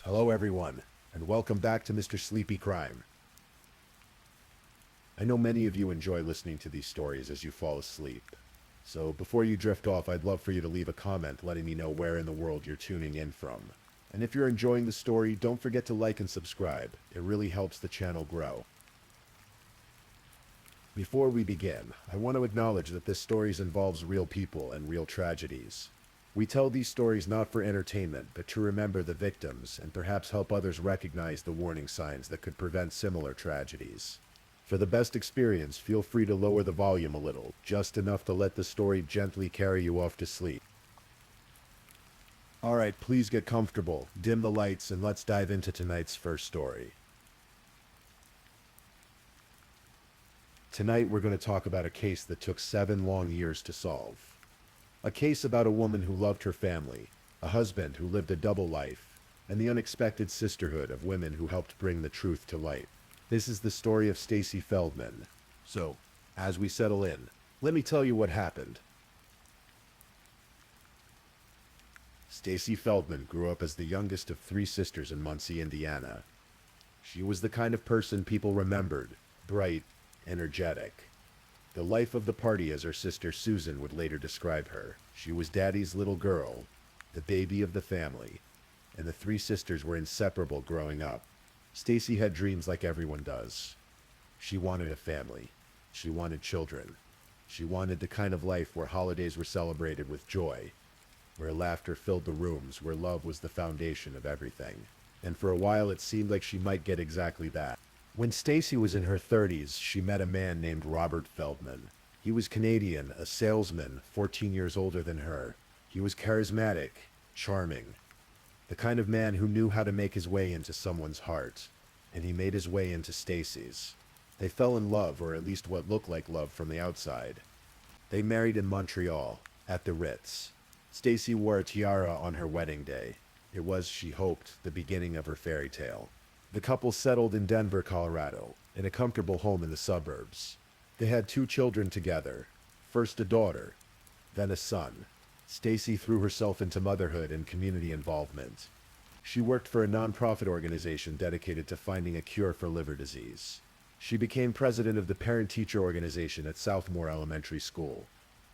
Hello everyone, and welcome back to Mr. Sleepy Crime. I know many of you enjoy listening to these stories as you fall asleep. So before you drift off, I'd love for you to leave a comment letting me know where in the world you're tuning in from. And if you're enjoying the story, don't forget to like and subscribe. It really helps the channel grow. Before we begin, I want to acknowledge that this story involves real people and real tragedies. We tell these stories not for entertainment, but to remember the victims and perhaps help others recognize the warning signs that could prevent similar tragedies. For the best experience, feel free to lower the volume a little, just enough to let the story gently carry you off to sleep. Alright, please get comfortable, dim the lights, and let's dive into tonight's first story. Tonight we're going to talk about a case that took 7 long years to solve. A case about a woman who loved her family, a husband who lived a double life, and the unexpected sisterhood of women who helped bring the truth to light. This is the story of Stacy Feldman. So, as we settle in, let me tell you what happened. Stacy Feldman grew up as the youngest of 3 sisters in Muncie, Indiana. She was the kind of person people remembered, bright, energetic. The life of the party, as her sister Susan would later describe her. She was Daddy's little girl, the baby of the family, and the 3 sisters were inseparable growing up. Stacy had dreams like everyone does. She wanted a family. She wanted children. She wanted the kind of life where holidays were celebrated with joy, where laughter filled the rooms, where love was the foundation of everything. And for a while it seemed like she might get exactly that. When Stacy was in her 30s, she met a man named Robert Feldman. He was Canadian, a salesman, 14 years older than her. He was charismatic, charming, the kind of man who knew how to make his way into someone's heart. And he made his way into Stacy's. They fell in love, or at least what looked like love from the outside. They married in Montreal, at the Ritz. Stacy wore a tiara on her wedding day. It was, she hoped, the beginning of her fairy tale. The couple settled in Denver, Colorado, in a comfortable home in the suburbs. They had 2 children together, first a daughter, then a son. Stacy threw herself into motherhood and community involvement. She worked for a nonprofit organization dedicated to finding a cure for liver disease. She became president of the parent-teacher organization at Southmore Elementary School,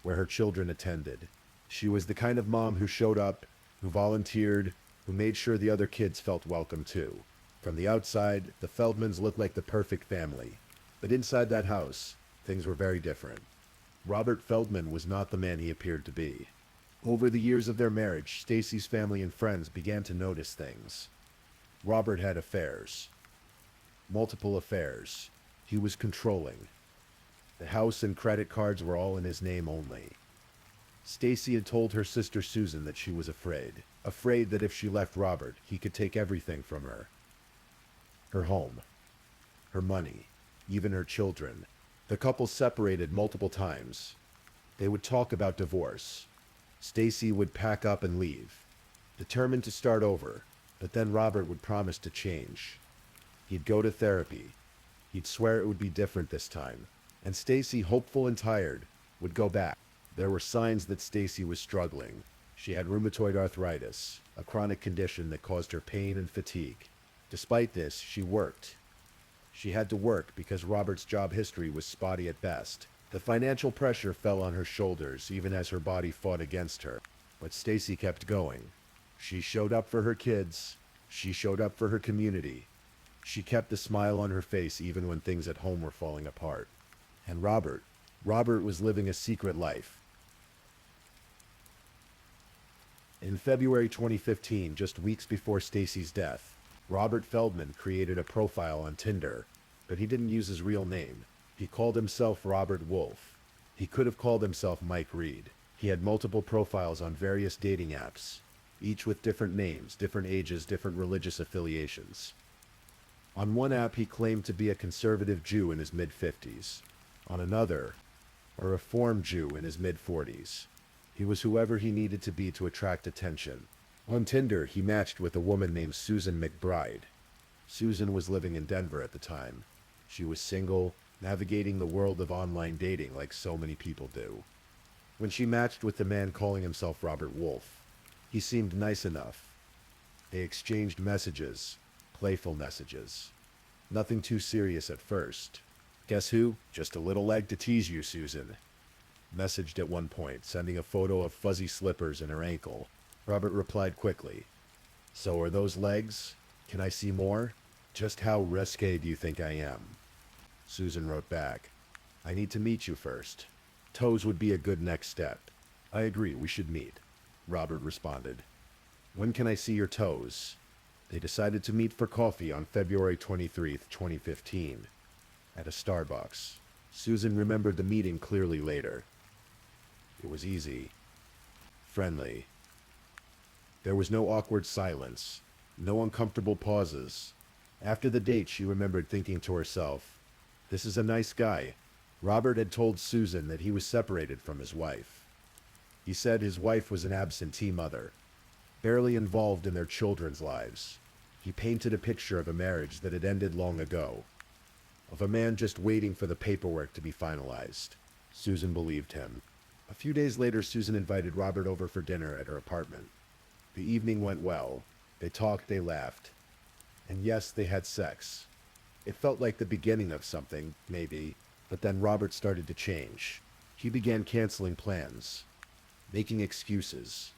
where her children attended. She was the kind of mom who showed up, who volunteered, who made sure the other kids felt welcome too. From the outside, the Feldmans looked like the perfect family. But inside that house, things were very different. Robert Feldman was not the man he appeared to be. Over the years of their marriage, Stacy's family and friends began to notice things. Robert had affairs. Multiple affairs. He was controlling. The house and credit cards were all in his name only. Stacy had told her sister Susan that she was afraid. Afraid that if she left Robert, he could take everything from her. Her home, her money, even her children. The couple separated multiple times. They would talk about divorce. Stacy would pack up and leave, determined to start over, but then Robert would promise to change. He'd go to therapy. He'd swear it would be different this time. And Stacy, hopeful and tired, would go back. There were signs that Stacy was struggling. She had rheumatoid arthritis, a chronic condition that caused her pain and fatigue. Despite this, she worked. She had to work because Robert's job history was spotty at best. The financial pressure fell on her shoulders even as her body fought against her. But Stacy kept going. She showed up for her kids. She showed up for her community. She kept the smile on her face even when things at home were falling apart. And Robert was living a secret life. In February 2015, just weeks before Stacy's death, Robert Feldman created a profile on Tinder, but he didn't use his real name. He called himself Robert Wolf. He could have called himself Mike Reed. He had multiple profiles on various dating apps, each with different names, different ages, different religious affiliations. On one app, he claimed to be a conservative Jew in his mid-50s. On another, a Reformed Jew in his mid-40s. He was whoever he needed to be to attract attention. On Tinder, he matched with a woman named Susan McBride. Susan was living in Denver at the time. She was single, navigating the world of online dating like so many people do. When she matched with the man calling himself Robert Wolf, he seemed nice enough. They exchanged messages, playful messages. Nothing too serious at first. Guess who? Just a little leg to tease you, Susan. Messaged at one point, sending a photo of fuzzy slippers in her ankle. Robert replied quickly. So are those legs? Can I see more? Just how risque do you think I am? Susan wrote back. I need to meet you first. Toes would be a good next step. I agree, we should meet. Robert responded. When can I see your toes? They decided to meet for coffee on February 23rd, 2015, at a Starbucks. Susan remembered the meeting clearly later. It was easy. Friendly. There was no awkward silence, no uncomfortable pauses. After the date, she remembered thinking to herself, this is a nice guy. Robert had told Susan that he was separated from his wife. He said his wife was an absentee mother, barely involved in their children's lives. He painted a picture of a marriage that had ended long ago, of a man just waiting for the paperwork to be finalized. Susan believed him. A few days later, Susan invited Robert over for dinner at her apartment. The evening went well. They talked, they laughed. And yes, they had sex. It felt like the beginning of something, maybe, but then Robert started to change. He began canceling plans, making excuses.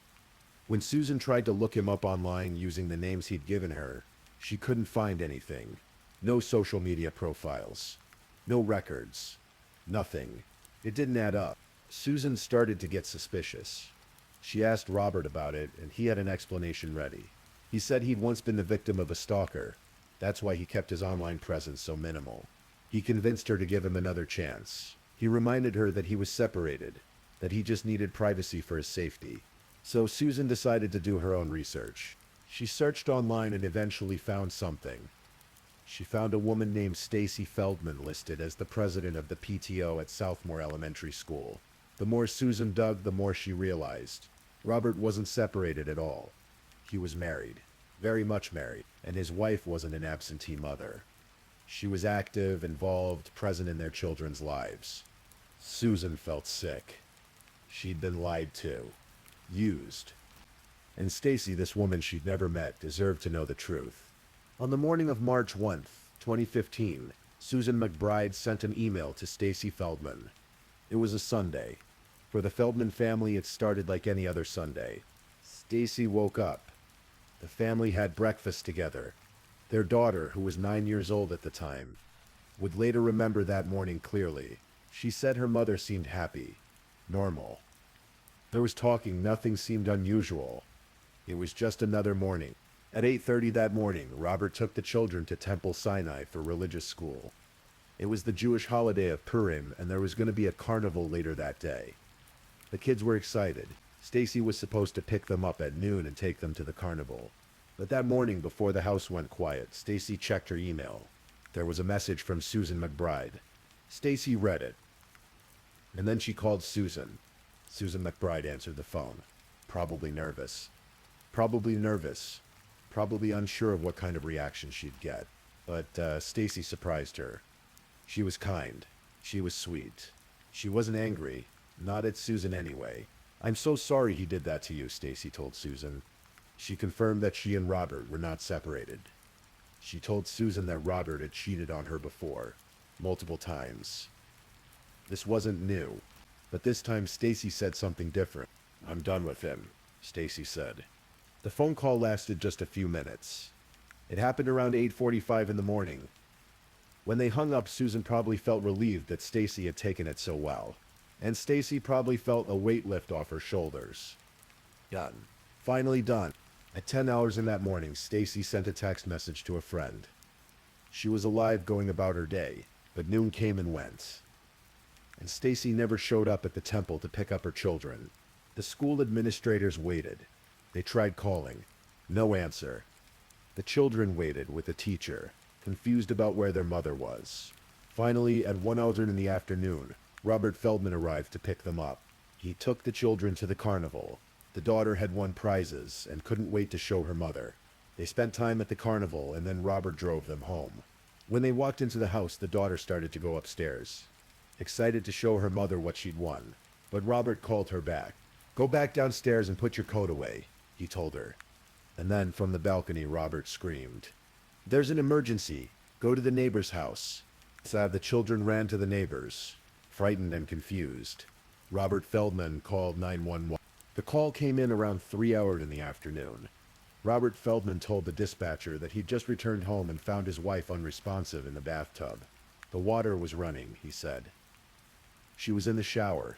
When Susan tried to look him up online using the names he'd given her, she couldn't find anything. No social media profiles. No records. Nothing. It didn't add up. Susan started to get suspicious. She asked Robert about it, and he had an explanation ready. He said he'd once been the victim of a stalker. That's why he kept his online presence so minimal. He convinced her to give him another chance. He reminded her that he was separated, that he just needed privacy for his safety. So Susan decided to do her own research. She searched online and eventually found something. She found a woman named Stacy Feldman listed as the president of the PTO at Southmore Elementary School. The more Susan dug, the more she realized. Robert wasn't separated at all. He was married, very much married, and his wife wasn't an absentee mother. She was active, involved, present in their children's lives. Susan felt sick. She'd been lied to, used. And Stacy, this woman she'd never met, deserved to know the truth. On the morning of March 1st, 2015, Susan McBride sent an email to Stacy Feldman. It was a Sunday. For the Feldman family, it started like any other Sunday. Stacy woke up. The family had breakfast together. Their daughter, who was 9 years old at the time, would later remember that morning clearly. She said her mother seemed happy, normal. There was talking, nothing seemed unusual. It was just another morning. At 8:30 that morning, Robert took the children to Temple Sinai for religious school. It was the Jewish holiday of Purim, and there was going to be a carnival later that day. The kids were excited. Stacy was supposed to pick them up at noon and take them to the carnival. But that morning, before the house went quiet, Stacy checked her email. There was a message from Susan McBride. Stacy read it. And then she called Susan. Susan McBride answered the phone. Probably nervous. Probably unsure of what kind of reaction she'd get. But Stacy surprised her. She was kind. She was sweet. She wasn't angry. Not at Susan anyway. I'm so sorry he did that to you, Stacy told Susan. She confirmed that she and Robert were not separated. She told Susan that Robert had cheated on her before, multiple times. This wasn't new, but this time Stacy said something different. I'm done with him, Stacy said. The phone call lasted just a few minutes. It happened around 8:45 in the morning. When they hung up, Susan probably felt relieved that Stacy had taken it so well. And Stacy probably felt a weight lift off her shoulders. Done. Finally done. At 10 hours in that morning, Stacy sent a text message to a friend. She was alive going about her day, but noon came and went. And Stacy never showed up at the temple to pick up her children. The school administrators waited. They tried calling. No answer. The children waited with the teacher, confused about where their mother was. Finally, at 1:00 in the afternoon, Robert Feldman arrived to pick them up. He took the children to the carnival. The daughter had won prizes and couldn't wait to show her mother. They spent time at the carnival, and then Robert drove them home. When they walked into the house, the daughter started to go upstairs, excited to show her mother what she'd won. But Robert called her back. Go back downstairs and put your coat away, he told her. And then, from the balcony, Robert screamed, "There's an emergency! Go to the neighbor's house!" Sad, the children ran to the neighbors, frightened and confused. Robert Feldman called 911. The call came in around 3 hours in the afternoon. Robert Feldman told the dispatcher that he'd just returned home and found his wife unresponsive in the bathtub. The water was running, he said. She was in the shower.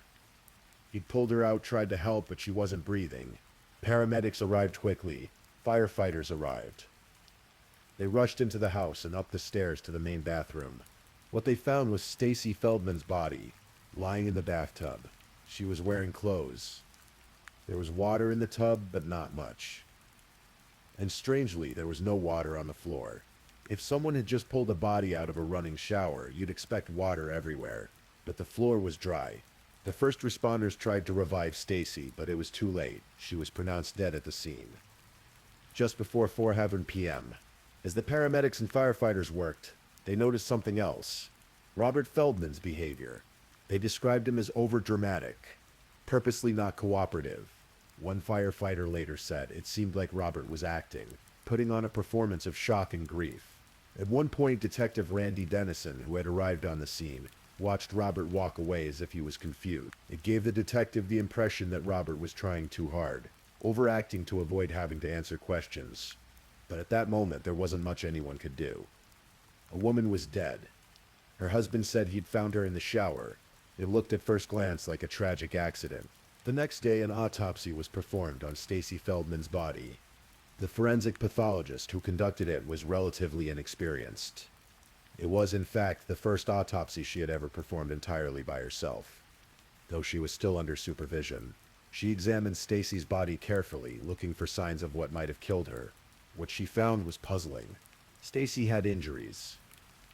He'd pulled her out, tried to help, but she wasn't breathing. Paramedics arrived quickly. Firefighters arrived. They rushed into the house and up the stairs to the main bathroom. What they found was Stacy Feldman's body, lying in the bathtub. She was wearing clothes. There was water in the tub, but not much. And strangely, there was no water on the floor. If someone had just pulled a body out of a running shower, you'd expect water everywhere. But the floor was dry. The first responders tried to revive Stacy, but it was too late. She was pronounced dead at the scene. Just before 4:11 p.m., as the paramedics and firefighters worked, they noticed something else. Robert Feldman's behavior. They described him as overdramatic, purposely not cooperative. One firefighter later said it seemed like Robert was acting, putting on a performance of shock and grief. At one point, Detective Randy Dennison, who had arrived on the scene, watched Robert walk away as if he was confused. It gave the detective the impression that Robert was trying too hard, overacting to avoid having to answer questions. But at that moment, there wasn't much anyone could do. A woman was dead. Her husband said he'd found her in the shower. It looked at first glance like a tragic accident. The next day, an autopsy was performed on Stacy Feldman's body. The forensic pathologist who conducted it was relatively inexperienced. It was, in fact, the first autopsy she had ever performed entirely by herself, though she was still under supervision. She examined Stacy's body carefully, looking for signs of what might have killed her. What she found was puzzling. Stacy had injuries.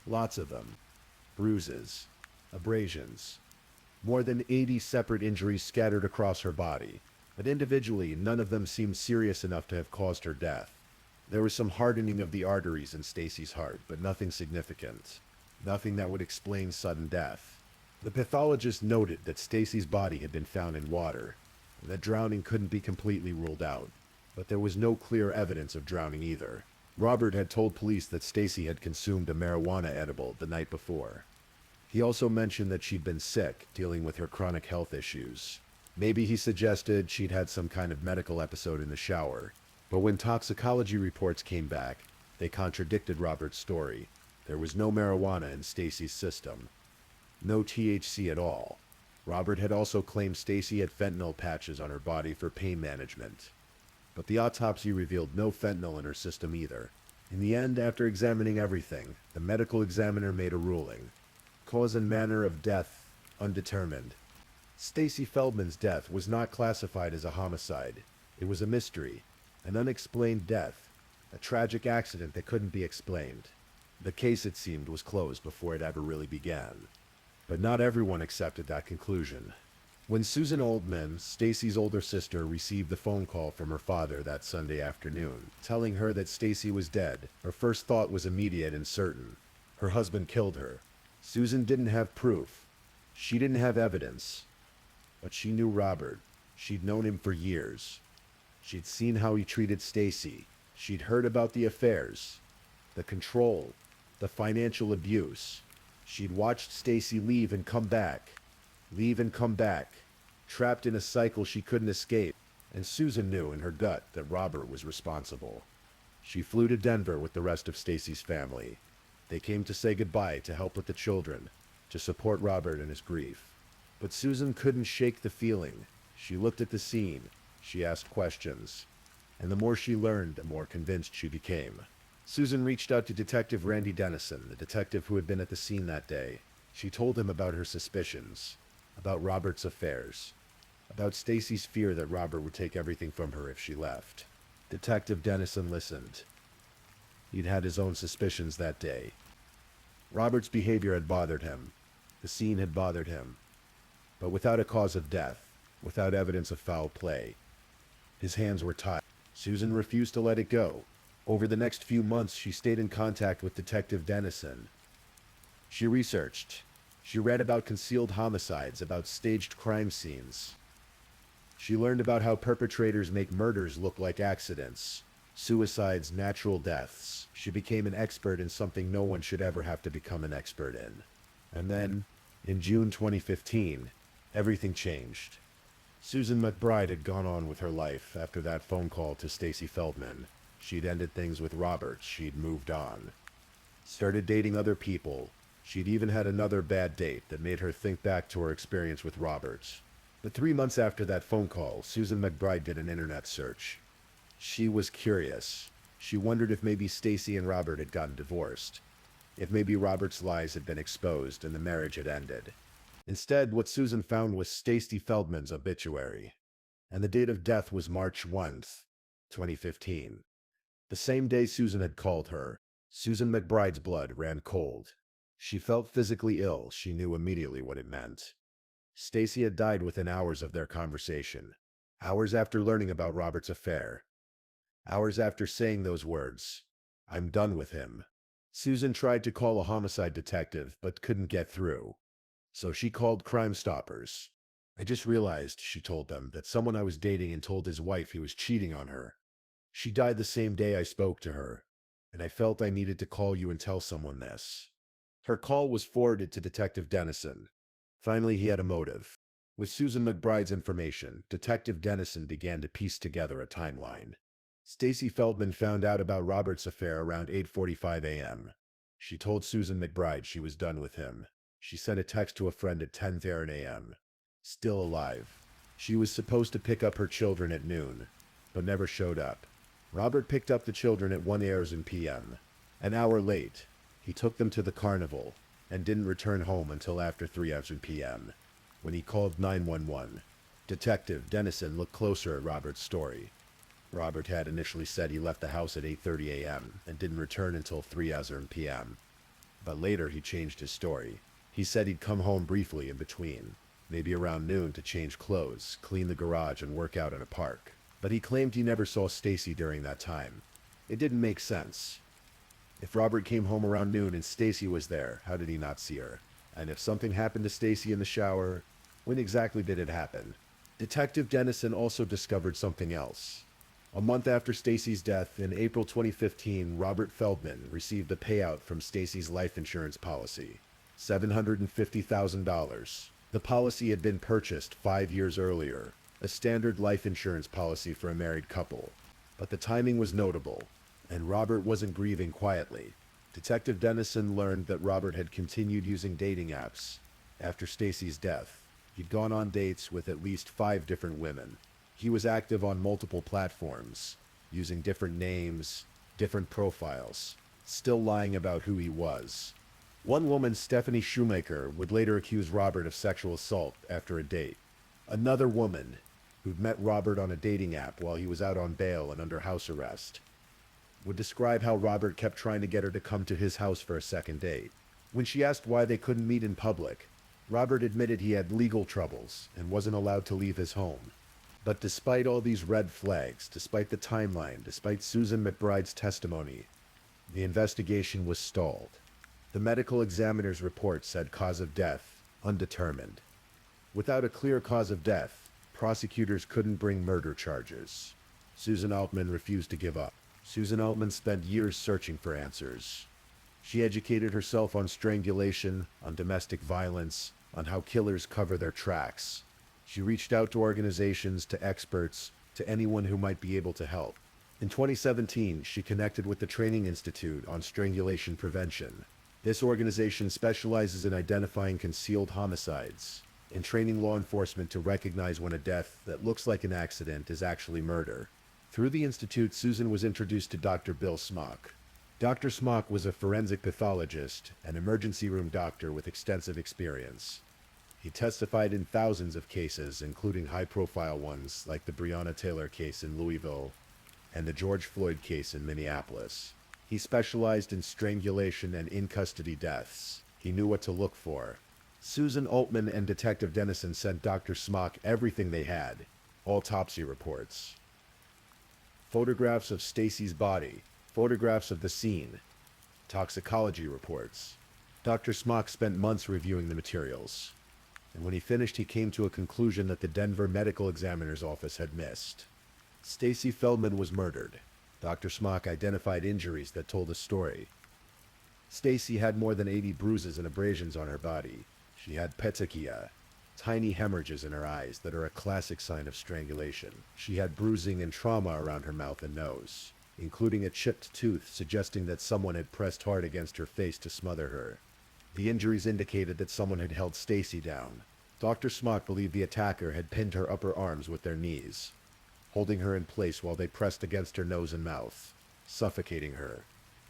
Lots of them. Bruises. Abrasions. More than 80 separate injuries scattered across her body, but individually none of them seemed serious enough to have caused her death. There was some hardening of the arteries in Stacy's heart, but nothing significant. Nothing that would explain sudden death. The pathologist noted that Stacy's body had been found in water, and that drowning couldn't be completely ruled out, but there was no clear evidence of drowning either. Robert had told police that Stacy had consumed a marijuana edible the night before. He also mentioned that she'd been sick, dealing with her chronic health issues. Maybe he suggested she'd had some kind of medical episode in the shower. But when toxicology reports came back, they contradicted Robert's story. There was no marijuana in Stacy's system. No THC at all. Robert had also claimed Stacy had fentanyl patches on her body for pain management. But the autopsy revealed no fentanyl in her system either. In the end, after examining everything, the medical examiner made a ruling. Cause and manner of death, undetermined. Stacy Feldman's death was not classified as a homicide. It was a mystery, an unexplained death, a tragic accident that couldn't be explained. The case, it seemed, was closed before it ever really began. But not everyone accepted that conclusion. When Susan Oldman, Stacy's older sister, received the phone call from her father that Sunday afternoon, telling her that Stacy was dead, her first thought was immediate and certain. Her husband killed her. Susan didn't have proof. She didn't have evidence. But she knew Robert. She'd known him for years. She'd seen how he treated Stacy. She'd heard about the affairs, the control, the financial abuse. She'd watched Stacy leave and come back, trapped in a cycle she couldn't escape. And Susan knew in her gut that Robert was responsible. She flew to Denver with the rest of Stacy's family. They came to say goodbye, to help with the children, to support Robert in his grief. But Susan couldn't shake the feeling. She looked at the scene. She asked questions. And the more she learned, the more convinced she became. Susan reached out to Detective Randy Dennison, the detective who had been at the scene that day. She told him about her suspicions, about Robert's affairs, about Stacy's fear that Robert would take everything from her if she left. Detective Dennison listened. He'd had his own suspicions that day. Robert's behavior had bothered him. The scene had bothered him. But without a cause of death, without evidence of foul play, his hands were tied. Susan refused to let it go. Over the next few months, she stayed in contact with Detective Dennison. She researched. She read about concealed homicides, about staged crime scenes. She learned about how perpetrators make murders look like accidents. Suicides, natural deaths. She became an expert in something no one should ever have to become an expert in. And then, in June 2015, everything changed. Susan McBride had gone on with her life after that phone call to Stacy Feldman. She'd ended things with Robert. She'd moved on. Started dating other people. She'd even had another bad date that made her think back to her experience with Robert. But 3 months after that phone call, Susan McBride did an internet search. She was curious. She wondered if maybe Stacy and Robert had gotten divorced. If maybe Robert's lies had been exposed and the marriage had ended. Instead, what Susan found was Stacy Feldman's obituary. And the date of death was March 2015. The same day Susan had called her, Susan McBride's blood ran cold. She felt physically ill. She knew immediately what it meant. Stacy had died within hours of their conversation. Hours after learning about Robert's affair. Hours after saying those words, "I'm done with him." Susan tried to call a homicide detective, but couldn't get through. So she called Crime Stoppers. "I just realized," she told them, "that someone I was dating and told his wife he was cheating on her. She died the same day I spoke to her, and I felt I needed to call you and tell someone this." Her call was forwarded to Detective Dennison. Finally, he had a motive. With Susan McBride's information, Detective Dennison began to piece together a timeline. Stacy Feldman found out about Robert's affair around 8:45 a.m. She told Susan McBride she was done with him. She sent a text to a friend at 10:30 a.m. Still alive. She was supposed to pick up her children at noon, but never showed up. Robert picked up the children at 1:00 p.m. An hour late, he took them to the carnival and didn't return home until after 3:00 p.m. When he called 911, Detective Dennison looked closer at Robert's story. Robert had initially said he left the house at 8:30 a.m. and didn't return until 3:00 p.m. But later he changed his story. He said he'd come home briefly in between, maybe around noon, to change clothes, clean the garage, and work out in a park. But he claimed he never saw Stacy during that time. It didn't make sense. If Robert came home around noon and Stacy was there, how did he not see her? And if something happened to Stacy in the shower, when exactly did it happen? Detective Dennison also discovered something else. A month after Stacy's death, in April 2015, Robert Feldman received a payout from Stacy's life insurance policy, $750,000. The policy had been purchased 5 years earlier, a standard life insurance policy for a married couple. But the timing was notable, and Robert wasn't grieving quietly. Detective Dennison learned that Robert had continued using dating apps. After Stacy's death, he'd gone on dates with at least 5 different women. He was active on multiple platforms, using different names, different profiles, still lying about who he was. One woman, Stephanie Shoemaker, would later accuse Robert of sexual assault after a date. Another woman, who'd met Robert on a dating app while he was out on bail and under house arrest, would describe how Robert kept trying to get her to come to his house for a second date. When she asked why they couldn't meet in public, Robert admitted he had legal troubles and wasn't allowed to leave his home. But despite all these red flags, despite the timeline, despite Susan McBride's testimony, the investigation was stalled. The medical examiner's report said cause of death, undetermined. Without a clear cause of death, prosecutors couldn't bring murder charges. Susan Altman refused to give up. Susan Altman spent years searching for answers. She educated herself on strangulation, on domestic violence, on how killers cover their tracks. She reached out to organizations, to experts, to anyone who might be able to help. In 2017, she connected with the Training Institute on Strangulation Prevention. This organization specializes in identifying concealed homicides and training law enforcement to recognize when a death that looks like an accident is actually murder. Through the institute, Susan was introduced to Dr. Bill Smock. Dr. Smock was a forensic pathologist, an emergency room doctor with extensive experience. He testified in thousands of cases, including high-profile ones like the Breonna Taylor case in Louisville and the George Floyd case in Minneapolis. He specialized in strangulation and in-custody deaths. He knew what to look for. Susan Altman and Detective Dennison sent Dr. Smock everything they had, autopsy reports, photographs of Stacy's body, photographs of the scene, toxicology reports. Dr. Smock spent months reviewing the materials, and when he finished, he came to a conclusion that the Denver Medical Examiner's Office had missed. Stacy Feldman was murdered. Dr. Smock identified injuries that told a story. Stacy had more than 80 bruises and abrasions on her body. She had petechia, tiny hemorrhages in her eyes that are a classic sign of strangulation. She had bruising and trauma around her mouth and nose, including a chipped tooth suggesting that someone had pressed hard against her face to smother her. The injuries indicated that someone had held Stacy down. Dr. Smock believed the attacker had pinned her upper arms with their knees, holding her in place while they pressed against her nose and mouth, suffocating her.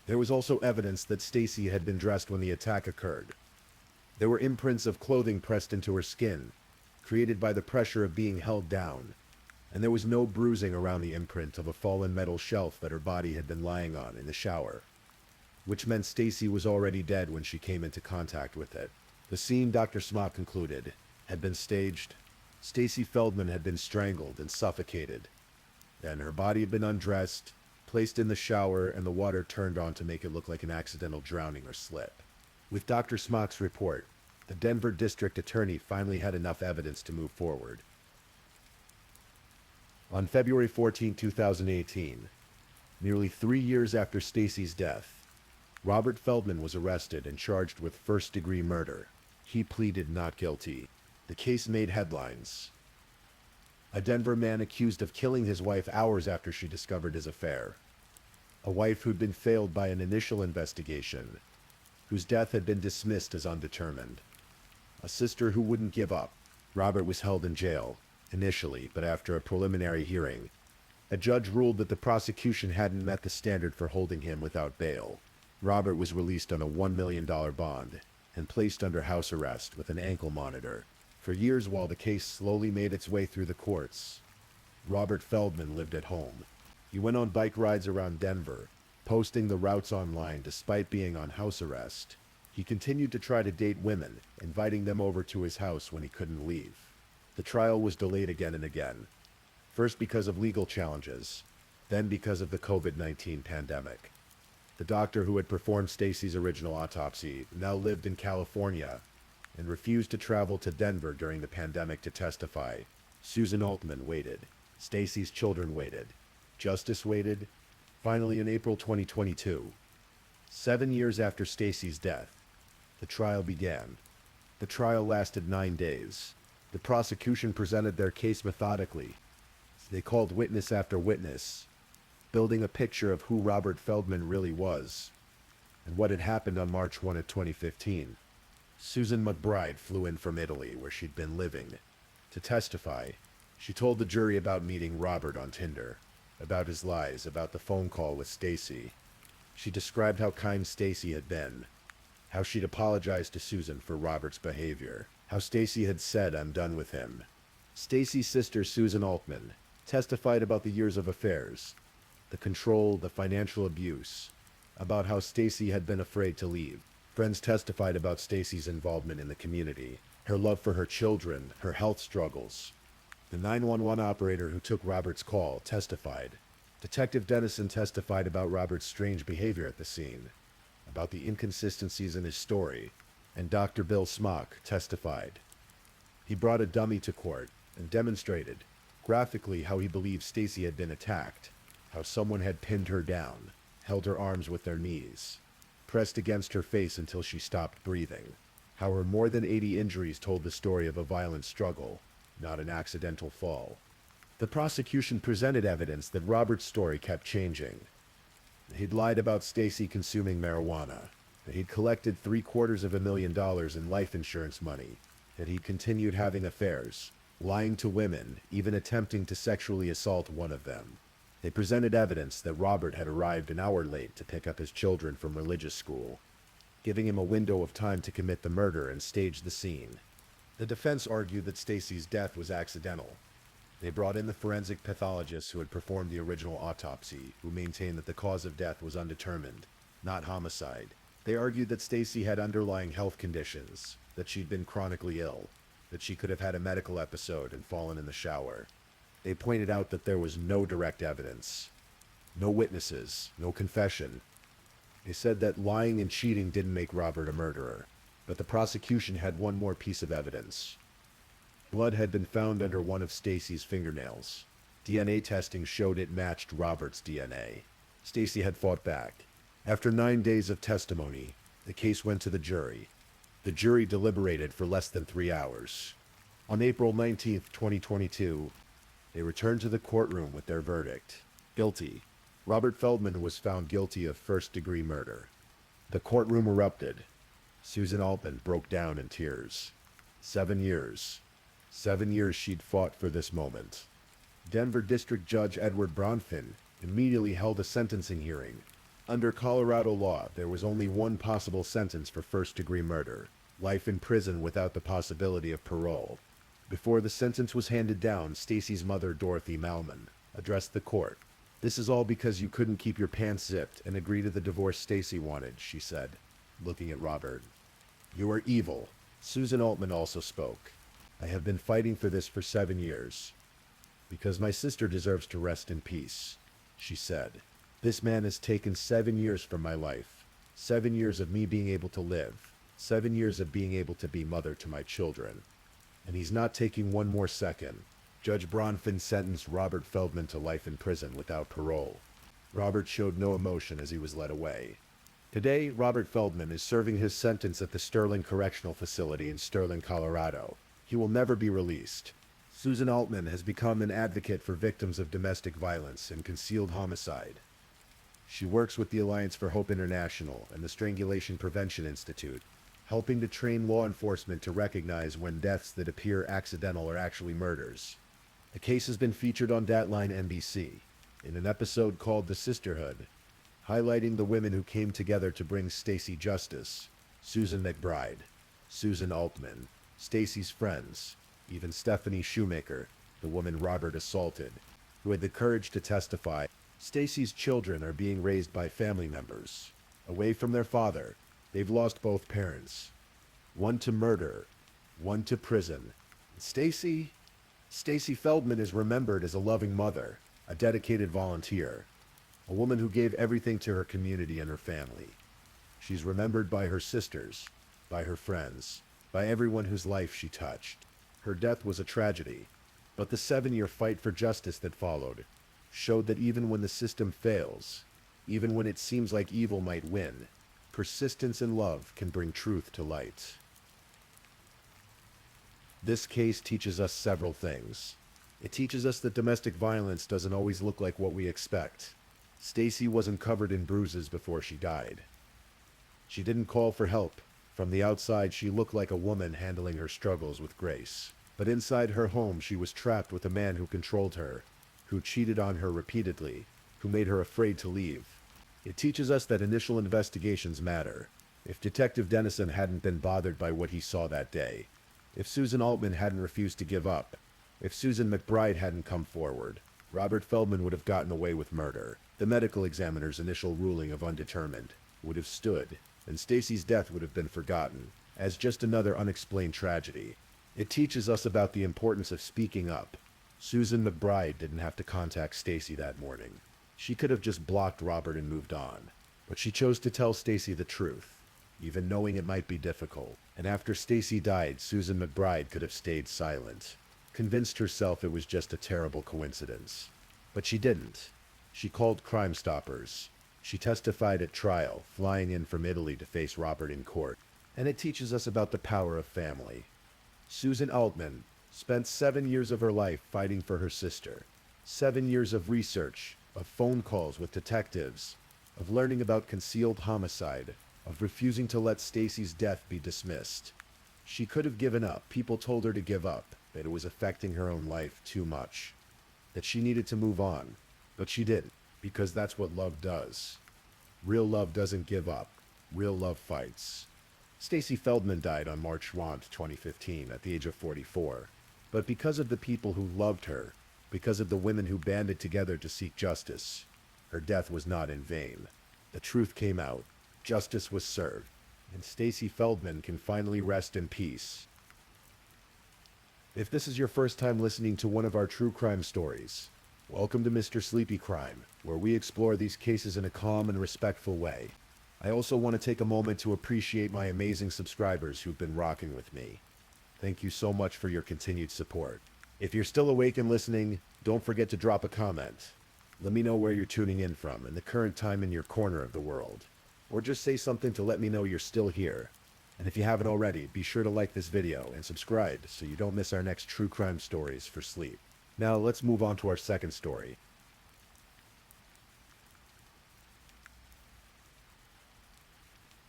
There was also evidence that Stacy had been dressed when the attack occurred. There were imprints of clothing pressed into her skin, created by the pressure of being held down, and there was no bruising around the imprint of a fallen metal shelf that her body had been lying on in the shower, which meant Stacy was already dead when she came into contact with it. The scene, Dr. Smock concluded, had been staged. Stacy Feldman had been strangled and suffocated. Then her body had been undressed, placed in the shower, and the water turned on to make it look like an accidental drowning or slip. With Dr. Smock's report, the Denver District Attorney finally had enough evidence to move forward. On February 14, 2018, nearly 3 years after Stacy's death, Robert Feldman was arrested and charged with first-degree murder. He pleaded not guilty. The case made headlines. A Denver man accused of killing his wife hours after she discovered his affair. A wife who'd been failed by an initial investigation, whose death had been dismissed as undetermined. A sister who wouldn't give up. Robert was held in jail, initially, but after a preliminary hearing, a judge ruled that the prosecution hadn't met the standard for holding him without bail. Robert was released on a $1 million bond and placed under house arrest with an ankle monitor. For years, while the case slowly made its way through the courts, Robert Feldman lived at home. He went on bike rides around Denver, posting the routes online despite being on house arrest. He continued to try to date women, inviting them over to his house when he couldn't leave. The trial was delayed again and again, first because of legal challenges, then because of the COVID-19 pandemic. The doctor who had performed Stacy's original autopsy now lived in California and refused to travel to Denver during the pandemic to testify. Susan Altman waited. Stacy's children waited. Justice waited. Finally, in April 2022, 7 years after Stacy's death, the trial began. The trial lasted 9 days. The prosecution presented their case methodically. They called witness after witness, building a picture of who Robert Feldman really was and what had happened on March 1 of 2015. Susan McBride flew in from Italy, where she'd been living, to testify. She told the jury about meeting Robert on Tinder, about his lies, about the phone call with Stacy. She described how kind Stacy had been, how she'd apologized to Susan for Robert's behavior, how Stacy had said, "I'm done with him." Stacy's sister, Susan Altman, testified about the years of affairs, the control, the financial abuse, about how Stacy had been afraid to leave. Friends testified about Stacy's involvement in the community, her love for her children, her health struggles. The 911 operator who took Robert's call testified. Detective Dennison testified about Robert's strange behavior at the scene, about the inconsistencies in his story, and Dr. Bill Smock testified. He brought a dummy to court and demonstrated, graphically, how he believed Stacy had been attacked, how someone had pinned her down, held her arms with their knees, pressed against her face until she stopped breathing, how her more than 80 injuries told the story of a violent struggle, not an accidental fall. The prosecution presented evidence that Robert's story kept changing. He'd lied about Stacy consuming marijuana, that he'd collected $750,000 in life insurance money, that he'd continued having affairs, lying to women, even attempting to sexually assault one of them. They presented evidence that Robert had arrived an hour late to pick up his children from religious school, giving him a window of time to commit the murder and stage the scene. The defense argued that Stacy's death was accidental. They brought in the forensic pathologists who had performed the original autopsy, who maintained that the cause of death was undetermined, not homicide. They argued that Stacy had underlying health conditions, that she'd been chronically ill, that she could have had a medical episode and fallen in the shower. They pointed out that there was no direct evidence, no witnesses, no confession. They said that lying and cheating didn't make Robert a murderer, but the prosecution had one more piece of evidence. Blood had been found under one of Stacy's fingernails. DNA testing showed it matched Robert's DNA. Stacy had fought back. After 9 days of testimony, the case went to the jury. The jury deliberated for less than 3 hours. On April 19th, 2022, they returned to the courtroom with their verdict. Guilty. Robert Feldman was found guilty of first-degree murder. The courtroom erupted. Susan Altman broke down in tears. 7 years. 7 years she'd fought for this moment. Denver District Judge Edward Bronfman immediately held a sentencing hearing. Under Colorado law, there was only one possible sentence for first-degree murder: life in prison without the possibility of parole. Before the sentence was handed down, Stacy's mother, Dorothy Malman, addressed the court. "This is all because you couldn't keep your pants zipped and agree to the divorce Stacy wanted," she said, looking at Robert. "You are evil." Susan Altman also spoke. "I have been fighting for this for 7 years. Because my sister deserves to rest in peace," she said. "This man has taken 7 years from my life. 7 years of me being able to live. 7 years of being able to be mother to my children. And he's not taking one more second." Judge Bronfman sentenced Robert Feldman to life in prison without parole. Robert showed no emotion as he was led away. Today, Robert Feldman is serving his sentence at the Sterling Correctional Facility in Sterling, Colorado. He will never be released. Susan Altman has become an advocate for victims of domestic violence and concealed homicide. She works with the Alliance for Hope International and the Strangulation Prevention Institute, helping to train law enforcement to recognize when deaths that appear accidental are actually murders. The case has been featured on Datline NBC in an episode called The Sisterhood, highlighting the women who came together to bring Stacy justice: Susan McBride, Susan Altman, Stacy's friends, even Stephanie Shoemaker, the woman Robert assaulted, who had the courage to testify. Stacy's children are being raised by family members. Away from their father, they've lost both parents. One to murder, one to prison. Stacy Feldman is remembered as a loving mother, a dedicated volunteer, a woman who gave everything to her community and her family. She's remembered by her sisters, by her friends, by everyone whose life she touched. Her death was a tragedy, but the 7-year fight for justice that followed showed that even when the system fails, even when it seems like evil might win, persistence and love can bring truth to light. This case teaches us several things. It teaches us that domestic violence doesn't always look like what we expect. Stacy wasn't covered in bruises before she died. She didn't call for help. From the outside, she looked like a woman handling her struggles with grace. But inside her home, she was trapped with a man who controlled her, who cheated on her repeatedly, who made her afraid to leave. It teaches us that initial investigations matter. If Detective Dennison hadn't been bothered by what he saw that day, if Susan Altman hadn't refused to give up, if Susan McBride hadn't come forward, Robert Feldman would have gotten away with murder. The medical examiner's initial ruling of undetermined would have stood, and Stacy's death would have been forgotten as just another unexplained tragedy. It teaches us about the importance of speaking up. Susan McBride didn't have to contact Stacy that morning. She could have just blocked Robert and moved on. But she chose to tell Stacy the truth, even knowing it might be difficult. And after Stacy died, Susan McBride could have stayed silent, convinced herself it was just a terrible coincidence. But she didn't. She called Crime Stoppers. She testified at trial, flying in from Italy to face Robert in court. And it teaches us about the power of family. Susan Altman spent 7 years of her life fighting for her sister. 7 years of research, of phone calls with detectives, of learning about concealed homicide, of refusing to let Stacy's death be dismissed. She could have given up. People told her to give up, that it was affecting her own life too much, that she needed to move on. But she didn't, because that's what love does. Real love doesn't give up. Real love fights. Stacy Feldman died on March 1, 2015, at the age of 44. But because of the people who loved her, because of the women who banded together to seek justice, her death was not in vain. The truth came out. Justice was served. And Stacy Feldman can finally rest in peace. If this is your first time listening to one of our true crime stories, welcome to Mr. Sleepy Crime, where we explore these cases in a calm and respectful way. I also want to take a moment to appreciate my amazing subscribers who've been rocking with me. Thank you so much for your continued support. If you're still awake and listening, don't forget to drop a comment. Let me know where you're tuning in from and the current time in your corner of the world. Or just say something to let me know you're still here. And if you haven't already, be sure to like this video and subscribe so you don't miss our next true crime stories for sleep. Now let's move on to our second story.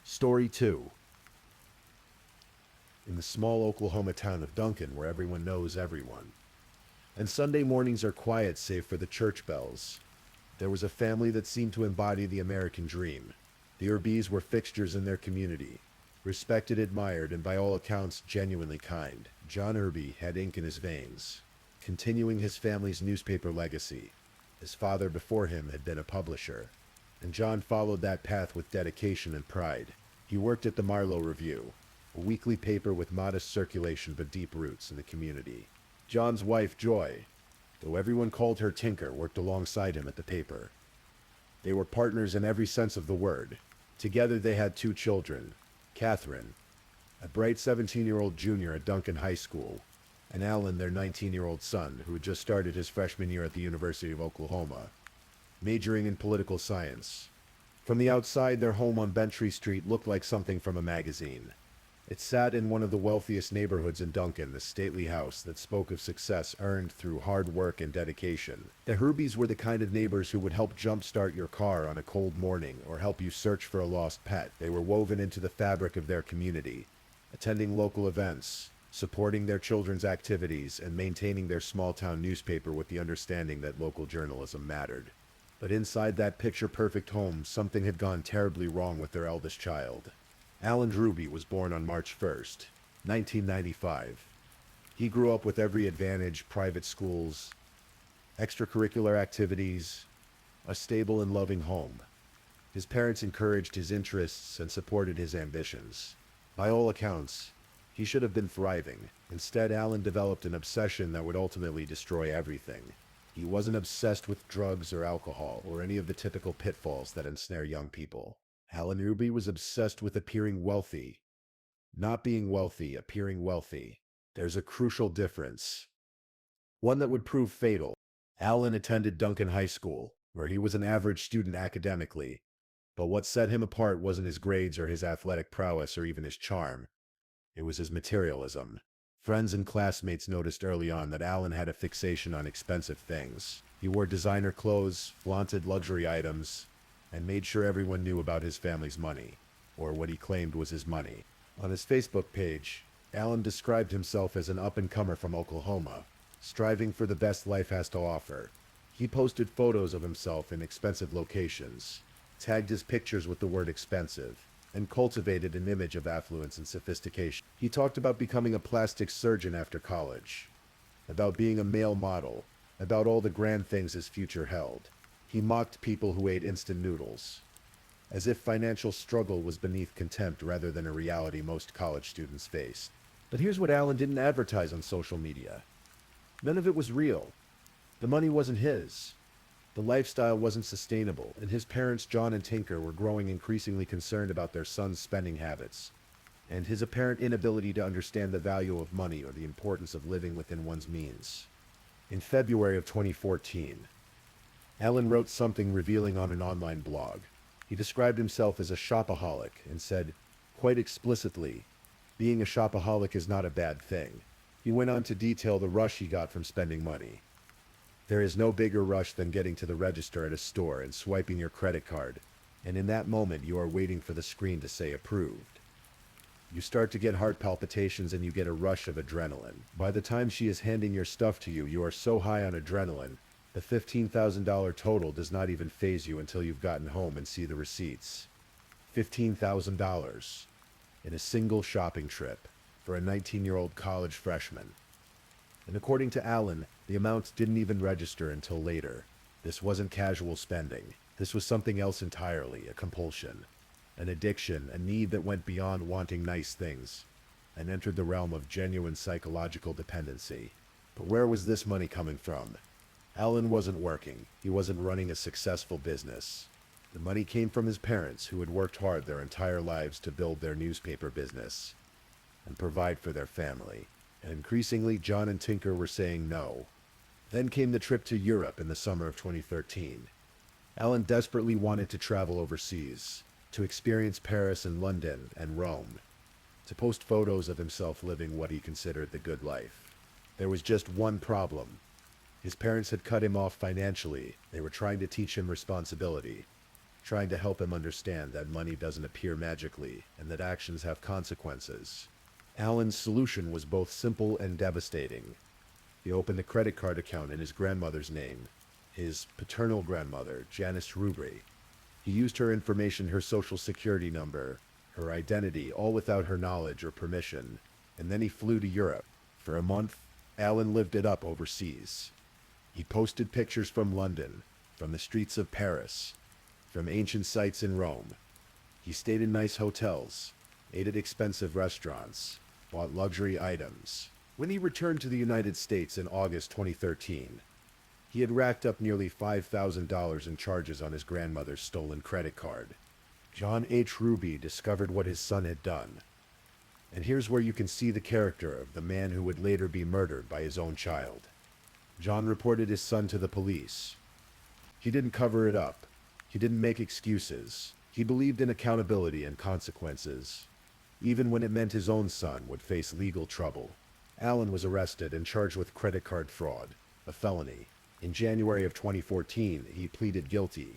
Story 2. In the small Oklahoma town of Duncan, where everyone knows everyone. And Sunday mornings are quiet save for the church bells. There was a family that seemed to embody the American dream. The Urbys were fixtures in their community. Respected, admired, and by all accounts genuinely kind, John Irby had ink in his veins, continuing his family's newspaper legacy. His father before him had been a publisher, and John followed that path with dedication and pride. He worked at the Marlowe Review, a weekly paper with modest circulation but deep roots in the community. John's wife, Joy, though everyone called her Tinker, worked alongside him at the paper. They were partners in every sense of the word. Together they had 2 children, Catherine, a bright 17-year-old junior at Duncan High School, and Alan, their 19-year-old son, who had just started his freshman year at the University of Oklahoma, majoring in political science. From the outside, their home on Bentry Street looked like something from a magazine. It sat in one of the wealthiest neighborhoods in Duncan, the stately house that spoke of success earned through hard work and dedication. The Herbys were the kind of neighbors who would help jumpstart your car on a cold morning or help you search for a lost pet. They were woven into the fabric of their community, attending local events, supporting their children's activities, and maintaining their small-town newspaper with the understanding that local journalism mattered. But inside that picture-perfect home, something had gone terribly wrong with their eldest child. Alan Ruby was born on March 1st, 1995. He grew up with every advantage: private schools, extracurricular activities, a stable and loving home. His parents encouraged his interests and supported his ambitions. By all accounts, he should have been thriving. Instead, Alan developed an obsession that would ultimately destroy everything. He wasn't obsessed with drugs or alcohol or any of the typical pitfalls that ensnare young people. Alan Ruby was obsessed with appearing wealthy. Not being wealthy, appearing wealthy. There's a crucial difference. One that would prove fatal. Alan attended Duncan High School, where he was an average student academically. But what set him apart wasn't his grades or his athletic prowess or even his charm. It was his materialism. Friends and classmates noticed early on that Alan had a fixation on expensive things. He wore designer clothes, flaunted luxury items, and made sure everyone knew about his family's money, or what he claimed was his money. On his Facebook page, Alan described himself as an up-and-comer from Oklahoma, striving for the best life has to offer. He posted photos of himself in expensive locations, tagged his pictures with the word expensive, and cultivated an image of affluence and sophistication. He talked about becoming a plastic surgeon after college, about being a male model, about all the grand things his future held. He mocked people who ate instant noodles, as if financial struggle was beneath contempt rather than a reality most college students face. But here's what Alan didn't advertise on social media. None of it was real. The money wasn't his. The lifestyle wasn't sustainable, and his parents, John and Tinker, were growing increasingly concerned about their son's spending habits, and his apparent inability to understand the value of money or the importance of living within one's means. In February of 2014, Alan wrote something revealing on an online blog. He described himself as a shopaholic and said, quite explicitly, being a shopaholic is not a bad thing. He went on to detail the rush he got from spending money. There is no bigger rush than getting to the register at a store and swiping your credit card, and in that moment you are waiting for the screen to say approved. You start to get heart palpitations and you get a rush of adrenaline. By the time she is handing your stuff to you, you are so high on adrenaline, the $15,000 total does not even faze you until you've gotten home and see the receipts. $15,000 in a single shopping trip for a 19-year-old college freshman. And according to Alan, the amounts didn't even register until later. This wasn't casual spending. This was something else entirely, a compulsion, an addiction, a need that went beyond wanting nice things and entered the realm of genuine psychological dependency. But where was this money coming from? Alan wasn't working. He wasn't running a successful business. The money came from his parents, who had worked hard their entire lives to build their newspaper business and provide for their family. And increasingly, John and Tinker were saying no. Then came the trip to Europe in the summer of 2013. Alan desperately wanted to travel overseas, to experience Paris and London and Rome, to post photos of himself living what he considered the good life. There was just one problem. His parents had cut him off financially. They were trying to teach him responsibility, trying to help him understand that money doesn't appear magically and that actions have consequences. Alan's solution was both simple and devastating. He opened a credit card account in his grandmother's name, his paternal grandmother, Janice Ruby. He used her information, her social security number, her identity, all without her knowledge or permission, and then he flew to Europe. For a month, Alan lived it up overseas. He posted pictures from London, from the streets of Paris, from ancient sites in Rome. He stayed in nice hotels, ate at expensive restaurants, bought luxury items. When he returned to the United States in August 2013, he had racked up nearly $5,000 in charges on his grandmother's stolen credit card. John H. Ruby discovered what his son had done. And here's where you can see the character of the man who would later be murdered by his own child. John reported his son to the police. He didn't cover it up. He didn't make excuses. He believed in accountability and consequences, even when it meant his own son would face legal trouble. Alan was arrested and charged with credit card fraud, a felony. In January of 2014, he pleaded guilty.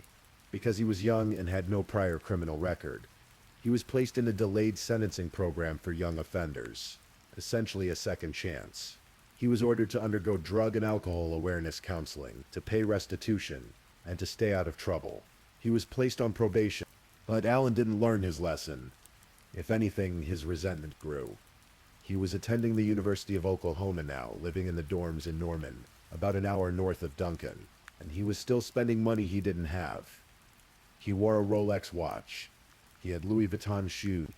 Because he was young and had no prior criminal record, he was placed in a delayed sentencing program for young offenders, essentially a second chance. He was ordered to undergo drug and alcohol awareness counseling, to pay restitution, and to stay out of trouble. He was placed on probation, but Alan didn't learn his lesson. If anything, his resentment grew. He was attending the University of Oklahoma now, living in the dorms in Norman, about an hour north of Duncan, and he was still spending money he didn't have. He wore a Rolex watch. He had Louis Vuitton shoes.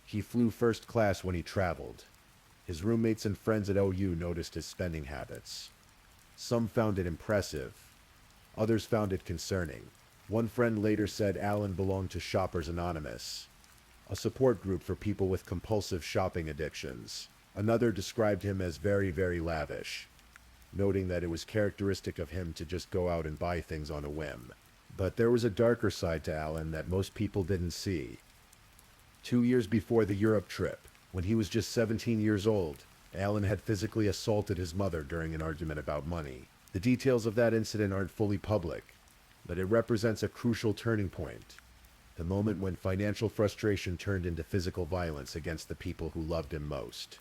He flew first class when he traveled. His roommates and friends at OU noticed his spending habits. Some found it impressive. Others found it concerning. One friend later said Alan belonged to Shoppers Anonymous, a support group for people with compulsive shopping addictions. Another described him as very, very lavish, noting that it was characteristic of him to just go out and buy things on a whim. But there was a darker side to Alan that most people didn't see. 2 years before the Europe trip, when he was just 17 years old, Alan had physically assaulted his mother during an argument about money. The details of that incident aren't fully public, but it represents a crucial turning point. The moment when financial frustration turned into physical violence against the people who loved him most.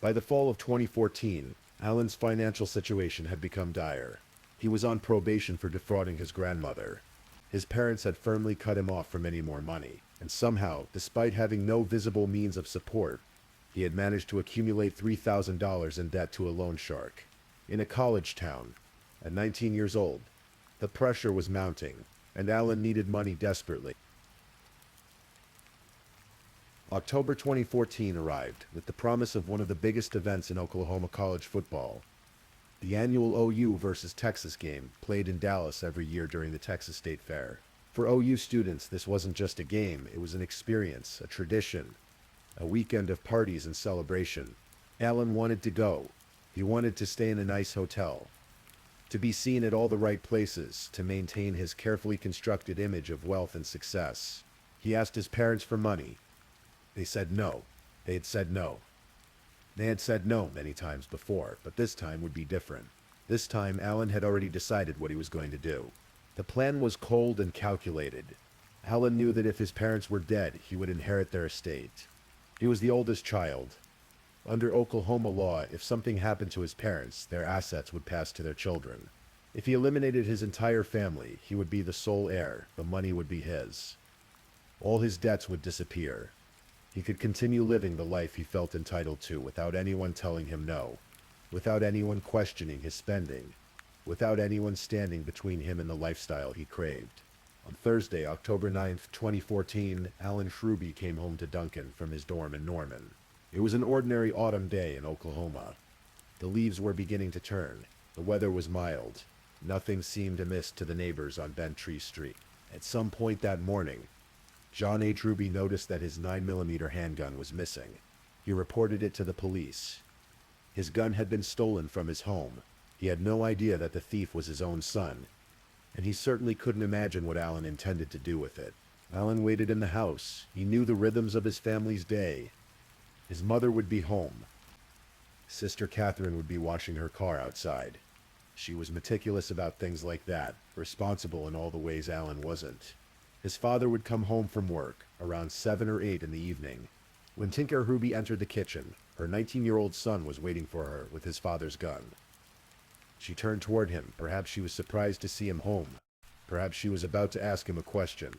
By the fall of 2014, Alan's financial situation had become dire. He was on probation for defrauding his grandmother. His parents had firmly cut him off from any more money, and somehow, despite having no visible means of support, he had managed to accumulate $3,000 in debt to a loan shark. In a college town, at 19 years old, the pressure was mounting, and Alan needed money desperately. October 2014 arrived with the promise of one of the biggest events in Oklahoma college football. The annual OU versus Texas game, played in Dallas every year during the Texas State Fair. For OU students, this wasn't just a game, it was an experience, a tradition, a weekend of parties and celebration. Alan wanted to go. He wanted to stay in a nice hotel, to be seen at all the right places, to maintain his carefully constructed image of wealth and success. He asked his parents for money. They said no. They had said no. They had said no many times before, but this time would be different. This time, Alan had already decided what he was going to do. The plan was cold and calculated. Alan knew that if his parents were dead, he would inherit their estate. He was the oldest child. Under Oklahoma law, if something happened to his parents, their assets would pass to their children. If he eliminated his entire family, he would be the sole heir. The money would be his. All his debts would disappear. He could continue living the life he felt entitled to without anyone telling him no, without anyone questioning his spending, without anyone standing between him and the lifestyle he craved. On Thursday, October 9th, 2014, Alan Ruby came home to Duncan from his dorm in Norman. It was an ordinary autumn day in Oklahoma. The leaves were beginning to turn. The weather was mild. Nothing seemed amiss to the neighbors on Bent Tree Street. At some point that morning, John H. Ruby noticed that his 9mm handgun was missing. He reported it to the police. His gun had been stolen from his home. He had no idea that the thief was his own son, and he certainly couldn't imagine what Alan intended to do with it. Alan waited in the house. He knew the rhythms of his family's day. His mother would be home. Sister Catherine would be washing her car outside. She was meticulous about things like that, responsible in all the ways Alan wasn't. His father would come home from work around 7 or 8 in the evening. When Tinker Ruby entered the kitchen, her 19-year-old son was waiting for her with his father's gun. She turned toward him. Perhaps she was surprised to see him home. Perhaps she was about to ask him a question.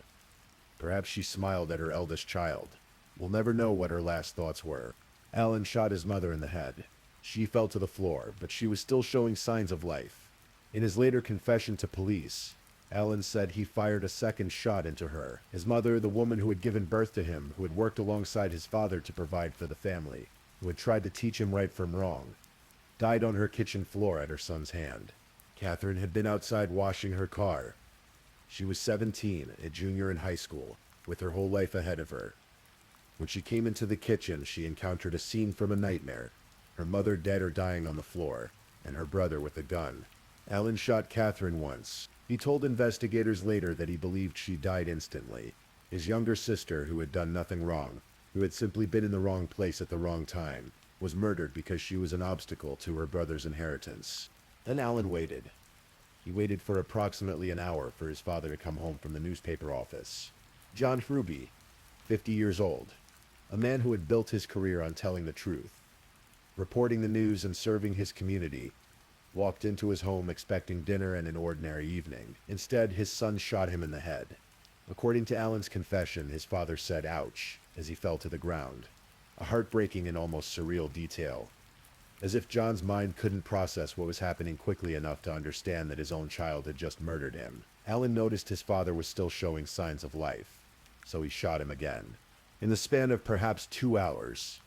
Perhaps she smiled at her eldest child. We'll never know what her last thoughts were. Alan shot his mother in the head. She fell to the floor, but she was still showing signs of life. In his later confession to police, Alan said he fired a second shot into her. His mother, the woman who had given birth to him, who had worked alongside his father to provide for the family, who had tried to teach him right from wrong, died on her kitchen floor at her son's hand. Catherine had been outside washing her car. She was 17, a junior in high school, with her whole life ahead of her. When she came into the kitchen, she encountered a scene from a nightmare. Her mother dead or dying on the floor, and her brother with a gun. Alan shot Catherine once. He told investigators later that he believed she died instantly. His younger sister, who had done nothing wrong, who had simply been in the wrong place at the wrong time, was murdered because she was an obstacle to her brother's inheritance. Then Alan waited. He waited for approximately an hour for his father to come home from the newspaper office. John Ruby, 50 years old, a man who had built his career on telling the truth, reporting the news and serving his community, walked into his home expecting dinner and an ordinary evening. Instead, his son shot him in the head. According to Alan's confession, his father said ouch as he fell to the ground. A heartbreaking and almost surreal detail. As if John's mind couldn't process what was happening quickly enough to understand that his own child had just murdered him. Alan noticed his father was still showing signs of life, so he shot him again. In the span of perhaps 2 hours,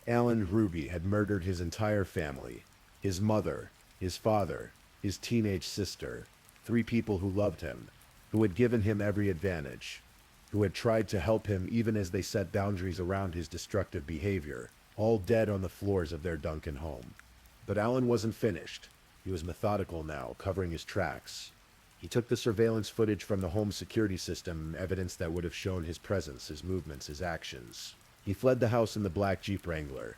Alan Ruby had murdered his entire family, his mother, his father, his teenage sister, 3 people who loved him, who had given him every advantage, who had tried to help him even as they set boundaries around his destructive behavior, all dead on the floors of their Duncan home. But Alan wasn't finished. He was methodical now, covering his tracks. He took the surveillance footage from the home security system, evidence that would have shown his presence, his movements, his actions. He fled the house in the black Jeep Wrangler.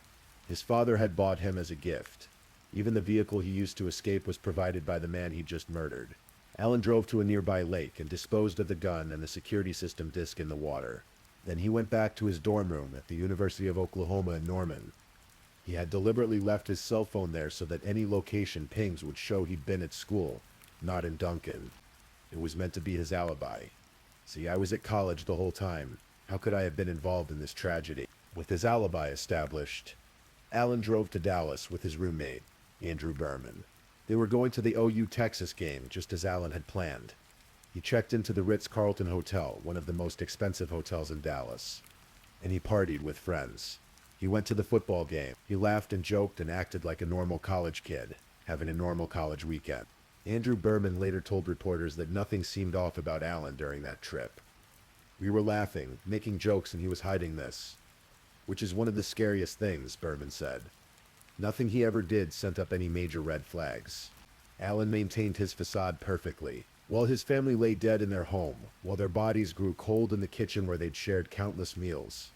His father had bought him as a gift. Even the vehicle he used to escape was provided by the man he just murdered. Alan drove to a nearby lake and disposed of the gun and the security system disc in the water. Then he went back to his dorm room at the University of Oklahoma in Norman. He had deliberately left his cell phone there so that any location pings would show he'd been at school, not in Duncan. It was meant to be his alibi. See, I was at college the whole time. How could I have been involved in this tragedy? With his alibi established, Alan drove to Dallas with his roommate, Andrew Berman. They were going to the OU Texas game, just as Alan had planned. He checked into the Ritz-Carlton Hotel, one of the most expensive hotels in Dallas, and he partied with friends. He went to the football game. He laughed and joked and acted like a normal college kid, having a normal college weekend. Andrew Berman later told reporters that nothing seemed off about Alan during that trip. We were laughing, making jokes, and he was hiding this, which is one of the scariest things, Berman said. Nothing he ever did sent up any major red flags. Alan maintained his facade perfectly. While his family lay dead in their home, while their bodies grew cold in the kitchen where they'd shared countless meals,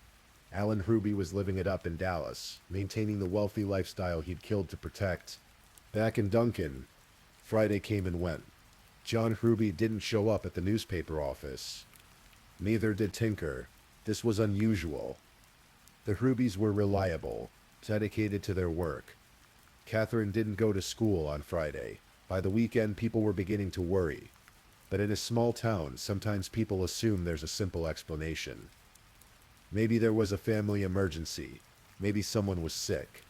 Alan Ruby was living it up in Dallas, maintaining the wealthy lifestyle he'd killed to protect. Back in Duncan, Friday came and went. John Ruby didn't show up at the newspaper office. Neither did Tinker. This was unusual. The Rubys were reliable, dedicated to their work. Catherine didn't go to school on Friday. By the weekend, people were beginning to worry. But in a small town, sometimes people assume there's a simple explanation. Maybe there was a family emergency. Maybe someone was sick.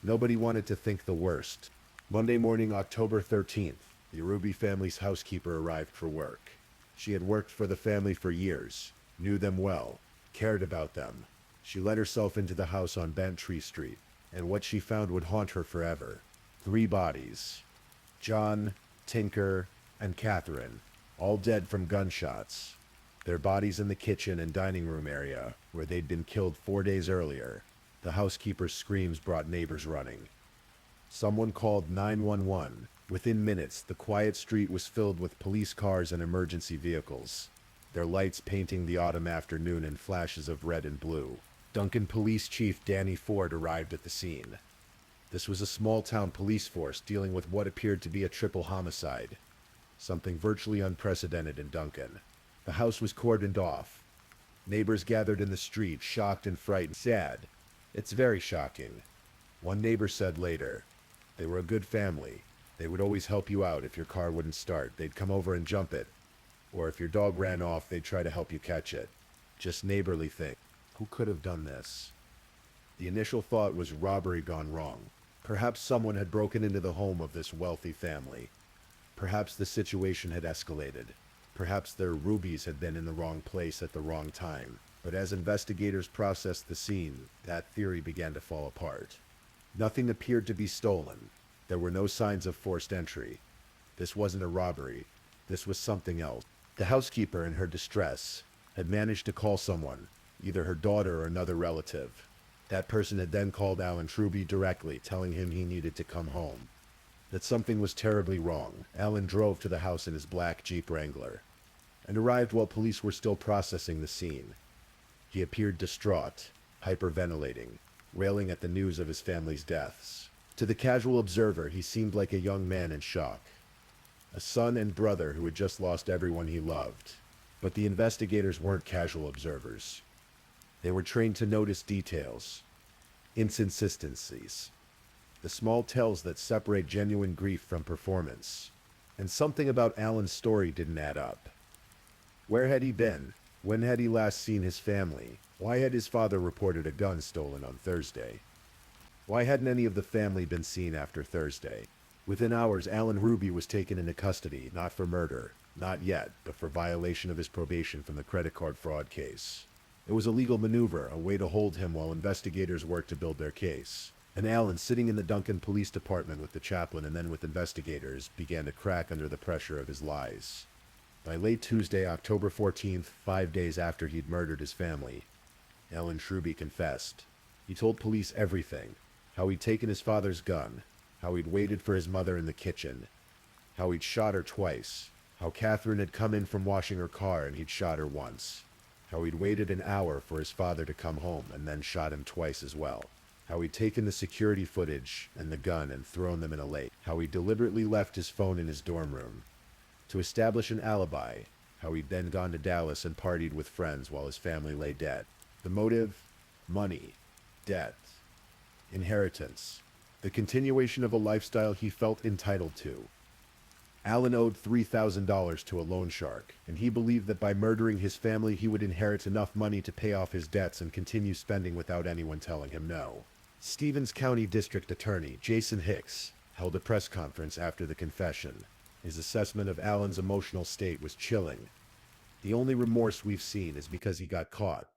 Nobody wanted to think the worst. Monday morning, October 13th, the Ruby family's housekeeper arrived for work. She had worked for the family for years, knew them well, cared about them. She let herself into the house on Bantry Street, and what she found would haunt her forever. 3 bodies. John, Tinker, and Catherine, all dead from gunshots. Their bodies in the kitchen and dining room area, where they'd been killed 4 days earlier. The housekeeper's screams brought neighbors running. Someone called 911, Within minutes, the quiet street was filled with police cars and emergency vehicles, their lights painting the autumn afternoon in flashes of red and blue. Duncan Police Chief Danny Ford arrived at the scene. This was a small-town police force dealing with what appeared to be a triple homicide, something virtually unprecedented in Duncan. The house was cordoned off. Neighbors gathered in the street, shocked and frightened. Sad. It's very shocking. One neighbor said later, "They were a good family. They would always help you out if your car wouldn't start. They'd come over and jump it. Or if your dog ran off, they'd try to help you catch it. Just neighborly thing." Who could have done this? The initial thought was robbery gone wrong. Perhaps someone had broken into the home of this wealthy family. Perhaps the situation had escalated. Perhaps their rubies had been in the wrong place at the wrong time. But as investigators processed the scene, that theory began to fall apart. Nothing appeared to be stolen. There were no signs of forced entry. This wasn't a robbery. This was something else. The housekeeper, in her distress, had managed to call someone, either her daughter or another relative. That person had then called Alan Truby directly, telling him he needed to come home. That something was terribly wrong. Alan drove to the house in his black Jeep Wrangler, and arrived while police were still processing the scene. He appeared distraught, hyperventilating, railing at the news of his family's deaths. To the casual observer, he seemed like a young man in shock. A son and brother who had just lost everyone he loved. But the investigators weren't casual observers. They were trained to notice details, inconsistencies, the small tells that separate genuine grief from performance. And something about Alan's story didn't add up. Where had he been? When had he last seen his family? Why had his father reported a gun stolen on Thursday? Why hadn't any of the family been seen after Thursday? Within hours, Alan Ruby was taken into custody, not for murder, not yet, but for violation of his probation from the credit card fraud case. It was a legal maneuver, a way to hold him while investigators worked to build their case. And Alan, sitting in the Duncan Police Department with the chaplain and then with investigators, began to crack under the pressure of his lies. By late Tuesday, October 14th, 5 days after he'd murdered his family, Alan Truby confessed. He told police everything. How he'd taken his father's gun, how he'd waited for his mother in the kitchen, how he'd shot her twice, how Catherine had come in from washing her car and he'd shot her once, how he'd waited an hour for his father to come home and then shot him twice as well, how he'd taken the security footage and the gun and thrown them in a lake, how he deliberately left his phone in his dorm room to establish an alibi, how he'd then gone to Dallas and partied with friends while his family lay dead. The motive? Money, debt, inheritance, the continuation of a lifestyle he felt entitled to. Alan owed $3,000 to a loan shark, and he believed that by murdering his family he would inherit enough money to pay off his debts and continue spending without anyone telling him no. Stevens County District Attorney Jason Hicks held a press conference after the confession. His assessment of Alan's emotional state was chilling. The only remorse we've seen is because he got caught.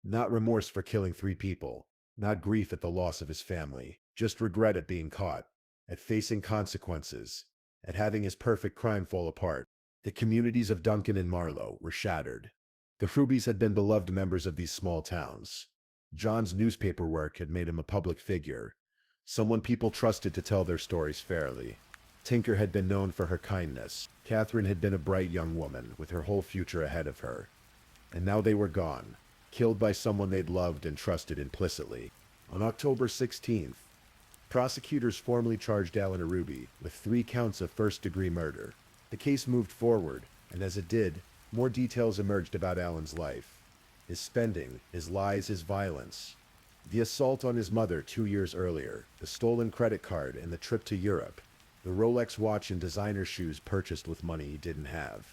Not remorse for killing 3 people. Not grief at the loss of his family. Just regret at being caught. At facing consequences. At having his perfect crime fall apart. The communities of Duncan and Marlow were shattered. The Frubys had been beloved members of these small towns. John's newspaper work had made him a public figure. Someone people trusted to tell their stories fairly. Tinker had been known for her kindness. Catherine had been a bright young woman, with her whole future ahead of her. And now they were gone, killed by someone they'd loved and trusted implicitly. On October 16th, prosecutors formally charged Alan Arubi with 3 counts of first-degree murder. The case moved forward, and as it did, more details emerged about Alan's life. His spending, his lies, his violence. The assault on his mother 2 years earlier, the stolen credit card, and the trip to Europe. The Rolex watch and designer shoes purchased with money he didn't have.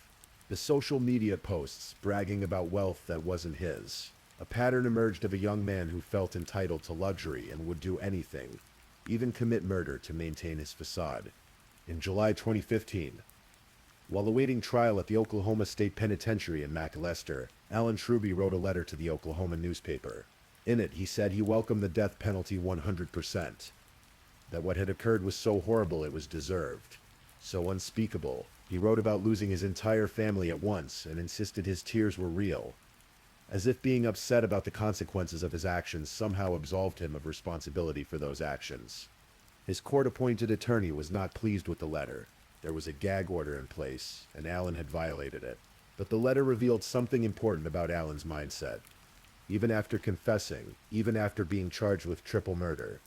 The social media posts bragging about wealth that wasn't his. A pattern emerged of a young man who felt entitled to luxury and would do anything, even commit murder to maintain his facade. In July 2015, while awaiting trial at the Oklahoma State Penitentiary in McAlester, Alan Truby wrote a letter to the Oklahoma newspaper. In it, he said he welcomed the death penalty 100%. That what had occurred was so horrible it was deserved, so unspeakable. He wrote about losing his entire family at once and insisted his tears were real, as if being upset about the consequences of his actions somehow absolved him of responsibility for those actions. His court-appointed attorney was not pleased with the letter. There was a gag order in place, and Allen had violated it. But the letter revealed something important about Allen's mindset. Even after confessing, even after being charged with triple murder,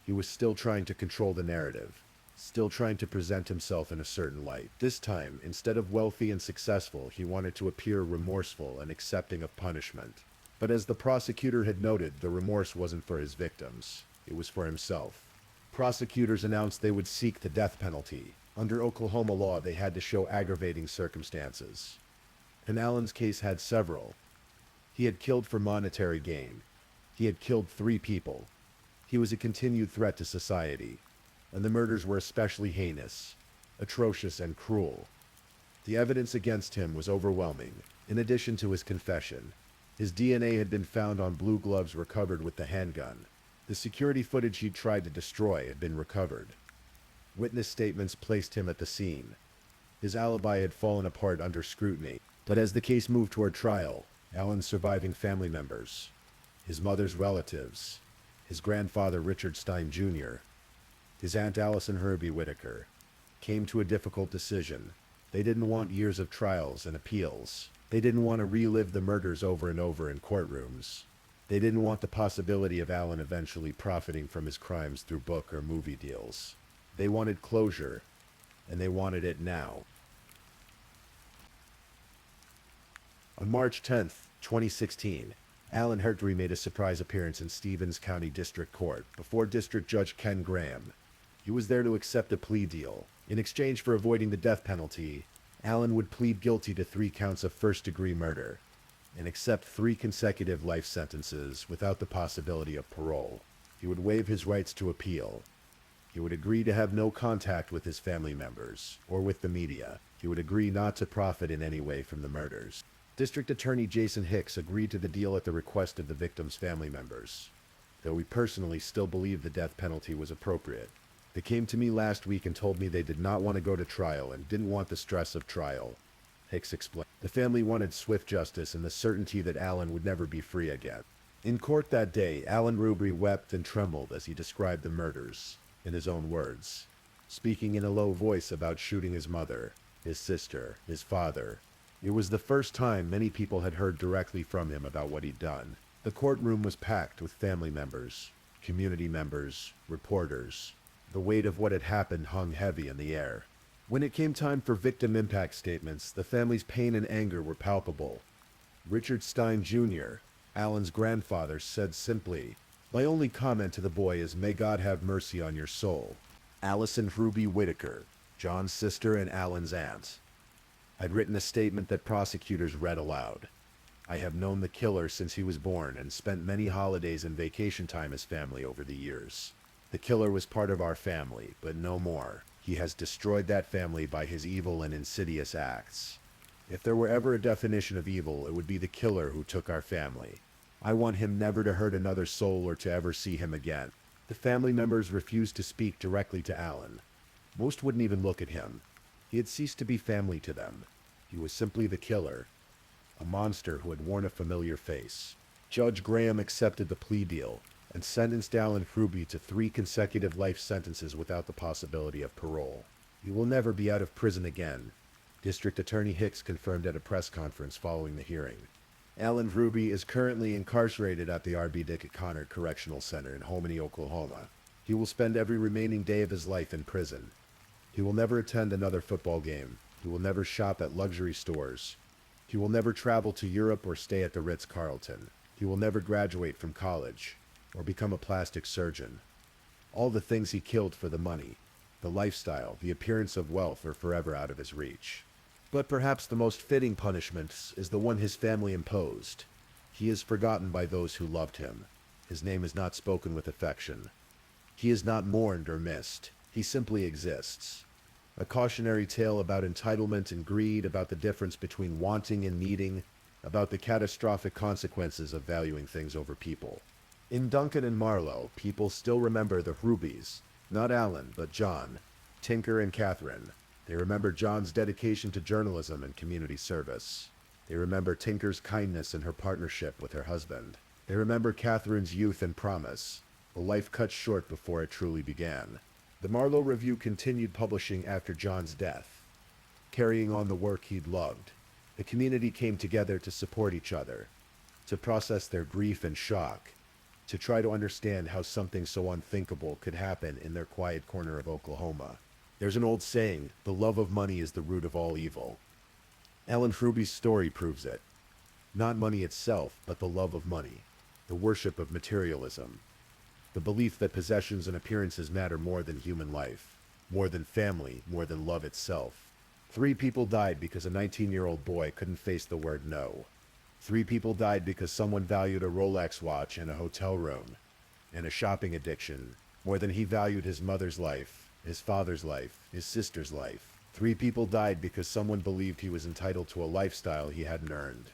he was still trying to control the narrative, still trying to present himself in a certain light. This time, instead of wealthy and successful, he wanted to appear remorseful and accepting of punishment. But as the prosecutor had noted, the remorse wasn't for his victims. It was for himself. Prosecutors announced they would seek the death penalty. Under Oklahoma law, they had to show aggravating circumstances. And Allen's case had several. He had killed for monetary gain. He had killed 3 people. He was a continued threat to society. And the murders were especially heinous, atrocious, and cruel. The evidence against him was overwhelming. In addition to his confession, his DNA had been found on blue gloves recovered with the handgun. The security footage he'd tried to destroy had been recovered. Witness statements placed him at the scene. His alibi had fallen apart under scrutiny. But as the case moved toward trial, Allen's surviving family members, his mother's relatives, his grandfather Richard Stein Jr., his aunt Allison Herbie Whitaker, came to a difficult decision. They didn't want years of trials and appeals. They didn't want to relive the murders over and over in courtrooms. They didn't want the possibility of Allen eventually profiting from his crimes through book or movie deals. They wanted closure, and they wanted it now. On March 10th, 2016, Allen Hertry made a surprise appearance in Stevens County District Court before District Judge Ken Graham. He was there to accept a plea deal. In exchange for avoiding the death penalty, Allen would plead guilty to 3 counts of first-degree murder and accept 3 consecutive life sentences without the possibility of parole. He would waive his rights to appeal. He would agree to have no contact with his family members or with the media. He would agree not to profit in any way from the murders. District Attorney Jason Hicks agreed to the deal at the request of the victims' family members, though he personally still believed the death penalty was appropriate. They came to me last week and told me they did not want to go to trial and didn't want the stress of trial, Hicks explained. The family wanted swift justice and the certainty that Allen would never be free again. In court that day, Allen Ruby wept and trembled as he described the murders, in his own words, speaking in a low voice about shooting his mother, his sister, his father. It was the first time many people had heard directly from him about what he'd done. The courtroom was packed with family members, community members, reporters. The weight of what had happened hung heavy in the air. When it came time for victim impact statements, the family's pain and anger were palpable. Richard Stein Jr., Allen's grandfather, said simply, "My only comment to the boy is may God have mercy on your soul." Allison Ruby Whitaker, John's sister and Allen's aunt, had written a statement that prosecutors read aloud. "I have known the killer since he was born and spent many holidays and vacation time as family over the years. The killer was part of our family, but no more. He has destroyed that family by his evil and insidious acts. If there were ever a definition of evil, it would be the killer who took our family. I want him never to hurt another soul or to ever see him again." The family members refused to speak directly to Allen. Most wouldn't even look at him. He had ceased to be family to them. He was simply the killer, a monster who had worn a familiar face. Judge Graham accepted the plea deal and sentenced Allen Ruby to 3 consecutive life sentences without the possibility of parole. He will never be out of prison again, District Attorney Hicks confirmed at a press conference following the hearing. Allen Ruby is currently incarcerated at the R.B. Dickett Connor Correctional Center in Hominy, Oklahoma. He will spend every remaining day of his life in prison. He will never attend another football game. He will never shop at luxury stores. He will never travel to Europe or stay at the Ritz-Carlton. He will never graduate from college or become a plastic surgeon. All the things he killed for the money, the lifestyle, the appearance of wealth are forever out of his reach. But perhaps the most fitting punishment is the one his family imposed. He is forgotten by those who loved him. His name is not spoken with affection. He is not mourned or missed. He simply exists. A cautionary tale about entitlement and greed, about the difference between wanting and needing, about the catastrophic consequences of valuing things over people. In Duncan and Marlowe, people still remember the Rubys, not Allen, but John, Tinker, and Catherine. They remember John's dedication to journalism and community service. They remember Tinker's kindness in her partnership with her husband. They remember Catherine's youth and promise, a life cut short before it truly began. The Marlowe Review continued publishing after John's death, carrying on the work he'd loved. The community came together to support each other, to process their grief and shock, to try to understand how something so unthinkable could happen in their quiet corner of Oklahoma. There's an old saying, the love of money is the root of all evil. Alan Fruby's story proves it. Not money itself, but the love of money, the worship of materialism, the belief that possessions and appearances matter more than human life, more than family, more than love itself. 3 people died because a 19-year-old boy couldn't face the word no. 3 people died because someone valued a Rolex watch and a hotel room, and a shopping addiction, more than he valued his mother's life, his father's life, his sister's life. 3 people died because someone believed he was entitled to a lifestyle he hadn't earned,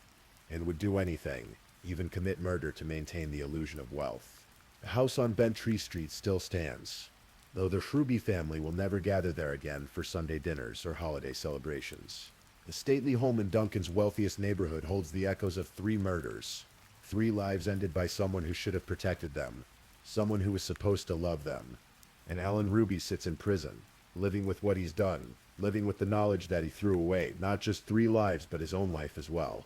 and would do anything, even commit murder to maintain the illusion of wealth. The house on Bentry Street still stands, though the Fruby family will never gather there again for Sunday dinners or holiday celebrations. The stately home in Duncan's wealthiest neighborhood holds the echoes of 3 murders, 3 lives ended by someone who should have protected them, someone who was supposed to love them. And Alan Ruby sits in prison, living with what he's done, living with the knowledge that he threw away, not just 3 lives, but his own life as well.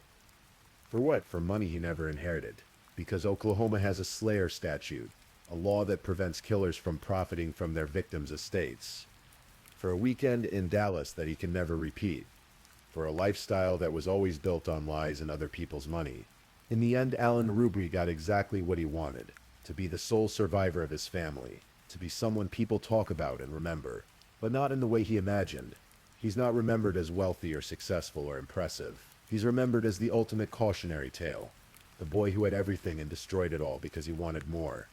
For what? For money he never inherited. Because Oklahoma has a Slayer statute, a law that prevents killers from profiting from their victims' estates. For a weekend in Dallas that he can never repeat. For a lifestyle that was always built on lies and other people's money. In the end, Alan Ruby got exactly what he wanted, to be the sole survivor of his family, to be someone people talk about and remember, but not in the way he imagined. He's not remembered as wealthy or successful or impressive. He's remembered as the ultimate cautionary tale, the boy who had everything and destroyed it all because he wanted more.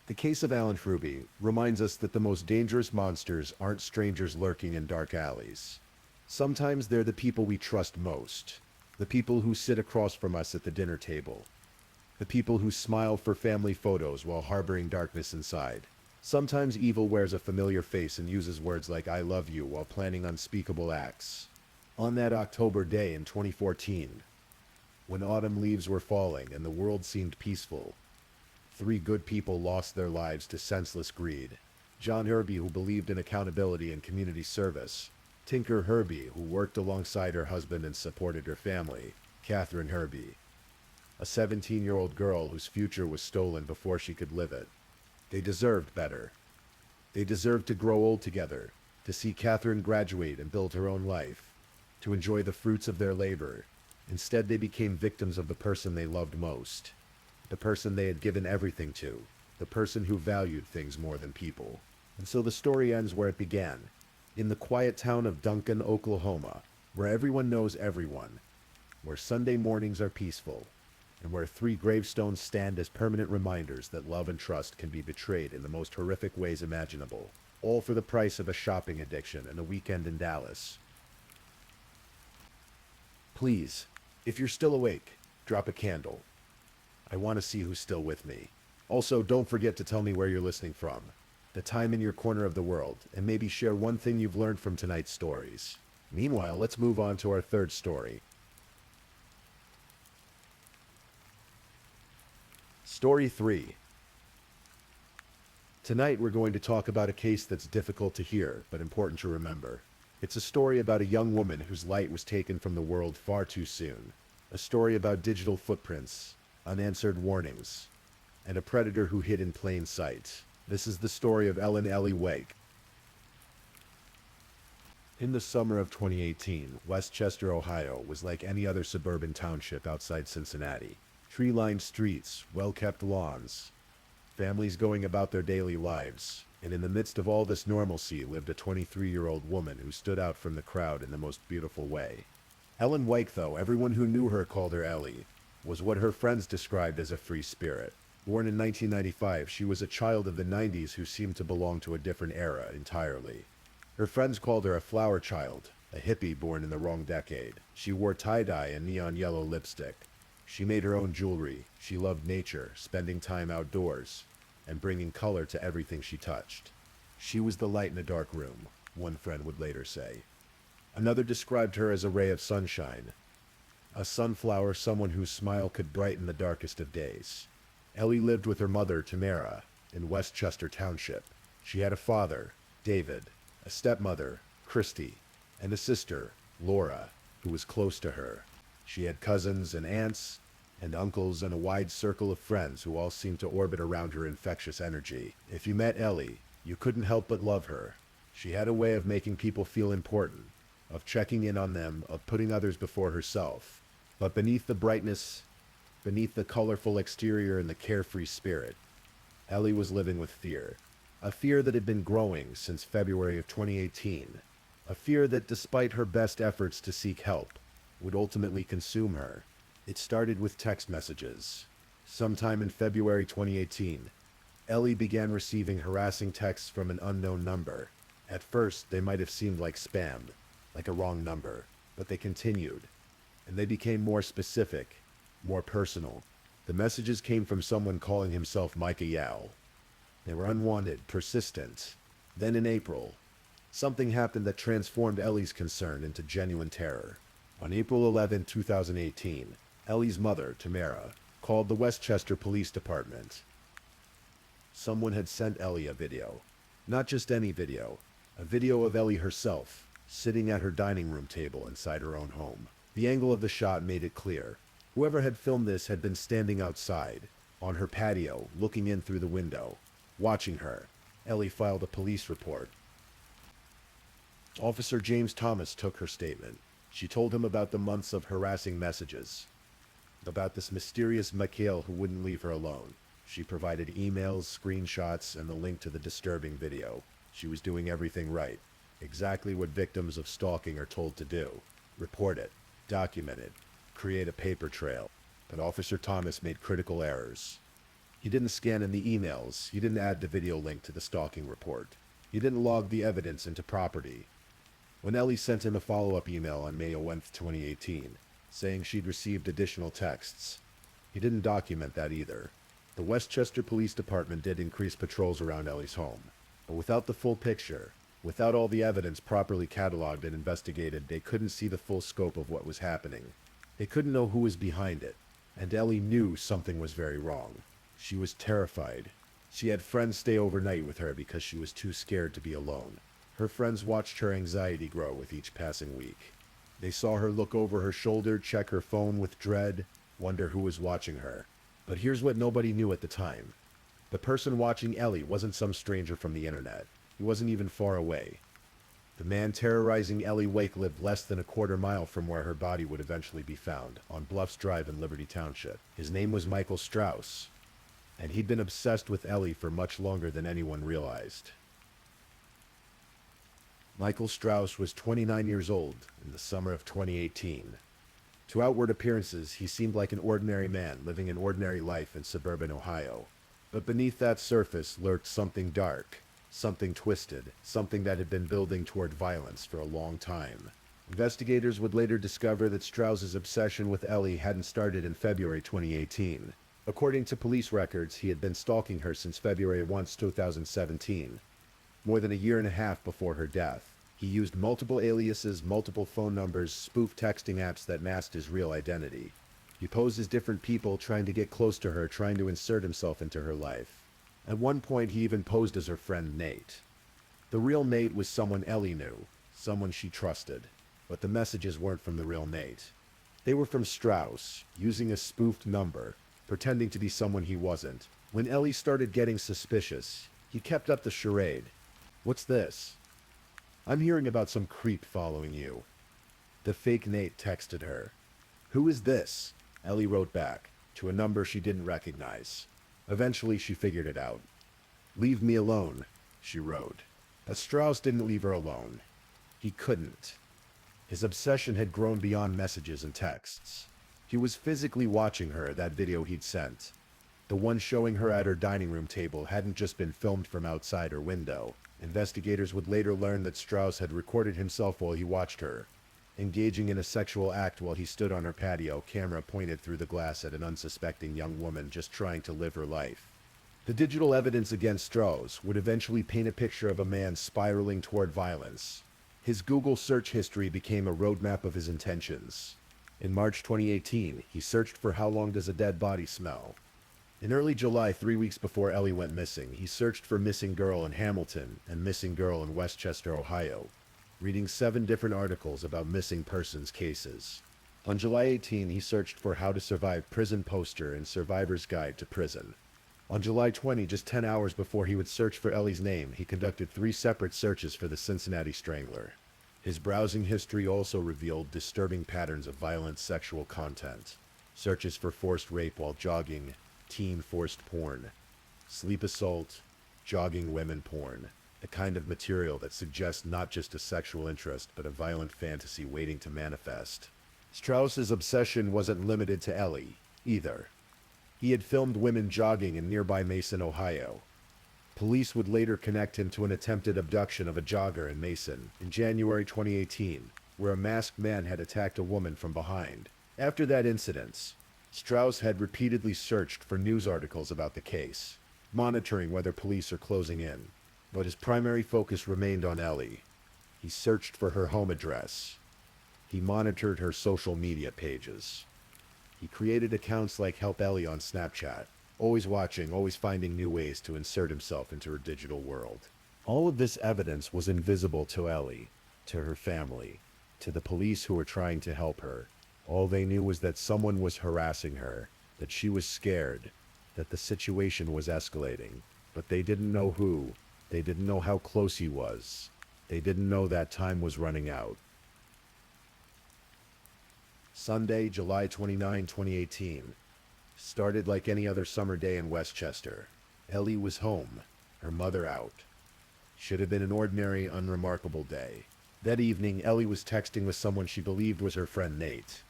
The case of Alan Fruby reminds us that the most dangerous monsters aren't strangers lurking in dark alleys. Sometimes they're the people we trust most, the people who sit across from us at the dinner table, the people who smile for family photos while harboring darkness inside. Sometimes evil wears a familiar face and uses words like "I love you" while planning unspeakable acts. On that October day in 2014, when autumn leaves were falling and the world seemed peaceful, 3 good people lost their lives to senseless greed. John Herby, who believed in accountability and community service. Tinker Herby, who worked alongside her husband and supported her family. Catherine Herby, a 17-year-old girl whose future was stolen before she could live it. They deserved better. They deserved to grow old together, to see Catherine graduate and build her own life, to enjoy the fruits of their labor. Instead, they became victims of the person they loved most, the person they had given everything to, the person who valued things more than people. And so the story ends where it began, in the quiet town of Duncan, Oklahoma, where everyone knows everyone, where Sunday mornings are peaceful, and where 3 gravestones stand as permanent reminders that love and trust can be betrayed in the most horrific ways imaginable, all for the price of a shopping addiction and a weekend in Dallas. Please, if you're still awake, drop a candle. I want to see who's still with me. Also, don't forget to tell me where you're listening from, the time in your corner of the world, and maybe share one thing you've learned from tonight's stories. Meanwhile, let's move on to our 3rd story. Story 3. Tonight we're going to talk about a case that's difficult to hear, but important to remember. It's a story about a young woman whose light was taken from the world far too soon. A story about digital footprints, unanswered warnings, and a predator who hid in plain sight. This is the story of Ellen Ellie Wake. In the summer of 2018, Westchester, Ohio was like any other suburban township outside Cincinnati. Tree-lined streets, well-kept lawns, families going about their daily lives, and in the midst of all this normalcy lived a 23-year-old woman who stood out from the crowd in the most beautiful way. Ellen Wake, though everyone who knew her called her Ellie, was what her friends described as a free spirit. Born in 1995, she was a child of the 90s who seemed to belong to a different era entirely. Her friends called her a flower child, a hippie born in the wrong decade. She wore tie-dye and neon yellow lipstick. She made her own jewelry. She loved nature, spending time outdoors, and bringing color to everything she touched. She was the light in a dark room, one friend would later say. Another described her as a ray of sunshine, a sunflower, someone whose smile could brighten the darkest of days. Ellie lived with her mother, Tamara, in Westchester Township. She had a father, David, a stepmother, Christy, and a sister, Laura, who was close to her. She had cousins and aunts and uncles and a wide circle of friends who all seemed to orbit around her infectious energy. If you met Ellie, you couldn't help but love her. She had a way of making people feel important, of checking in on them, of putting others before herself. But beneath the brightness, beneath the colorful exterior and the carefree spirit, Ellie was living with fear. A fear that had been growing since February of 2018. A fear that, despite her best efforts to seek help, would ultimately consume her. It started with text messages. Sometime in February 2018, Ellie began receiving harassing texts from an unknown number. At first, they might have seemed like spam, like a wrong number, but they continued, and they became more specific, more personal. The messages came from someone calling himself Micah Yao. They were unwanted, persistent. Then in April, something happened that transformed Ellie's concern into genuine terror. On April 11, 2018, Ellie's mother, Tamara, called the Westchester Police Department. Someone had sent Ellie a video. Not just any video. A video of Ellie herself, sitting at her dining room table inside her own home. The angle of the shot made it clear. Whoever had filmed this had been standing outside, on her patio, looking in through the window, watching her. Ellie filed a police report. Officer James Thomas took her statement. She told him about the months of harassing messages, about this mysterious Mikhail who wouldn't leave her alone. She provided emails, screenshots, and the link to the disturbing video. She was doing everything right. Exactly what victims of stalking are told to do. Report it, document it, create a paper trail. But Officer Thomas made critical errors. He didn't scan in the emails. He didn't add the video link to the stalking report. He didn't log the evidence into Property. When Ellie sent him a follow-up email on May 11, 2018, saying she'd received additional texts, he didn't document that either. The Westchester Police Department did increase patrols around Ellie's home, but without the full picture, without all the evidence properly cataloged and investigated, they couldn't see the full scope of what was happening. They couldn't know who was behind it, and Ellie knew something was very wrong. She was terrified. She had friends stay overnight with her because she was too scared to be alone. Her friends watched her anxiety grow with each passing week. They saw her look over her shoulder, check her phone with dread, wonder who was watching her. But here's what nobody knew at the time. The person watching Ellie wasn't some stranger from the internet. He wasn't even far away. The man terrorizing Ellie Wake lived less than a quarter mile from where her body would eventually be found, on Bluffs Drive in Liberty Township. His name was Michael Strauss, and he'd been obsessed with Ellie for much longer than anyone realized. Michael Strauss was 29 years old in the summer of 2018. To outward appearances, he seemed like an ordinary man living an ordinary life in suburban Ohio. But beneath that surface lurked something dark, something twisted, something that had been building toward violence for a long time. Investigators would later discover that Strauss's obsession with Ellie hadn't started in February 2018. According to police records, he had been stalking her since February 1, 2017, more than a year and a half before her death. He used multiple aliases, multiple phone numbers, spoofed texting apps that masked his real identity. He posed as different people, trying to get close to her, trying to insert himself into her life. At one point, he even posed as her friend Nate. The real Nate was someone Ellie knew, someone she trusted. But the messages weren't from the real Nate. They were from Strauss, using a spoofed number, pretending to be someone he wasn't. When Ellie started getting suspicious, he kept up the charade. "What's this? I'm hearing about some creep following you." The fake Nate texted her. "Who is this?" Ellie wrote back, to a number she didn't recognize. Eventually she figured it out. "Leave me alone," she wrote. But Strauss didn't leave her alone. He couldn't. His obsession had grown beyond messages and texts. He was physically watching her, that video he'd sent. The one showing her at her dining room table hadn't just been filmed from outside her window. Investigators would later learn that Strauss had recorded himself while he watched her, engaging in a sexual act while he stood on her patio, camera pointed through the glass at an unsuspecting young woman just trying to live her life. The digital evidence against Strauss would eventually paint a picture of a man spiraling toward violence. His Google search history became a roadmap of his intentions. In March 2018, he searched for "How long does a dead body smell?" In early July, 3 weeks before Ellie went missing, he searched for missing girl in Hamilton and missing girl in Westchester, Ohio, reading 7 different articles about missing persons cases. On July 18, he searched for how to survive prison poster and survivor's guide to prison. On July 20, just 10 hours before he would search for Ellie's name, he conducted 3 separate searches for the Cincinnati Strangler. His browsing history also revealed disturbing patterns of violent sexual content. Searches for forced rape while jogging, teen forced porn, sleep assault, jogging women porn, the kind of material that suggests not just a sexual interest but a violent fantasy waiting to manifest. Strauss's obsession wasn't limited to Ellie, either. He had filmed women jogging in nearby Mason, Ohio. Police would later connect him to an attempted abduction of a jogger in Mason in January 2018, where a masked man had attacked a woman from behind. After that incident, Strauss had repeatedly searched for news articles about the case, monitoring whether police are closing in. But his primary focus remained on Ellie. He searched for her home address. He monitored her social media pages. He created accounts like Help Ellie on Snapchat, always watching, always finding new ways to insert himself into her digital world. All of this evidence was invisible to Ellie, to her family, to the police who were trying to help her. All they knew was that someone was harassing her, that she was scared, that the situation was escalating. But they didn't know who. They didn't know how close he was. They didn't know that time was running out. Sunday, July 29, 2018. Started like any other summer day in Westchester. Ellie was home, her mother out. Should have been an ordinary, unremarkable day. That evening, Ellie was texting with someone she believed was her friend Nate.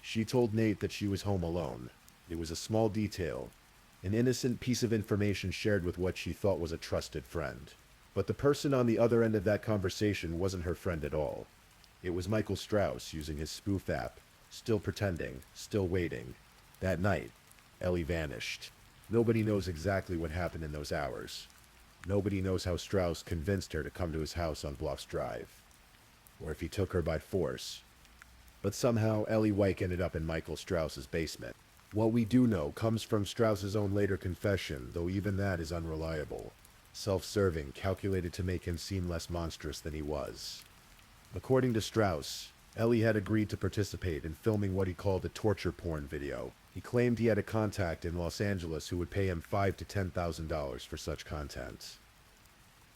She told Nate that she was home alone. It was a small detail, an innocent piece of information shared with what she thought was a trusted friend. But the person on the other end of that conversation wasn't her friend at all. It was Michael Strauss using his spoof app, still pretending, still waiting. That night, Ellie vanished. Nobody knows exactly what happened in those hours. Nobody knows how Strauss convinced her to come to his house on Bluffs Drive, or if he took her by force. But somehow, Ellie Wyke ended up in Michael Strauss's basement. What we do know comes from Strauss's own later confession, though even that is unreliable. Self-serving, calculated to make him seem less monstrous than he was. According to Strauss, Ellie had agreed to participate in filming what he called a torture porn video. He claimed he had a contact in Los Angeles who would pay him $5,000 to $10,000 for such content.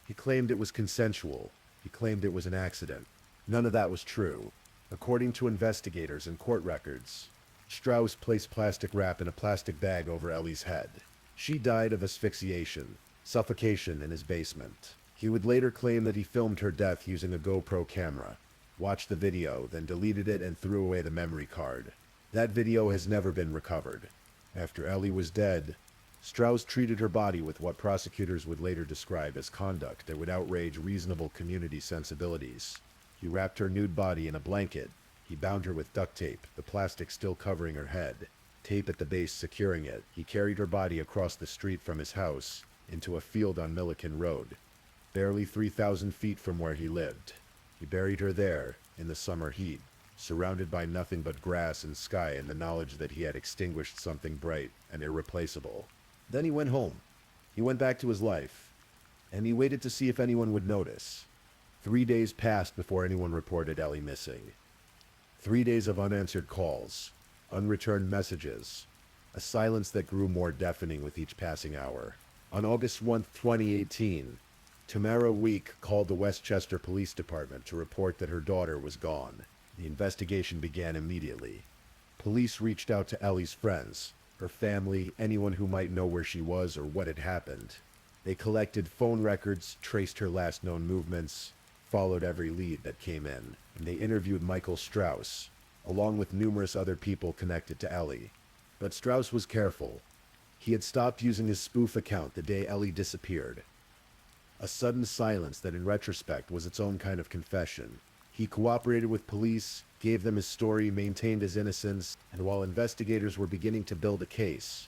He claimed it was consensual. He claimed it was an accident. None of that was true. According to investigators and court records, Strauss placed plastic wrap in a plastic bag over Ellie's head. She died of asphyxiation, suffocation in his basement. He would later claim that he filmed her death using a GoPro camera, watched the video, then deleted it and threw away the memory card. That video has never been recovered. After Ellie was dead, Strauss treated her body with what prosecutors would later describe as conduct that would outrage reasonable community sensibilities. He wrapped her nude body in a blanket. He bound her with duct tape, the plastic still covering her head, tape at the base securing it. He carried her body across the street from his house into a field on Milliken Road, barely 3,000 feet from where he lived. He buried her there, in the summer heat, surrounded by nothing but grass and sky and the knowledge that he had extinguished something bright and irreplaceable. Then he went home. He went back to his life, and he waited to see if anyone would notice. 3 days passed before anyone reported Ellie missing. 3 days of unanswered calls, unreturned messages, a silence that grew more deafening with each passing hour. On August 1, 2018, Tamara Week called the Westchester Police Department to report that her daughter was gone. The investigation began immediately. Police reached out to Ellie's friends, her family, anyone who might know where she was or what had happened. They collected phone records, traced her last known movements, followed every lead that came in, and they interviewed Michael Strauss, along with numerous other people connected to Ellie. But Strauss was careful. He had stopped using his spoof account the day Ellie disappeared. A sudden silence that in retrospect was its own kind of confession. He cooperated with police, gave them his story, maintained his innocence, and while investigators were beginning to build a case,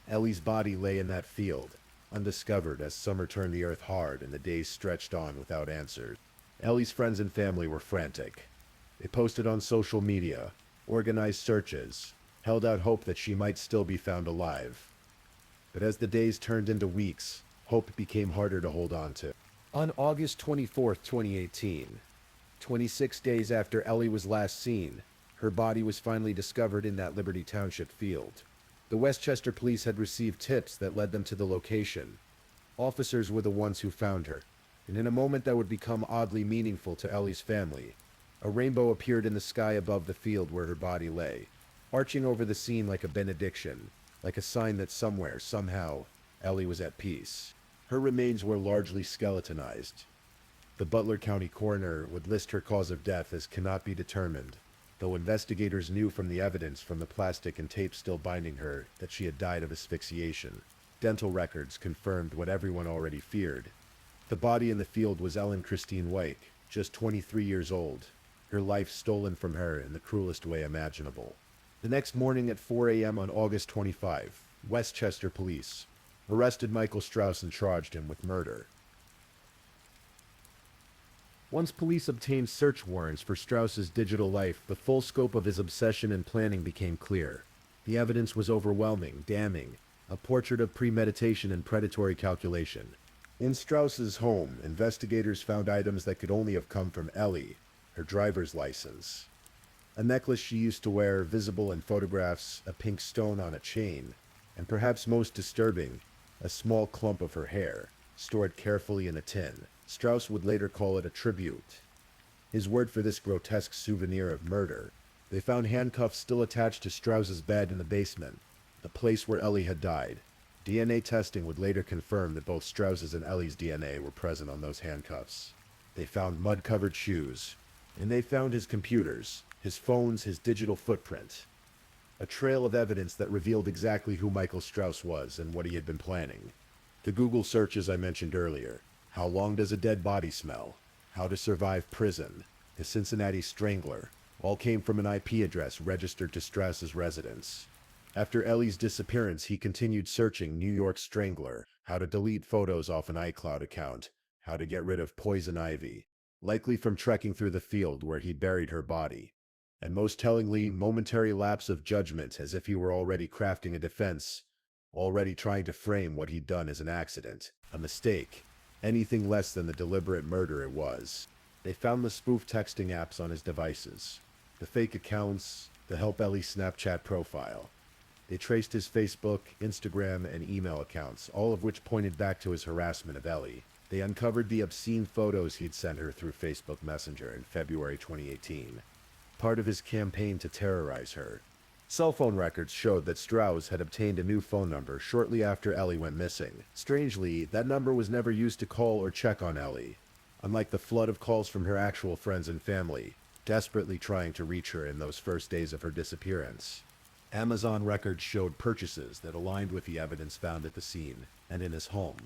Ellie's body lay in that field, undiscovered as summer turned the earth hard and the days stretched on without answers. Ellie's friends and family were frantic. They posted on social media, organized searches, held out hope that she might still be found alive. But as the days turned into weeks, hope became harder to hold on to. On August 24th, 2018, 26 days after Ellie was last seen, her body was finally discovered in that Liberty Township field. The Westchester police had received tips that led them to the location. Officers were the ones who found her, and in a moment that would become oddly meaningful to Ellie's family, a rainbow appeared in the sky above the field where her body lay, arching over the scene like a benediction, like a sign that somewhere, somehow, Ellie was at peace. Her remains were largely skeletonized. The Butler County coroner would list her cause of death as cannot be determined, though investigators knew from the evidence from the plastic and tape still binding her that she had died of asphyxiation. Dental records confirmed what everyone already feared. The body in the field was Ellen Christine White, just 23 years old, her life stolen from her in the cruelest way imaginable. The next morning at 4 a.m. on August 25, Westchester police arrested Michael Strauss and charged him with murder. Once police obtained search warrants for Strauss's digital life, the full scope of his obsession and planning became clear. The evidence was overwhelming, damning, a portrait of premeditation and predatory calculation. In Strauss's home, investigators found items that could only have come from Ellie, her driver's license. A necklace she used to wear, visible in photographs, a pink stone on a chain, and perhaps most disturbing, a small clump of her hair, stored carefully in a tin. Strauss would later call it a tribute, his word for this grotesque souvenir of murder. They found handcuffs still attached to Strauss's bed in the basement, the place where Ellie had died. DNA testing would later confirm that both Strauss's and Ellie's DNA were present on those handcuffs. They found mud-covered shoes, and they found his computers, his phones, his digital footprint. A trail of evidence that revealed exactly who Michael Strauss was and what he had been planning. The Google searches I mentioned earlier. How long does a dead body smell? How to survive prison? The Cincinnati Strangler, all came from an IP address registered to Strauss's residence. After Ellie's disappearance, he continued searching New York Strangler, how to delete photos off an iCloud account, how to get rid of poison ivy, likely from trekking through the field where he buried her body. And most tellingly, momentary lapse of judgment, as if he were already crafting a defense, already trying to frame what he'd done as an accident, a mistake. Anything less than the deliberate murder it was. They found the spoof texting apps on his devices, the fake accounts, the Help Ellie Snapchat profile. They traced his Facebook, Instagram, and email accounts, all of which pointed back to his harassment of Ellie. They uncovered the obscene photos he'd sent her through Facebook Messenger in February 2018, part of his campaign to terrorize her. Cell phone records showed that Strauss had obtained a new phone number shortly after Ellie went missing. Strangely, that number was never used to call or check on Ellie, unlike the flood of calls from her actual friends and family, desperately trying to reach her in those first days of her disappearance. Amazon records showed purchases that aligned with the evidence found at the scene and in his home.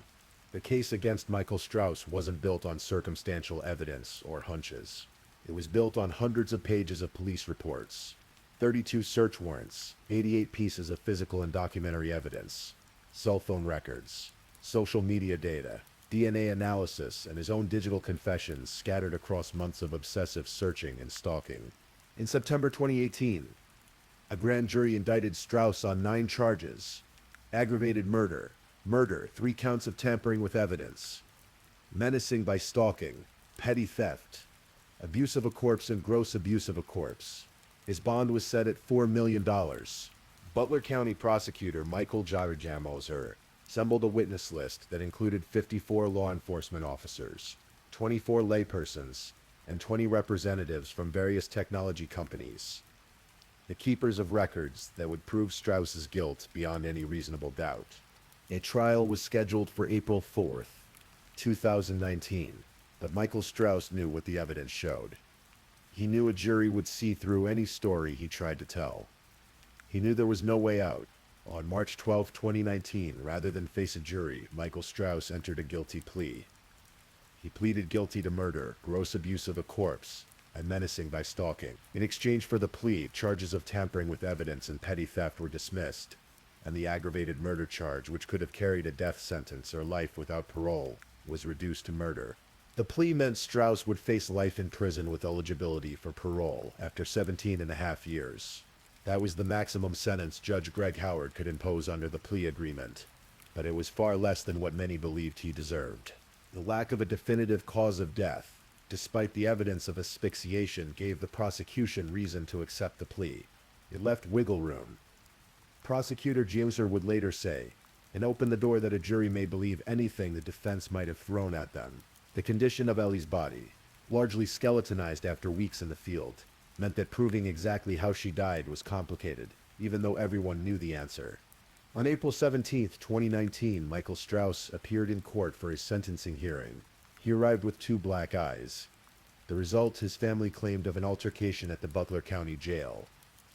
The case against Michael Strauss wasn't built on circumstantial evidence or hunches. It was built on hundreds of pages of police reports, 32 search warrants, 88 pieces of physical and documentary evidence, cell phone records, social media data, DNA analysis, and his own digital confessions scattered across months of obsessive searching and stalking. In September 2018, a grand jury indicted Strauss on 9 charges: aggravated murder, 3 counts of tampering with evidence, menacing by stalking, petty theft, abuse of a corpse, and gross abuse of a corpse. His bond was set at $4 million. Butler County prosecutor Michael Jamoser assembled a witness list that included 54 law enforcement officers, 24 laypersons, and 20 representatives from various technology companies, the keepers of records that would prove Strauss's guilt beyond any reasonable doubt. A trial was scheduled for April 4th, 2019, but Michael Strauss knew what the evidence showed. He knew a jury would see through any story he tried to tell. He knew there was no way out. On March 12, 2019, rather than face a jury, Michael Strauss entered a guilty plea. He pleaded guilty to murder, gross abuse of a corpse, and menacing by stalking. In exchange for the plea, charges of tampering with evidence and petty theft were dismissed, and the aggravated murder charge, which could have carried a death sentence or life without parole, was reduced to murder. The plea meant Strauss would face life in prison with eligibility for parole after 17.5 years. That was the maximum sentence Judge Greg Howard could impose under the plea agreement. but it was far less than what many believed he deserved. The lack of a definitive cause of death, despite the evidence of asphyxiation, gave the prosecution reason to accept the plea. It left wiggle room. Prosecutor Jamser would later say, and open the door that a jury may believe anything the defense might have thrown at them. The condition of Ellie's body, largely skeletonized after weeks in the field, meant that proving exactly how she died was complicated, even though everyone knew the answer. On April 17, 2019, Michael Strauss appeared in court for a sentencing hearing. He arrived with 2 black eyes. The result his family claimed of an altercation at the Butler County Jail,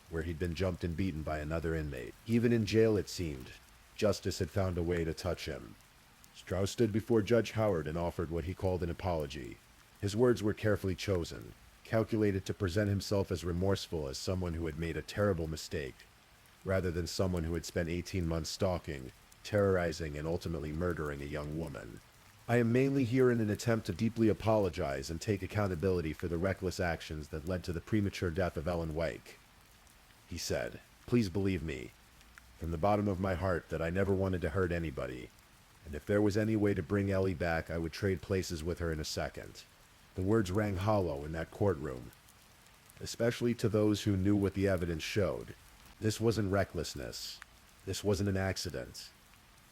where he'd been jumped and beaten by another inmate. Even in jail, it seemed, justice had found a way to touch him. Strauss stood before Judge Howard and offered what he called an apology. His words were carefully chosen, calculated to present himself as remorseful as someone who had made a terrible mistake, rather than someone who had spent 18 months stalking, terrorizing, and ultimately murdering a young woman. I am mainly here in an attempt to deeply apologize and take accountability for the reckless actions that led to the premature death of Ellen Weick, he said. Please believe me, from the bottom of my heart, that I never wanted to hurt anybody, and if there was any way to bring Ellie back, I would trade places with her in a second. The words rang hollow in that courtroom, especially to those who knew what the evidence showed. This wasn't recklessness. This wasn't an accident.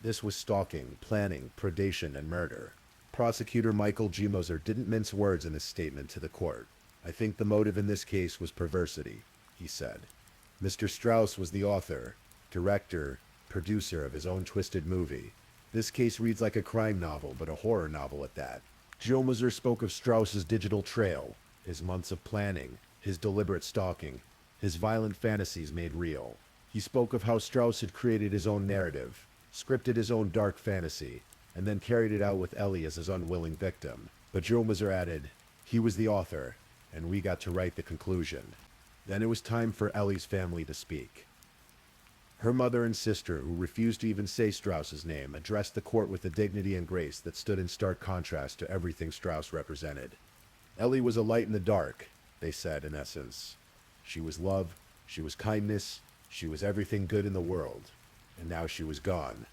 This was stalking, planning, predation, and murder. Prosecutor Michael G. Moser didn't mince words in his statement to the court. I think the motive in this case was perversity, he said. Mr. Strauss was the author, director, producer of his own twisted movie. This case reads like a crime novel, but a horror novel at that. Joe Moser spoke of Strauss's digital trail, his months of planning, his deliberate stalking, his violent fantasies made real. He spoke of how Strauss had created his own narrative, scripted his own dark fantasy, and then carried it out with Ellie as his unwilling victim. But Joe Moser added, he was the author, and we got to write the conclusion. Then it was time for Ellie's family to speak. Her mother and sister, who refused to even say Strauss's name, addressed the court with a dignity and grace that stood in stark contrast to everything Strauss represented. Ellie was a light in the dark, they said in essence. She was love, she was kindness, she was everything good in the world, and now she was gone.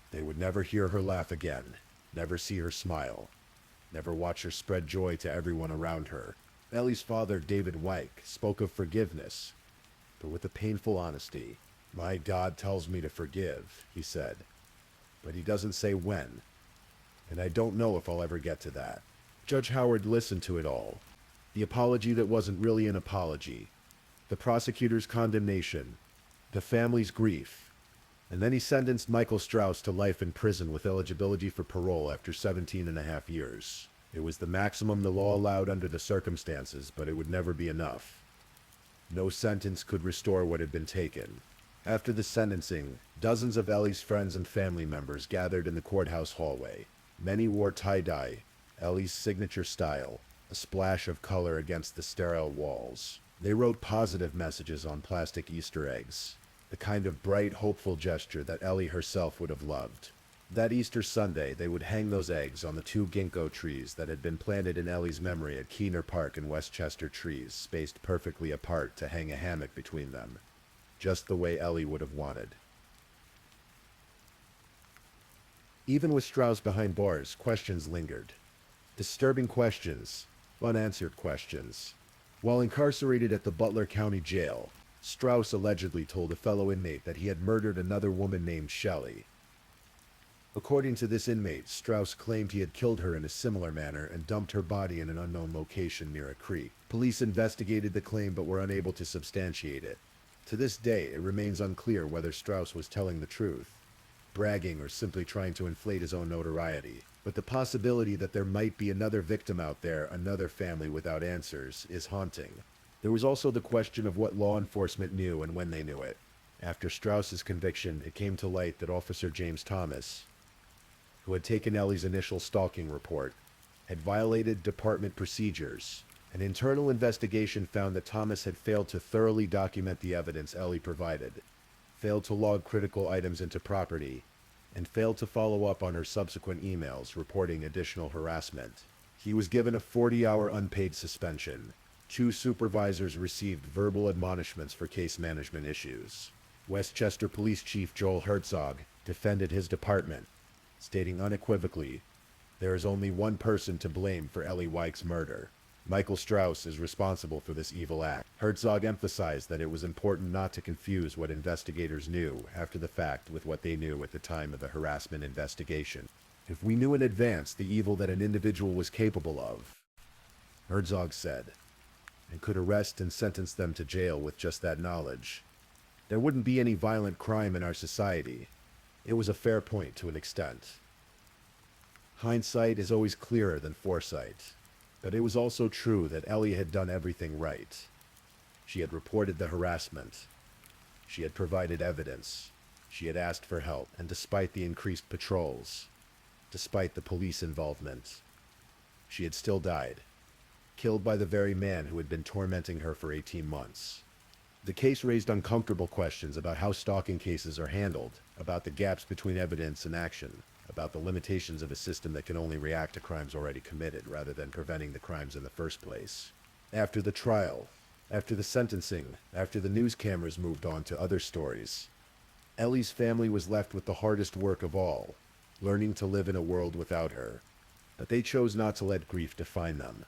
They would never hear her laugh again, never see her smile, never watch her spread joy to everyone around her. Ellie's father, David Weick, spoke of forgiveness, but with a painful honesty. My God tells me to forgive, he said, but he doesn't say when, and I don't know if I'll ever get to that. Judge Howard listened to it all. The apology that wasn't really an apology, the prosecutor's condemnation, the family's grief, and then he sentenced Michael Strauss to life in prison with eligibility for parole after 17.5 years. It was the maximum the law allowed under the circumstances, but it would never be enough. No sentence could restore what had been taken. After the sentencing, dozens of Ellie's friends and family members gathered in the courthouse hallway. Many wore tie-dye, Ellie's signature style, a splash of color against the sterile walls. They wrote positive messages on plastic Easter eggs, the kind of bright, hopeful gesture that Ellie herself would have loved. That Easter Sunday, they would hang those eggs on the 2 ginkgo trees that had been planted in Ellie's memory at Keener Park in Westchester, trees spaced perfectly apart to hang a hammock between them, just the way Ellie would have wanted. Even with Strauss behind bars, questions lingered. Disturbing questions, unanswered questions. While incarcerated at the Butler County Jail, Strauss allegedly told a fellow inmate that he had murdered another woman named Shelley. According to this inmate, Strauss claimed he had killed her in a similar manner and dumped her body in an unknown location near a creek. Police investigated the claim but were unable to substantiate it. To this day, it remains unclear whether Strauss was telling the truth, bragging, or simply trying to inflate his own notoriety. But the possibility that there might be another victim out there, another family without answers, is haunting. There was also the question of what law enforcement knew and when they knew it. After Strauss's conviction, it came to light that Officer James Thomas, who had taken Ellie's initial stalking report, had violated department procedures. An internal investigation found that Thomas had failed to thoroughly document the evidence Ellie provided, failed to log critical items into property, and failed to follow up on her subsequent emails reporting additional harassment. He was given a 40-hour unpaid suspension. 2 supervisors received verbal admonishments for case management issues. Westchester Police Chief Joel Herzog defended his department, stating unequivocally, there is only one person to blame for Ellie Weich's murder. Michael Strauss is responsible for this evil act. Herzog emphasized that it was important not to confuse what investigators knew after the fact with what they knew at the time of the harassment investigation. If we knew in advance the evil that an individual was capable of, Herzog said, and could arrest and sentence them to jail with just that knowledge, there wouldn't be any violent crime in our society. It was a fair point to an extent. Hindsight is always clearer than foresight, but it was also true that Ellie had done everything right. She had reported the harassment. She had provided evidence. She had asked for help, and despite the increased patrols, despite the police involvement, she had still died, killed by the very man who had been tormenting her for 18 months. The case raised uncomfortable questions about how stalking cases are handled, about the gaps between evidence and action, about the limitations of a system that can only react to crimes already committed rather than preventing the crimes in the first place. After the trial, after the sentencing, after the news cameras moved on to other stories, Ellie's family was left with the hardest work of all, learning to live in a world without her. But they chose not to let grief define them.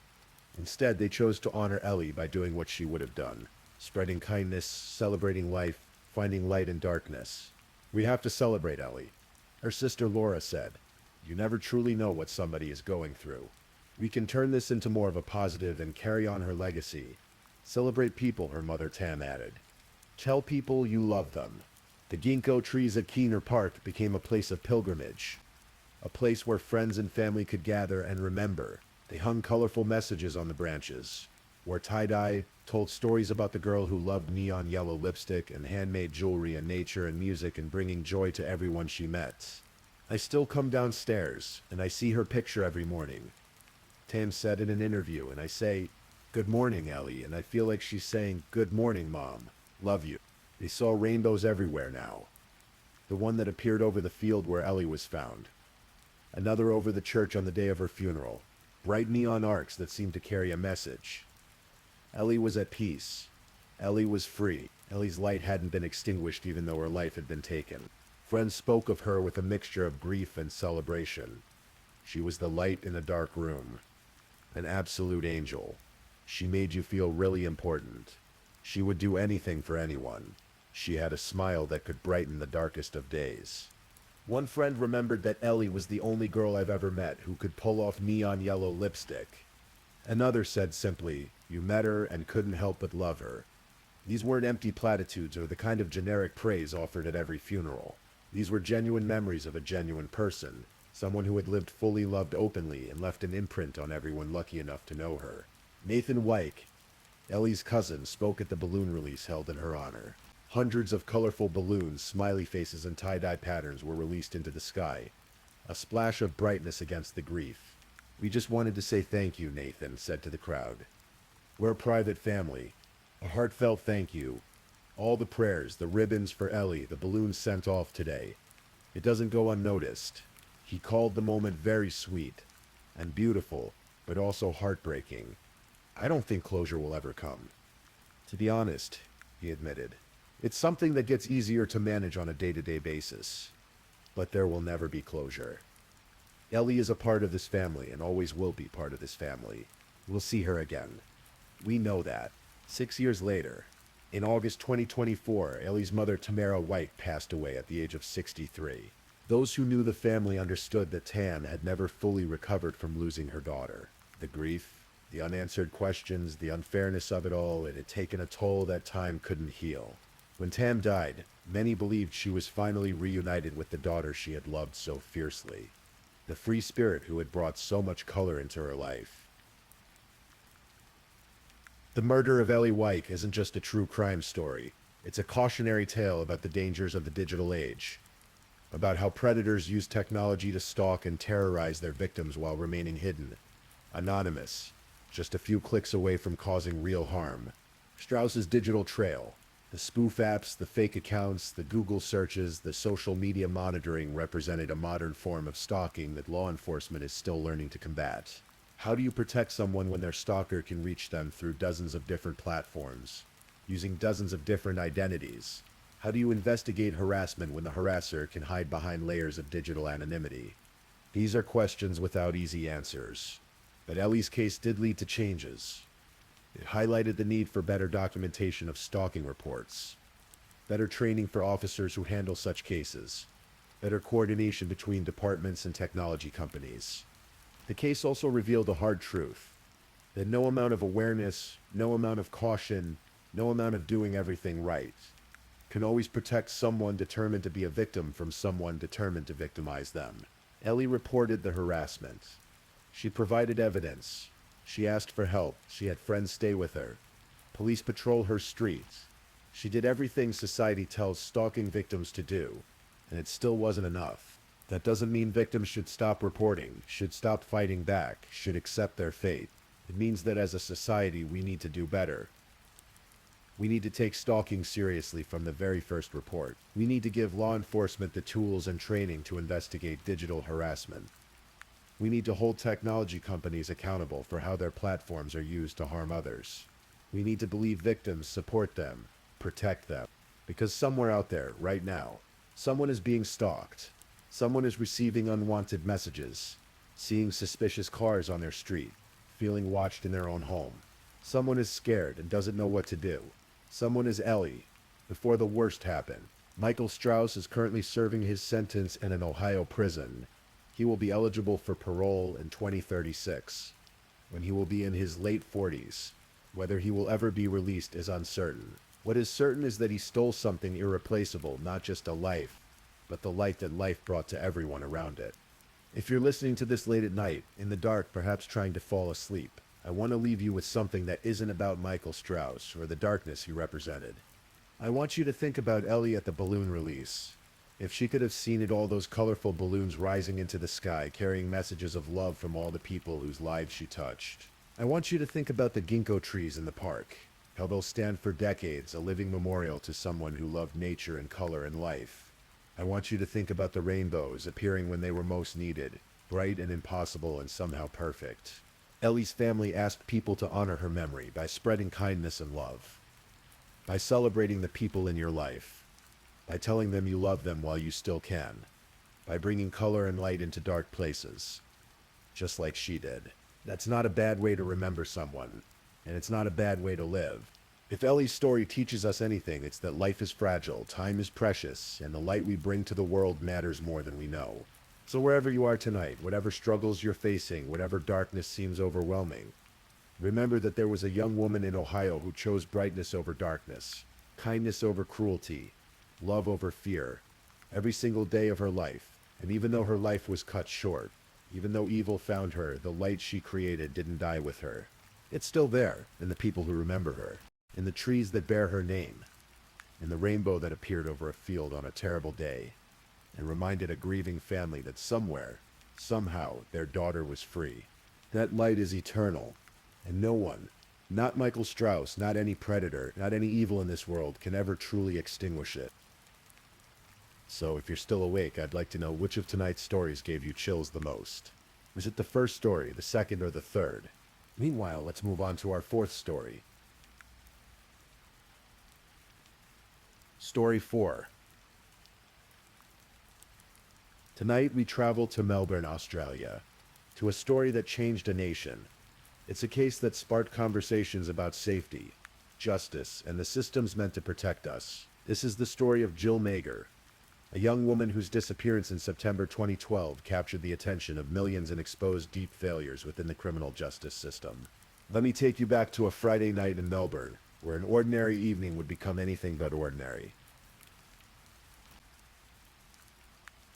Instead, they chose to honor Ellie by doing what she would have done, spreading kindness, celebrating life, finding light in darkness. We have to celebrate Ellie. Her sister Laura said, "You never truly know what somebody is going through. We can turn this into more of a positive and carry on her legacy. Celebrate people," her mother Tam added. "Tell people you love them." The ginkgo trees at Keener Park became a place of pilgrimage, a place where friends and family could gather and remember. They hung colorful messages on the branches, wore tie-dye, told stories about the girl who loved neon yellow lipstick and handmade jewelry and nature and music and bringing joy to everyone she met. "I still come downstairs, and I see her picture every morning," Tam said in an interview, "and I say, 'Good morning, Ellie,' and I feel like she's saying, 'Good morning, Mom. Love you.'" They saw rainbows everywhere now. The one that appeared over the field where Ellie was found. Another over the church on the day of her funeral. Bright neon arcs that seemed to carry a message. Ellie was at peace. Ellie was free. Ellie's light hadn't been extinguished even though her life had been taken. Friends spoke of her with a mixture of grief and celebration. She was the light in a dark room. An absolute angel. She made you feel really important. She would do anything for anyone. She had a smile that could brighten the darkest of days. One friend remembered that Ellie was the only girl I've ever met who could pull off neon yellow lipstick. Another said simply, "You met her and couldn't help but love her." These weren't empty platitudes or the kind of generic praise offered at every funeral. These were genuine memories of a genuine person, someone who had lived fully, loved openly, and left an imprint on everyone lucky enough to know her. Nathan Weich, Ellie's cousin, spoke at the balloon release held in her honor. Hundreds of colorful balloons, smiley faces, and tie-dye patterns were released into the sky, a splash of brightness against the grief. "We just wanted to say thank you," Nathan said to the crowd. "We're a private family. A heartfelt thank you. All the prayers, the ribbons for Ellie, the balloons sent off today. It doesn't go unnoticed." He called the moment very sweet and beautiful, but also heartbreaking. "I don't think closure will ever come. To be honest," he admitted, "it's something that gets easier to manage on a day-to-day basis. But there will never be closure. Ellie is a part of this family and always will be part of this family. We'll see her again. We know that." 6 years later, in August 2024, Ellie's mother Tamara White passed away at the age of 63. Those who knew the family understood that Tam had never fully recovered from losing her daughter. The grief, the unanswered questions, the unfairness of it all, it had taken a toll that time couldn't heal. When Tam died, many believed she was finally reunited with the daughter she had loved so fiercely, the free spirit who had brought so much color into her life. The murder of Ellie Weich isn't just a true crime story. It's a cautionary tale about the dangers of the digital age, about how predators use technology to stalk and terrorize their victims while remaining hidden, anonymous, just a few clicks away from causing real harm. Strauss's digital trail, the spoof apps, the fake accounts, the Google searches, the social media monitoring represented a modern form of stalking that law enforcement is still learning to combat. How do you protect someone when their stalker can reach them through dozens of different platforms, using dozens of different identities? How do you investigate harassment when the harasser can hide behind layers of digital anonymity? These are questions without easy answers. But Ellie's case did lead to changes. It highlighted the need for better documentation of stalking reports, better training for officers who handle such cases, better coordination between departments and technology companies. The case also revealed a hard truth, that no amount of awareness, no amount of caution, no amount of doing everything right can always protect someone determined to be a victim from someone determined to victimize them. Ellie reported the harassment. She provided evidence. She asked for help. She had friends stay with her. Police patrol her streets. She did everything society tells stalking victims to do, and it still wasn't enough. That doesn't mean victims should stop reporting, should stop fighting back, should accept their fate. It means that as a society, we need to do better. We need to take stalking seriously from the very first report. We need to give law enforcement the tools and training to investigate digital harassment. We need to hold technology companies accountable for how their platforms are used to harm others. We need to believe victims, support them, protect them. Because somewhere out there, right now, someone is being stalked. Someone is receiving unwanted messages, seeing suspicious cars on their street, feeling watched in their own home. Someone is scared and doesn't know what to do. Someone is Ellie. Before the worst happened, Michael Strauss is currently serving his sentence in an Ohio prison. He will be eligible for parole in 2036, when he will be in his late 40s. Whether he will ever be released is uncertain. What is certain is that he stole something irreplaceable, not just a life, but the light that life brought to everyone around it. If you're listening to this late at night, in the dark, perhaps trying to fall asleep, I want to leave you with something that isn't about Michael Strauss or the darkness he represented. I want you to think about Ellie at the balloon release. If she could have seen it, all those colorful balloons rising into the sky, carrying messages of love from all the people whose lives she touched. I want you to think about the ginkgo trees in the park, how they'll stand for decades, a living memorial to someone who loved nature and color and life. I want you to think about the rainbows appearing when they were most needed, bright and impossible and somehow perfect. Ellie's family asked people to honor her memory by spreading kindness and love, by celebrating the people in your life, by telling them you love them while you still can, by bringing color and light into dark places, just like she did. That's not a bad way to remember someone, and it's not a bad way to live. If Ellie's story teaches us anything, it's that life is fragile, time is precious, and the light we bring to the world matters more than we know. So wherever you are tonight, whatever struggles you're facing, whatever darkness seems overwhelming, remember that there was a young woman in Ohio who chose brightness over darkness, kindness over cruelty, love over fear, every single day of her life. And even though her life was cut short, even though evil found her, the light she created didn't die with her. It's still there, in the people who remember her, in the trees that bear her name, in the rainbow that appeared over a field on a terrible day, and reminded a grieving family that somewhere, somehow, their daughter was free. That light is eternal, and no one, not Michael Strauss, not any predator, not any evil in this world, can ever truly extinguish it. So if you're still awake, I'd like to know which of tonight's stories gave you chills the most. Was it the first story, the second, or the third? Meanwhile, let's move on to our fourth story. Story 4. Tonight we travel to Melbourne, Australia, to a story that changed a nation. It's a case that sparked conversations about safety, justice, and the systems meant to protect us. This is the story of Jill Mager, a young woman whose disappearance in September 2012 captured the attention of millions and exposed deep failures within the criminal justice system. Let me take you back to a Friday night in Melbourne, where an ordinary evening would become anything but ordinary.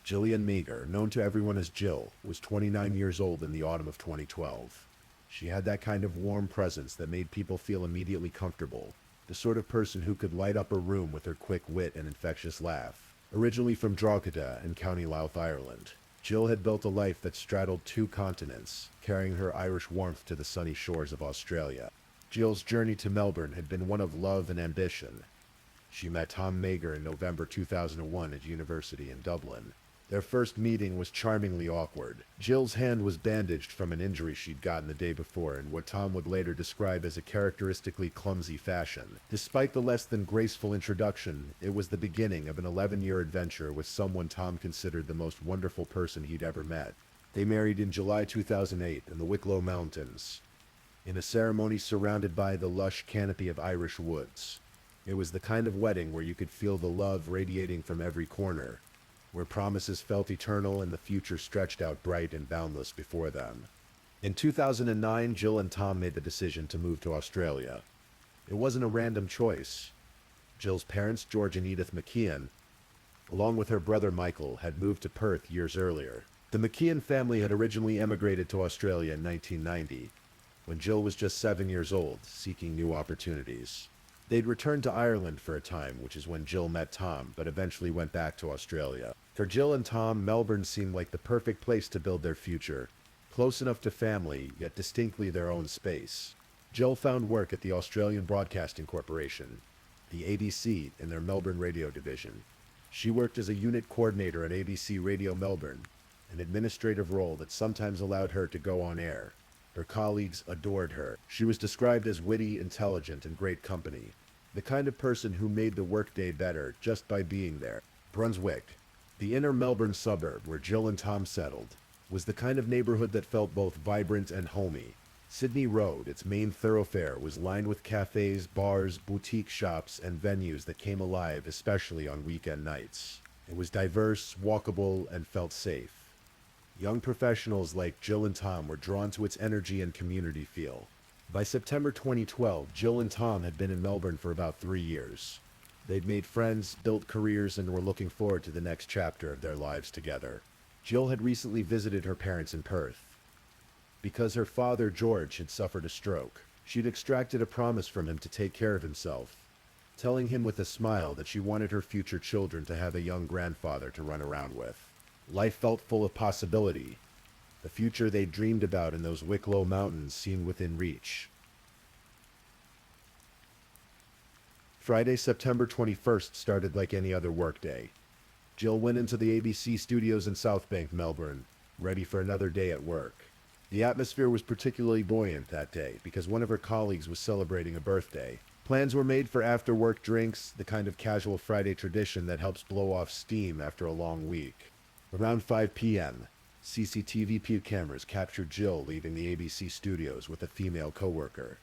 Jillian Mager, known to everyone as Jill, was 29 years old in the autumn of 2012. She had that kind of warm presence that made people feel immediately comfortable, the sort of person who could light up a room with her quick wit and infectious laugh. Originally from Drogheda in County Louth, Ireland, Jill had built a life that straddled 2 continents, carrying her Irish warmth to the sunny shores of Australia. Jill's journey to Melbourne had been one of love and ambition. She met Tom Mager in November 2001 at university in Dublin. Their first meeting was charmingly awkward. Jill's hand was bandaged from an injury she'd gotten the day before in what Tom would later describe as a characteristically clumsy fashion. Despite the less than graceful introduction, it was the beginning of an 11-year adventure with someone Tom considered the most wonderful person he'd ever met. They married in July 2008 in the Wicklow Mountains, in a ceremony surrounded by the lush canopy of Irish woods. It was the kind of wedding where you could feel the love radiating from every corner, where promises felt eternal and the future stretched out bright and boundless before them. In 2009, Jill and Tom made the decision to move to Australia. It wasn't a random choice. Jill's parents, George and Edith McKeon, along with her brother Michael, had moved to Perth years earlier. The McKeon family had originally emigrated to Australia in 1990, when Jill was just 7 years old, seeking new opportunities. They'd returned to Ireland for a time, which is when Jill met Tom, but eventually went back to Australia. For Jill and Tom, Melbourne seemed like the perfect place to build their future, close enough to family, yet distinctly their own space. Jill found work at the Australian Broadcasting Corporation, the ABC, in their Melbourne radio division. She worked as a unit coordinator at ABC Radio Melbourne, an administrative role that sometimes allowed her to go on air. Her colleagues adored her. She was described as witty, intelligent, and great company, the kind of person who made the workday better just by being there. Brunswick, the inner Melbourne suburb where Jill and Tom settled, was the kind of neighborhood that felt both vibrant and homey. Sydney Road, its main thoroughfare, was lined with cafes, bars, boutique shops, and venues that came alive, especially on weekend nights. It was diverse, walkable, and felt safe. Young professionals like Jill and Tom were drawn to its energy and community feel. By September 2012, Jill and Tom had been in Melbourne for about 3 years. They'd made friends, built careers, and were looking forward to the next chapter of their lives together. Jill had recently visited her parents in Perth. Because her father, George, had suffered a stroke, she'd extracted a promise from him to take care of himself, telling him with a smile that she wanted her future children to have a young grandfather to run around with. Life felt full of possibility. The future they dreamed about in those Wicklow Mountains seemed within reach. Friday, September 21st started like any other workday. Jill went into the ABC studios in South Bank, Melbourne, ready for another day at work. The atmosphere was particularly buoyant that day because one of her colleagues was celebrating a birthday. Plans were made for after-work drinks, the kind of casual Friday tradition that helps blow off steam after a long week. Around 5 p.m., CCTV cameras captured Jill leaving the ABC studios with a female coworker.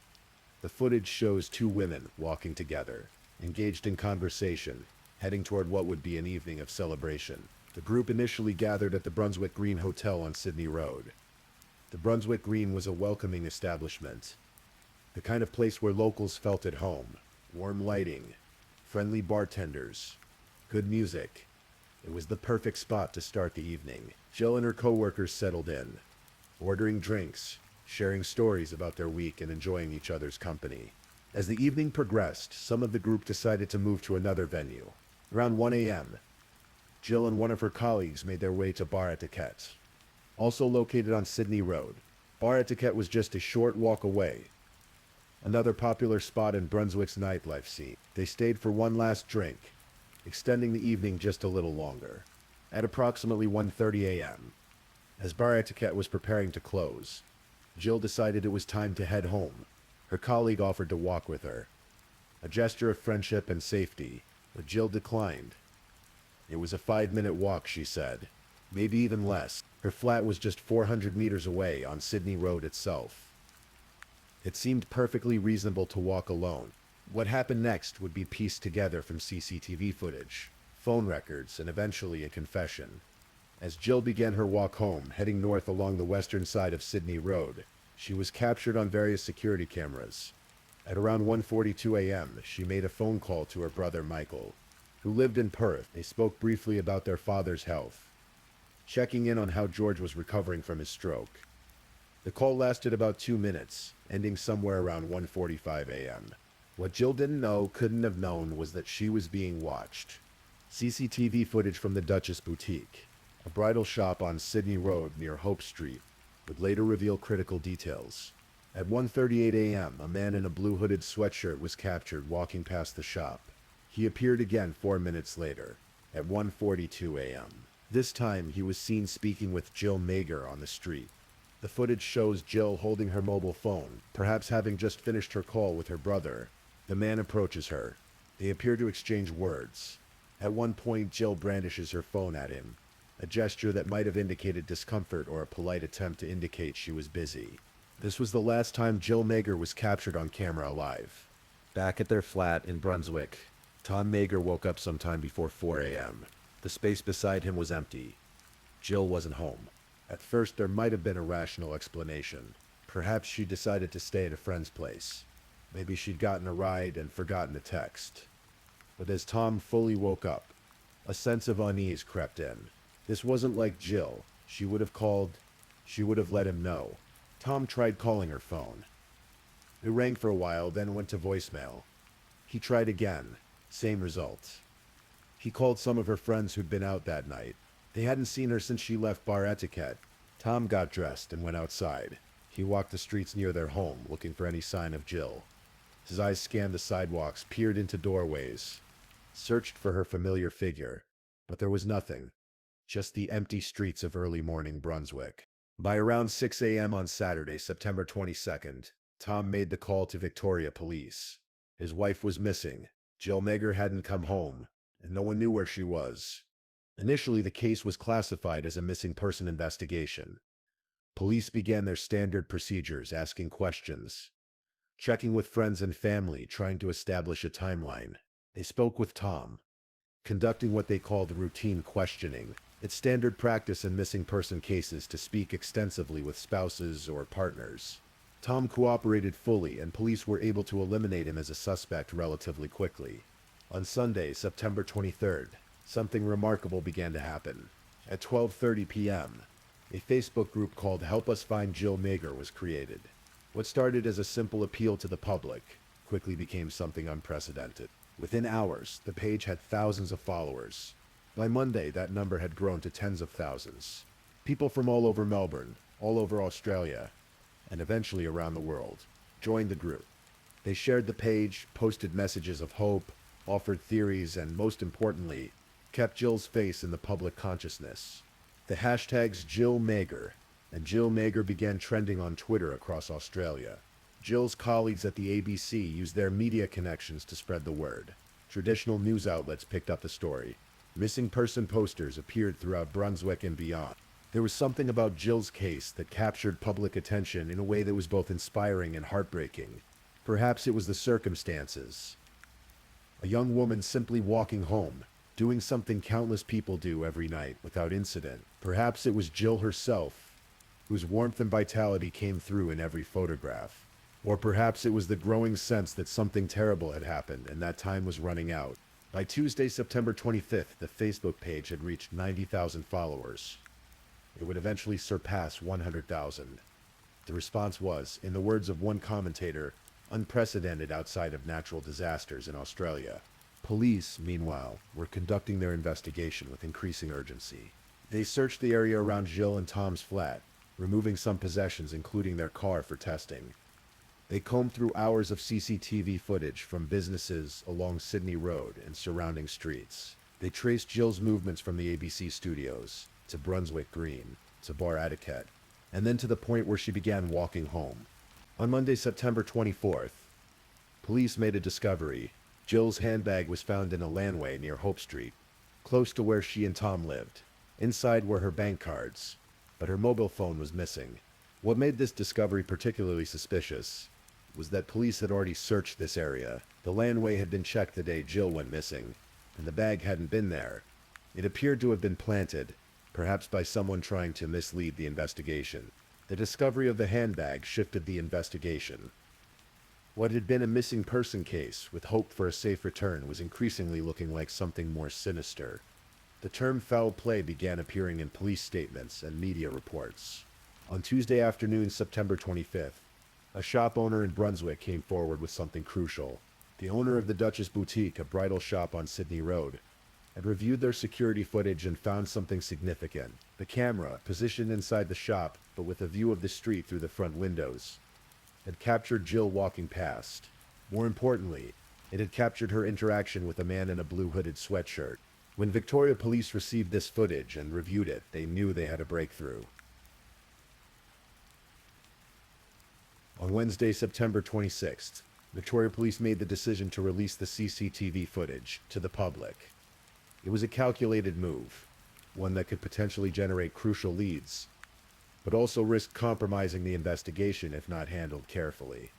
The footage shows two women walking together, engaged in conversation, heading toward what would be an evening of celebration. The group initially gathered at the Brunswick Green Hotel on Sydney Road. The Brunswick Green was a welcoming establishment, the kind of place where locals felt at home. Warm lighting, friendly bartenders, good music. It was the perfect spot to start the evening. Jill and her coworkers settled in, ordering drinks, sharing stories about their week, and enjoying each other's company. As the evening progressed, some of the group decided to move to another venue. Around 1 a.m., Jill and one of her colleagues made their way to Bar Etiquette, also located on Sydney Road. Bar Etiquette was just a short walk away, another popular spot in Brunswick's nightlife scene. They stayed for one last drink, extending the evening just a little longer. At approximately 1:30 a.m., as Bar Etiquette was preparing to close, Jill decided it was time to head home. Her colleague offered to walk with her, a gesture of friendship and safety, but Jill declined. It was a 5-minute walk, she said, maybe even less. Her flat was just 400 meters away on Sydney Road itself. It seemed perfectly reasonable to walk alone. What happened next would be pieced together from CCTV footage, phone records, and eventually a confession. As Jill began her walk home, heading north along the western side of Sydney Road, she was captured on various security cameras. At around 1:42 a.m., she made a phone call to her brother Michael, who lived in Perth. They spoke briefly about their father's health, checking in on how George was recovering from his stroke. The call lasted about 2 minutes, ending somewhere around 1:45 a.m. What Jill didn't know, couldn't have known, was that she was being watched. CCTV footage from the Duchess Boutique, a bridal shop on Sydney Road near Hope Street, would later reveal critical details. At 1:38 a.m., a man in a blue hooded sweatshirt was captured walking past the shop. He appeared again 4 minutes later, at 1:42 a.m. This time, he was seen speaking with Jill Mager on the street. The footage shows Jill holding her mobile phone, perhaps having just finished her call with her brother. The man approaches her. They appear to exchange words. At one point, Jill brandishes her phone at him, a gesture that might have indicated discomfort or a polite attempt to indicate she was busy. This was the last time Jill Mager was captured on camera alive. Back at their flat in Brunswick, Tom Mager woke up sometime before 4 a.m. The space beside him was empty. Jill wasn't home. At first, there might have been a rational explanation. Perhaps she decided to stay at a friend's place. Maybe she'd gotten a ride and forgotten a text. But as Tom fully woke up, a sense of unease crept in. This wasn't like Jill. She would have called. She would have let him know. Tom tried calling her phone. It rang for a while, then went to voicemail. He tried again. Same result. He called some of her friends who'd been out that night. They hadn't seen her since she left Bar Etiquette. Tom got dressed and went outside. He walked the streets near their home, looking for any sign of Jill. His eyes scanned the sidewalks, peered into doorways, searched for her familiar figure. But there was nothing. Just the empty streets of early morning Brunswick. By around 6 a.m. on Saturday, September 22nd, Tom made the call to Victoria Police. His wife was missing. Jill Mager hadn't come home, and no one knew where she was. Initially, the case was classified as a missing person investigation. Police began their standard procedures, asking questions, checking with friends and family, trying to establish a timeline. They spoke with Tom, conducting what they called routine questioning. It's standard practice in missing person cases to speak extensively with spouses or partners. Tom cooperated fully, and police were able to eliminate him as a suspect relatively quickly. On Sunday, September 23rd, something remarkable began to happen. At 12:30 p.m., a Facebook group called Help Us Find Jill Mager was created. What started as a simple appeal to the public quickly became something unprecedented. Within hours, the page had thousands of followers. By Monday, that number had grown to tens of thousands. People from all over Melbourne, all over Australia, and eventually around the world, joined the group. They shared the page, posted messages of hope, offered theories, and most importantly, kept Jill's face in the public consciousness. The hashtags Jill Mager and Jill Mager began trending on Twitter across Australia. Jill's colleagues at the ABC used their media connections to spread the word. Traditional news outlets picked up the story. Missing person posters appeared throughout Brunswick and beyond. There was something about Jill's case that captured public attention in a way that was both inspiring and heartbreaking. Perhaps it was the circumstances. A young woman simply walking home, doing something countless people do every night without incident. Perhaps it was Jill herself, whose warmth and vitality came through in every photograph. Or perhaps it was the growing sense that something terrible had happened and that time was running out. By Tuesday, September 25th, the Facebook page had reached 90,000 followers. It would eventually surpass 100,000. The response was, in the words of one commentator, unprecedented outside of natural disasters in Australia. Police, meanwhile, were conducting their investigation with increasing urgency. They searched the area around Jill and Tom's flat, removing some possessions including their car for testing. They combed through hours of CCTV footage from businesses along Sydney Road and surrounding streets. They traced Jill's movements from the ABC studios to Brunswick Green, to Bar Etiquette, and then to the point where she began walking home. On Monday, September 24th, police made a discovery. Jill's handbag was found in a landway near Hope Street, close to where she and Tom lived. Inside were her bank cards, but her mobile phone was missing. What made this discovery particularly suspicious was that police had already searched this area. The landway had been checked the day Jill went missing, and the bag hadn't been there. It appeared to have been planted, perhaps by someone trying to mislead the investigation. The discovery of the handbag shifted the investigation. What had been a missing person case with hope for a safe return was increasingly looking like something more sinister. The term foul play began appearing in police statements and media reports. On Tuesday afternoon, September 25th, a shop owner in Brunswick came forward with something crucial. The owner of the Duchess Boutique, a bridal shop on Sydney Road, had reviewed their security footage and found something significant. The camera, positioned inside the shop, but with a view of the street through the front windows, had captured Jill walking past. More importantly, it had captured her interaction with a man in a blue hooded sweatshirt. When Victoria police received this footage and reviewed it, they knew they had a breakthrough. On Wednesday, September 26th, Victoria police made the decision to release the CCTV footage to the public. It was a calculated move, one that could potentially generate crucial leads, but also risked compromising the investigation if not handled carefully.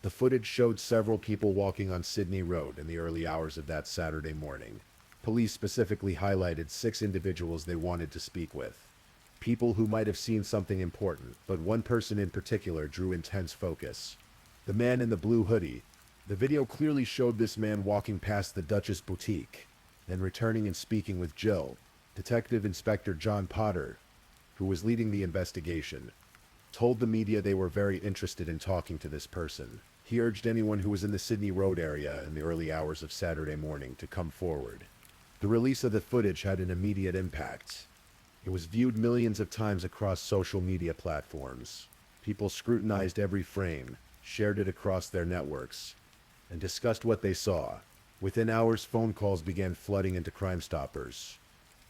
The footage showed several people walking on Sydney Road in the early hours of that Saturday morning. Police specifically highlighted 6 individuals they wanted to speak with. People who might have seen something important, but one person in particular drew intense focus. The man in the blue hoodie. The video clearly showed this man walking past the Duchess Boutique, then returning and speaking with Jill. Detective Inspector John Potter, who was leading the investigation, told the media they were very interested in talking to this person. He urged anyone who was in the Sydney Road area in the early hours of Saturday morning to come forward. The release of the footage had an immediate impact. It was viewed millions of times across social media platforms. People scrutinized every frame, shared it across their networks, and discussed what they saw. Within hours, phone calls began flooding into Crime Stoppers.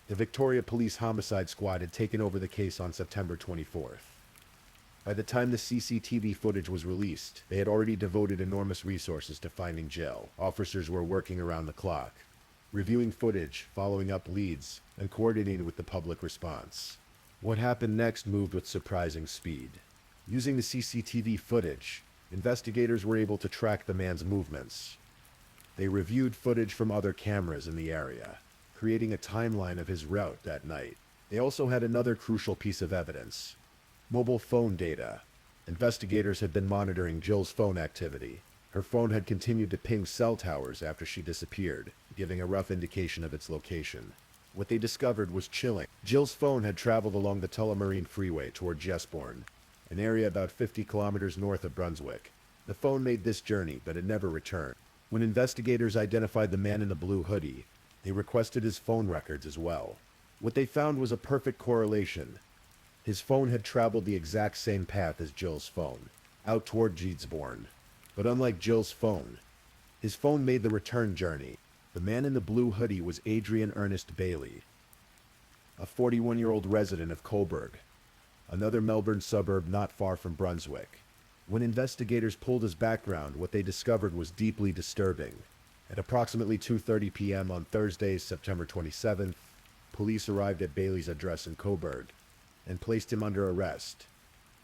The Victoria Police Homicide Squad had taken over the case on September 24th. By the time the CCTV footage was released, they had already devoted enormous resources to finding Jill. Officers were working around the clock, reviewing footage, following up leads, and coordinating with the public response. What happened next moved with surprising speed. Using the CCTV footage, investigators were able to track the man's movements. They reviewed footage from other cameras in the area, creating a timeline of his route that night. They also had another crucial piece of evidence: mobile phone data. Investigators had been monitoring Jill's phone activity. Her phone had continued to ping cell towers after she disappeared, giving a rough indication of its location. What they discovered was chilling. Jill's phone had traveled along the Tullamarine Freeway toward Jesborne, an area about 50 kilometers north of Brunswick. The phone made this journey, but it never returned. When investigators identified the man in the blue hoodie, they requested his phone records as well. What they found was a perfect correlation. His phone had traveled the exact same path as Jill's phone, out toward Jesborne. But unlike Jill's phone, his phone made the return journey. The man in the blue hoodie was Adrian Ernest Bailey, a 41-year-old resident of Coburg, another Melbourne suburb not far from Brunswick. When investigators pulled his background, what they discovered was deeply disturbing. At approximately 2:30 p.m. on Thursday, September 27th, police arrived at Bailey's address in Coburg and placed him under arrest.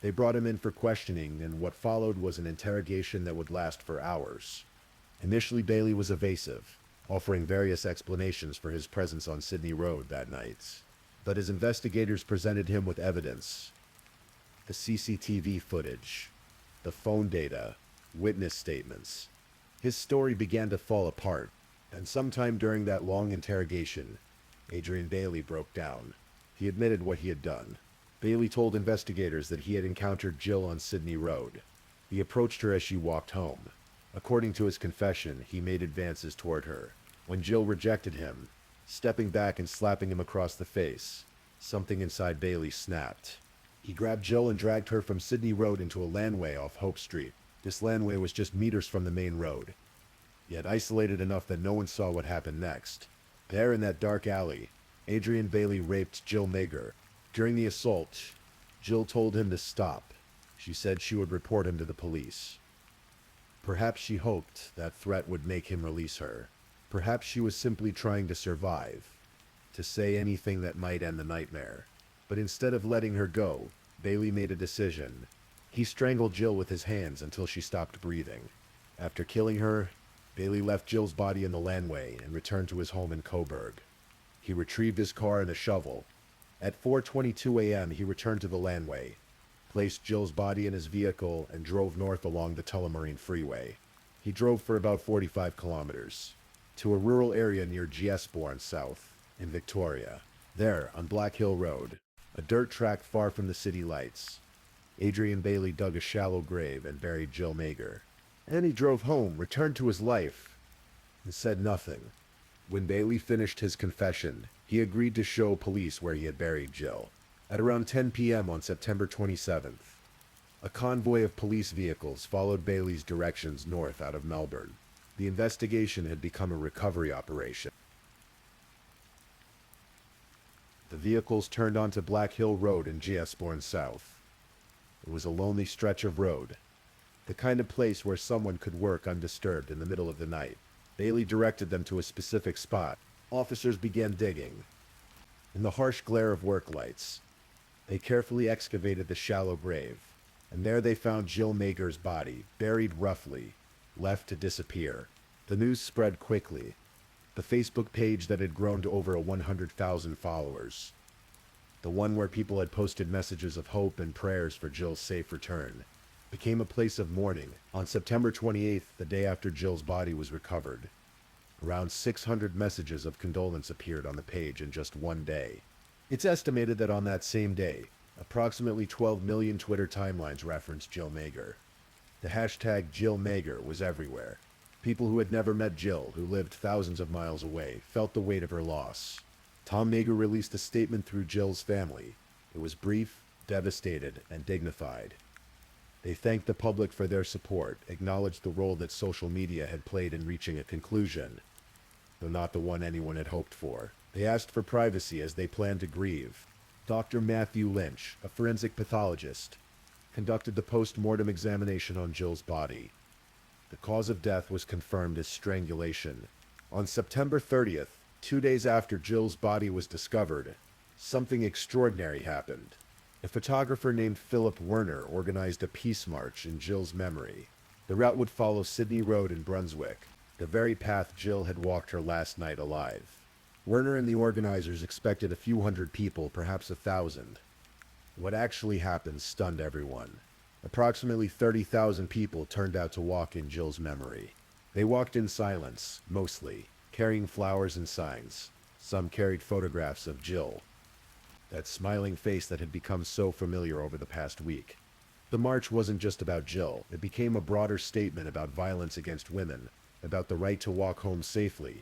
They brought him in for questioning, and what followed was an interrogation that would last for hours. Initially, Bailey was evasive, offering various explanations for his presence on Sydney Road that night. But as investigators presented him with evidence, the CCTV footage, the phone data, witness statements, his story began to fall apart. And sometime during that long interrogation, Adrian Bailey broke down. He admitted what he had done. Bailey told investigators that he had encountered Jill on Sydney Road. He approached her as she walked home. According to his confession, he made advances toward her. When Jill rejected him, stepping back and slapping him across the face, something inside Bailey snapped. He grabbed Jill and dragged her from Sydney Road into a landway off Hope Street. This landway was just meters from the main road, yet isolated enough that no one saw what happened next. There in that dark alley, Adrian Bailey raped Jill Mager. During the assault, Jill told him to stop. She said she would report him to the police. Perhaps she hoped that threat would make him release her. Perhaps she was simply trying to survive, to say anything that might end the nightmare. But instead of letting her go, Bailey made a decision. He strangled Jill with his hands until she stopped breathing. After killing her, Bailey left Jill's body in the landway and returned to his home in Coburg. He retrieved his car and a shovel. At 4:22 a.m., he returned to the landway, placed Jill's body in his vehicle, and drove north along the Tullamarine Freeway. He drove for about 45 kilometers, to a rural area near Jesborne South, in Victoria. There, on Black Hill Road, a dirt track far from the city lights, Adrian Bailey dug a shallow grave and buried Jill Mager. And he drove home, returned to his life, and said nothing. When Bailey finished his confession, he agreed to show police where he had buried Jill. At around 10 p.m. on September 27th, a convoy of police vehicles followed Bailey's directions north out of Melbourne. The investigation had become a recovery operation. The vehicles turned onto Black Hill Road in Giasborne South. It was a lonely stretch of road, the kind of place where someone could work undisturbed in the middle of the night. Bailey directed them to a specific spot. Officers began digging. In the harsh glare of work lights, they carefully excavated the shallow grave, and there they found Jill Mager's body, buried roughly, left to disappear. The news spread quickly. The Facebook page that had grown to over 100,000 followers, the one where people had posted messages of hope and prayers for Jill's safe return, became a place of mourning. On September 28th, the day after Jill's body was recovered, around 600 messages of condolence appeared on the page in just one day. It's estimated that on that same day, approximately 12 million Twitter timelines referenced Jill Mager. The hashtag Jill Mager was everywhere. People who had never met Jill, who lived thousands of miles away, felt the weight of her loss. Tom Mager released a statement through Jill's family. It was brief, devastated, and dignified. They thanked the public for their support, acknowledged the role that social media had played in reaching a conclusion, though not the one anyone had hoped for. They asked for privacy as they planned to grieve. Dr. Matthew Lynch, a forensic pathologist, conducted the post-mortem examination on Jill's body. The cause of death was confirmed as strangulation. On September 30th, 2 days after Jill's body was discovered, something extraordinary happened. A photographer named Philip Werner organized a peace march in Jill's memory. The route would follow Sydney Road in Brunswick, the very path Jill had walked her last night alive. Werner and the organizers expected a few hundred people, perhaps 1,000. What actually happened stunned everyone. Approximately 30,000 people turned out to walk in Jill's memory. They walked in silence, mostly, carrying flowers and signs. Some carried photographs of Jill, that smiling face that had become so familiar over the past week. The march wasn't just about Jill. It became a broader statement about violence against women, about the right to walk home safely,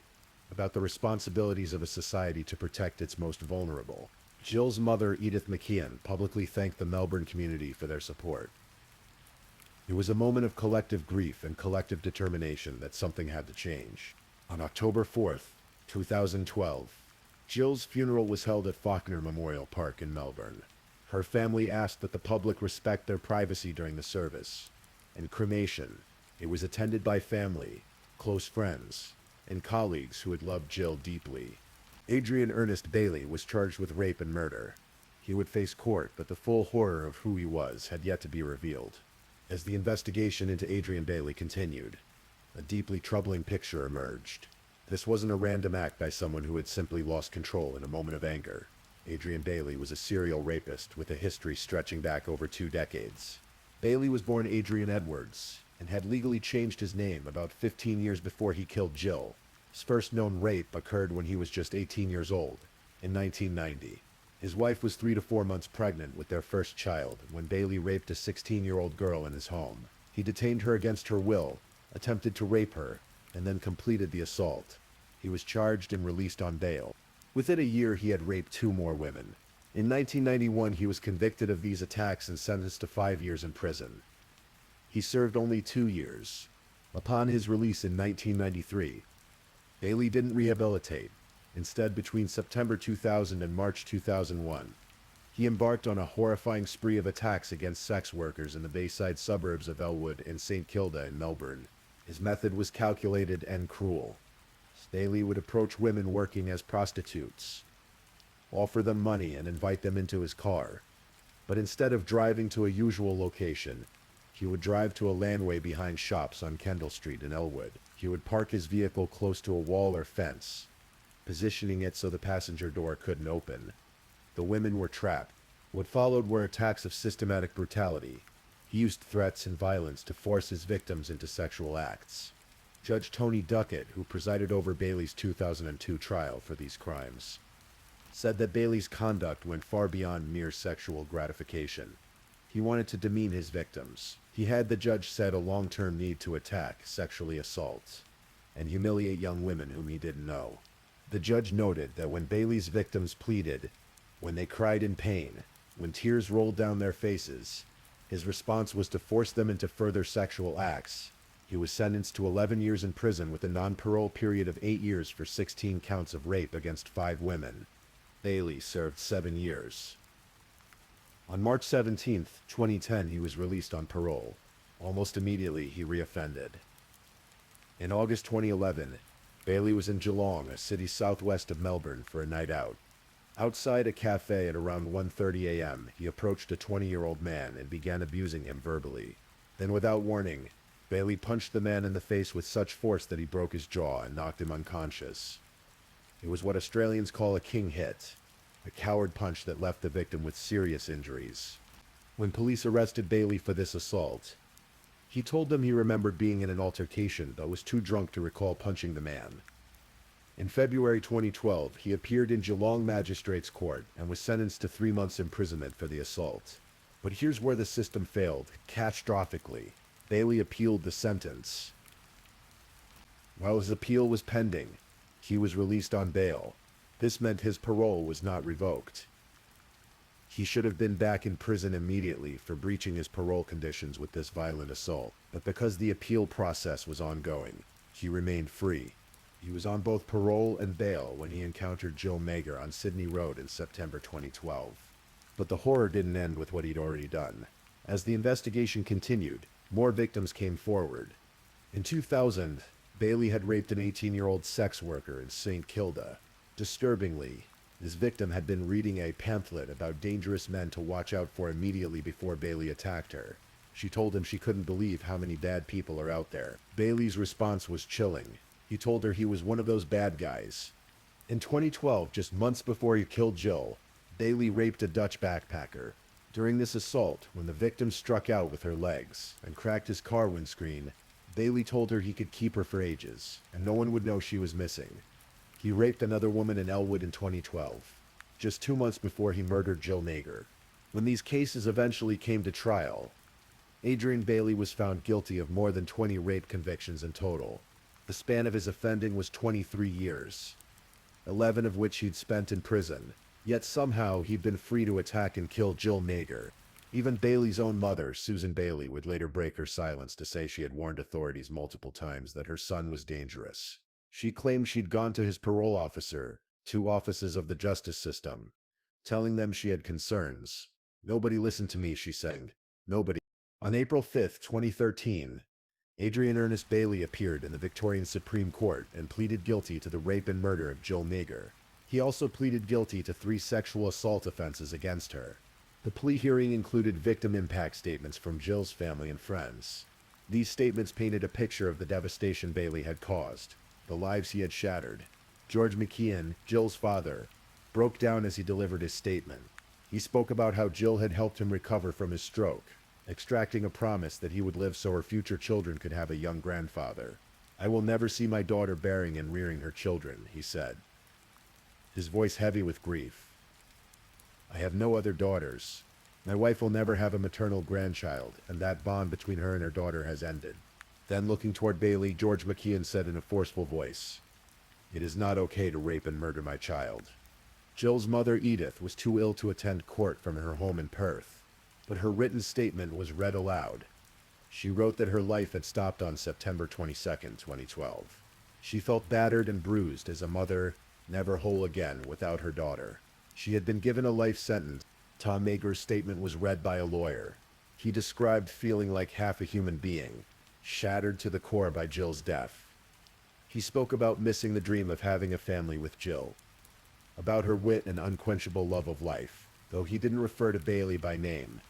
about the responsibilities of a society to protect its most vulnerable. Jill's mother, Edith McKeon, publicly thanked the Melbourne community for their support. It was a moment of collective grief and collective determination that something had to change. On October 4th, 2012, Jill's funeral was held at Faulkner Memorial Park in Melbourne. Her family asked that the public respect their privacy during the service. And cremation, it was attended by family, close friends, and colleagues who had loved Jill deeply. Adrian Ernest Bailey was charged with rape and murder. He would face court, but the full horror of who he was had yet to be revealed. As the investigation into Adrian Bailey continued, a deeply troubling picture emerged. This wasn't a random act by someone who had simply lost control in a moment of anger. Adrian Bailey was a serial rapist with a history stretching back over 2 decades. Bailey was born Adrian Edwards and had legally changed his name about 15 years before he killed Jill. His first known rape occurred when he was just 18 years old, in 1990. His wife was 3 to 4 months pregnant with their first child when Bailey raped a 16-year-old girl in his home. He detained her against her will, attempted to rape her, and then completed the assault. He was charged and released on bail. Within a year, he had raped 2 more women. In 1991, he was convicted of these attacks and sentenced to 5 years in prison. He served only 2 years. Upon his release in 1993, Bailey didn't rehabilitate. Instead, between September 2000 and March 2001, he embarked on a horrifying spree of attacks against sex workers in the Bayside suburbs of Elwood and St. Kilda in Melbourne. His method was calculated and cruel. Bailey would approach women working as prostitutes, offer them money and invite them into his car. But instead of driving to a usual location, he would drive to a landway behind shops on Kendall Street in Elwood. He would park his vehicle close to a wall or fence, positioning it so the passenger door couldn't open. The women were trapped. What followed were attacks of systematic brutality. He used threats and violence to force his victims into sexual acts. Judge Tony Duckett, who presided over Bailey's 2002 trial for these crimes, said that Bailey's conduct went far beyond mere sexual gratification. He wanted to demean his victims. He had, the judge said, a long-term need to attack, sexually assault, and humiliate young women whom he didn't know. The judge noted that when Bailey's victims pleaded, when they cried in pain, when tears rolled down their faces, his response was to force them into further sexual acts. He was sentenced to 11 years in prison with a non-parole period of 8 years for 16 counts of rape against 5 women. Bailey served 7 years. On March 17, 2010, he was released on parole. Almost immediately, he reoffended. In August 2011, Bailey was in Geelong, a city southwest of Melbourne, for a night out. Outside a cafe at around 1:30 a.m., he approached a 20-year-old man and began abusing him verbally. Then, without warning, Bailey punched the man in the face with such force that he broke his jaw and knocked him unconscious. It was what Australians call a king hit, a coward punch that left the victim with serious injuries. When police arrested Bailey for this assault, he told them he remembered being in an altercation but was too drunk to recall punching the man. In February 2012, he appeared in Geelong Magistrates Court and was sentenced to 3 months imprisonment for the assault. But here's where the system failed, catastrophically. Bailey appealed the sentence. While his appeal was pending, he was released on bail. This meant his parole was not revoked. He should have been back in prison immediately for breaching his parole conditions with this violent assault, but because the appeal process was ongoing, he remained free. He was on both parole and bail when he encountered Jill Mager on Sydney Road in September 2012. But the horror didn't end with what he'd already done. As the investigation continued, more victims came forward. In 2000, Bailey had raped an 18-year-old sex worker in St. Kilda. Disturbingly, this victim had been reading a pamphlet about dangerous men to watch out for immediately before Bailey attacked her. She told him she couldn't believe how many bad people are out there. Bailey's response was chilling. He told her he was one of those bad guys. In 2012, just months before he killed Jill, Bailey raped a Dutch backpacker. During this assault, when the victim struck out with her legs and cracked his car windscreen, Bailey told her he could keep her for ages, and no one would know she was missing. He raped another woman in Elwood in 2012, just 2 months before he murdered Jill Mager. When these cases eventually came to trial, Adrian Bailey was found guilty of more than 20 rape convictions in total. The span of his offending was 23 years, 11 of which he'd spent in prison. Yet somehow he'd been free to attack and kill Jill Mager. Even Bailey's own mother, Susan Bailey, would later break her silence to say she had warned authorities multiple times that her son was dangerous. She claimed she'd gone to his parole officer, 2 offices of the justice system, telling them she had concerns. "Nobody listened to me," she said. "Nobody." On April 5, 2013, Adrian Ernest Bailey appeared in the Victorian Supreme Court and pleaded guilty to the rape and murder of Jill Mager. He also pleaded guilty to 3 sexual assault offenses against her. The plea hearing included victim impact statements from Jill's family and friends. These statements painted a picture of the devastation Bailey had caused, the lives he had shattered. George McKeon, Jill's father, broke down as he delivered his statement. He spoke about how Jill had helped him recover from his stroke, extracting a promise that he would live so her future children could have a young grandfather. "I will never see my daughter bearing and rearing her children," he said, his voice heavy with grief. "I have no other daughters. My wife will never have a maternal grandchild, and that bond between her and her daughter has ended." Then, looking toward Bailey, George McKeon said in a forceful voice, "It is not okay to rape and murder my child." Jill's mother, Edith, was too ill to attend court from her home in Perth, but her written statement was read aloud. She wrote that her life had stopped on September 22, 2012. She felt battered and bruised as a mother, never whole again without her daughter. She had been given a life sentence. Tom Mager's statement was read by a lawyer. He described feeling like half a human being, shattered to the core by Jill's death. He spoke about missing the dream of having a family with Jill, about her wit and unquenchable love of life, though he didn't refer to Bailey by name.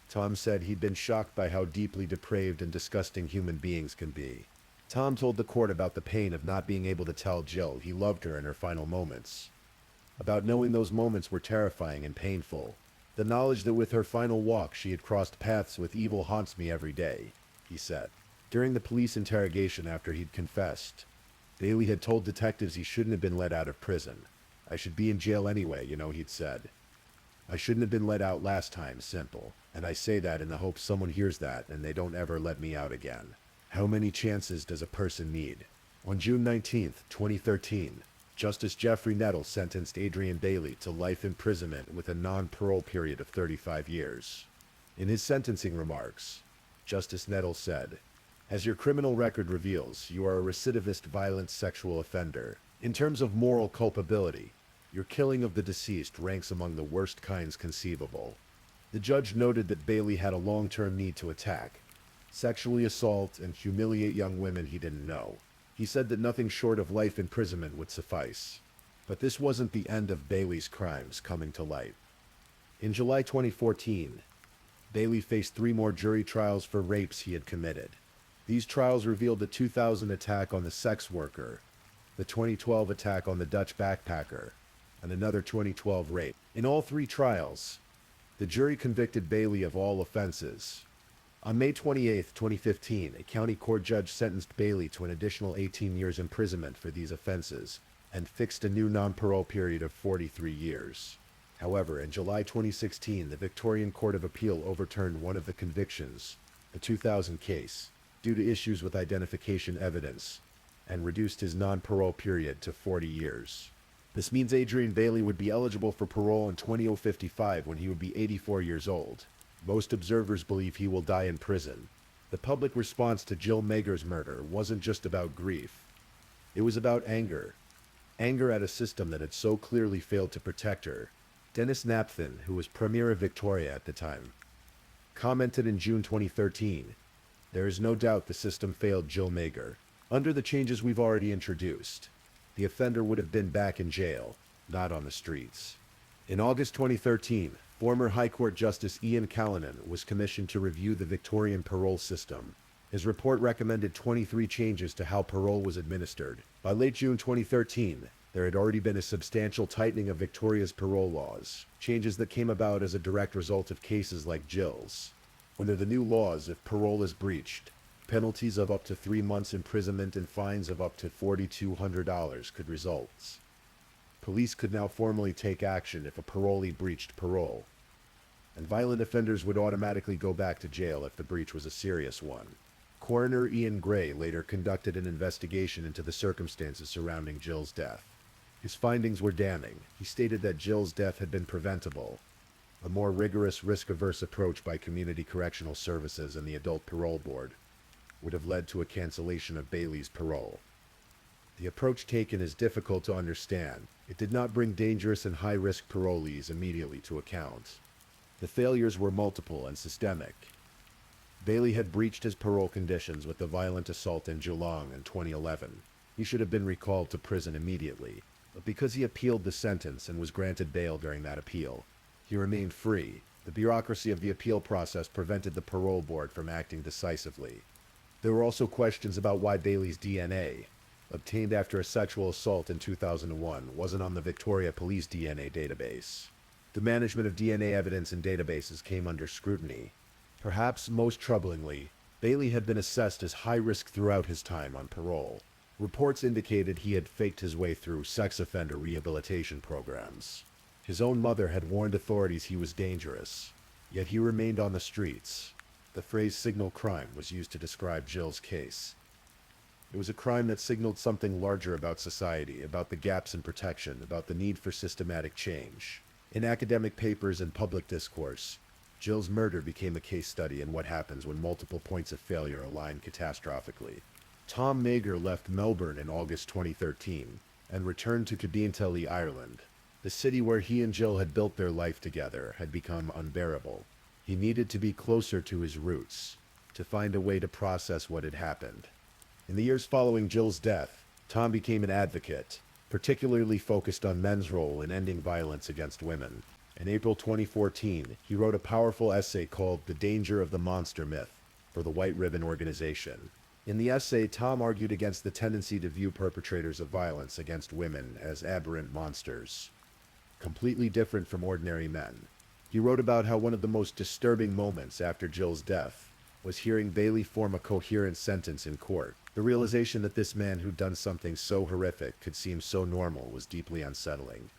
Tom said he'd been shocked by how deeply depraved and disgusting human beings can be. Tom told the court about the pain of not being able to tell Jill he loved her in her final moments, about knowing those moments were terrifying and painful. "The knowledge that with her final walk she had crossed paths with evil haunts me every day," he said. During the police interrogation after he'd confessed, Bailey had told detectives he shouldn't have been let out of prison. "I should be in jail anyway, he'd said. "I shouldn't have been let out last time, simple. And I say that in the hope someone hears that and they don't ever let me out again. How many chances does a person need?" On June 19, 2013, Justice Jeffrey Nettle sentenced Adrian Bailey to life imprisonment with a non-parole period of 35 years. In his sentencing remarks, Justice Nettle said, "As your criminal record reveals, you are a recidivist violent sexual offender. In terms of moral culpability, Your killing of the deceased ranks among the worst kinds conceivable. The judge noted that Bailey had a long-term need to attack, sexually assault, and humiliate young women he didn't know. He said that nothing short of life imprisonment would suffice. But this wasn't the end of Bailey's crimes coming to light. In July 2014, Bailey faced 3 more jury trials for rapes he had committed. These trials revealed the 2000 attack on the sex worker, the 2012 attack on the Dutch backpacker, and another 2012 rape. In all 3 trials, the jury convicted Bailey of all offenses. On May 28, 2015, a county court judge sentenced Bailey to an additional 18 years imprisonment for these offenses and fixed a new non-parole period of 43 years. However, in July 2016, the Victorian Court of Appeal overturned one of the convictions, the 2000 case, due to issues with identification evidence, and reduced his non-parole period to 40 years. This means Adrian Bailey would be eligible for parole in 2055 when he would be 84 years old. Most observers believe he will die in prison. The public response to Jill Mager's murder wasn't just about grief. It was about anger. Anger at a system that had so clearly failed to protect her. Dennis Napthan, who was Premier of Victoria at the time, commented in June 2013, "There is no doubt the system failed Jill Mager. Under the changes we've already introduced, the offender would have been back in jail, not on the streets." In August 2013, former High Court Justice Ian Callanan was commissioned to review the Victorian parole system. His report recommended 23 changes to how parole was administered. By late June 2013, there had already been a substantial tightening of Victoria's parole laws, changes that came about as a direct result of cases like Jill's. Under the new laws, if parole is breached, penalties of up to 3 months imprisonment and fines of up to $4,200 could result. Police could now formally take action if a parolee breached parole, and violent offenders would automatically go back to jail if the breach was a serious one. Coroner Ian Gray later conducted an investigation into the circumstances surrounding Jill's death. His findings were damning. He stated that Jill's death had been preventable. A more rigorous, risk-averse approach by Community Correctional Services and the Adult Parole Board would have led to a cancellation of Bailey's parole. The approach taken is difficult to understand. It did not bring dangerous and high-risk parolees immediately to account. The failures were multiple and systemic. Bailey had breached his parole conditions with the violent assault in Geelong in 2011. He should have been recalled to prison immediately, but because he appealed the sentence and was granted bail during that appeal, he remained free. The bureaucracy of the appeal process prevented the parole board from acting decisively. There were also questions about why Bailey's DNA, obtained after a sexual assault in 2001, wasn't on the Victoria Police DNA database. The management of DNA evidence in databases came under scrutiny. Perhaps most troublingly, Bailey had been assessed as high risk throughout his time on parole. Reports indicated he had faked his way through sex offender rehabilitation programs. His own mother had warned authorities he was dangerous, yet he remained on the streets. The phrase signal crime was used to describe Jill's case. It was a crime that signaled something larger about society, about the gaps in protection, about the need for systematic change. In academic papers and public discourse, Jill's murder became a case study in what happens when multiple points of failure align catastrophically. Tom Mager left Melbourne in August 2013 and returned to Cadintelly, Ireland. The city where he and Jill had built their life together had become unbearable. He needed to be closer to his roots, to find a way to process what had happened. In the years following Jill's death, Tom became an advocate, particularly focused on men's role in ending violence against women. In April 2014, he wrote a powerful essay called "The Danger of the Monster Myth" for the White Ribbon Organization. In the essay, Tom argued against the tendency to view perpetrators of violence against women as aberrant monsters, completely different from ordinary men. He wrote about how one of the most disturbing moments after Jill's death was hearing Bailey form a coherent sentence in court. The realization that this man who'd done something so horrific could seem so normal was deeply unsettling.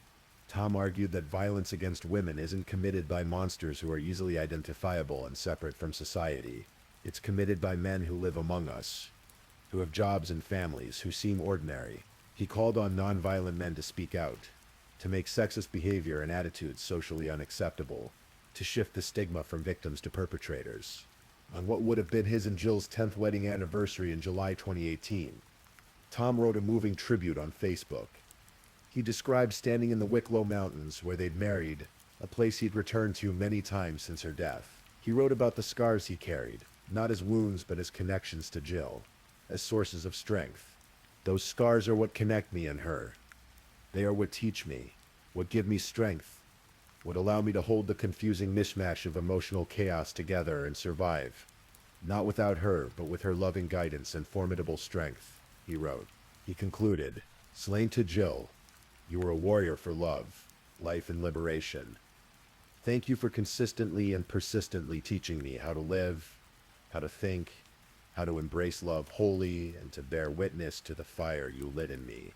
Tom argued that violence against women isn't committed by monsters who are easily identifiable and separate from society. It's committed by men who live among us, who have jobs and families, who seem ordinary. He called on nonviolent men to speak out, to make sexist behavior and attitudes socially unacceptable, to shift the stigma from victims to perpetrators. On what would have been his and Jill's 10th wedding anniversary in July 2018, Tom wrote a moving tribute on Facebook. He described standing in the Wicklow Mountains where they'd married, a place he'd returned to many times since her death. He wrote about the scars he carried, not as wounds but as connections to Jill, as sources of strength. Those scars are what connect me and her. They are what teach me, what give me strength, what allow me to hold the confusing mishmash of emotional chaos together and survive. Not without her, but with her loving guidance and formidable strength, he wrote. He concluded, "Slain to Jill, you were a warrior for love, life, and liberation. Thank you for consistently and persistently teaching me how to live, how to think, how to embrace love wholly, and to bear witness to the fire you lit in me.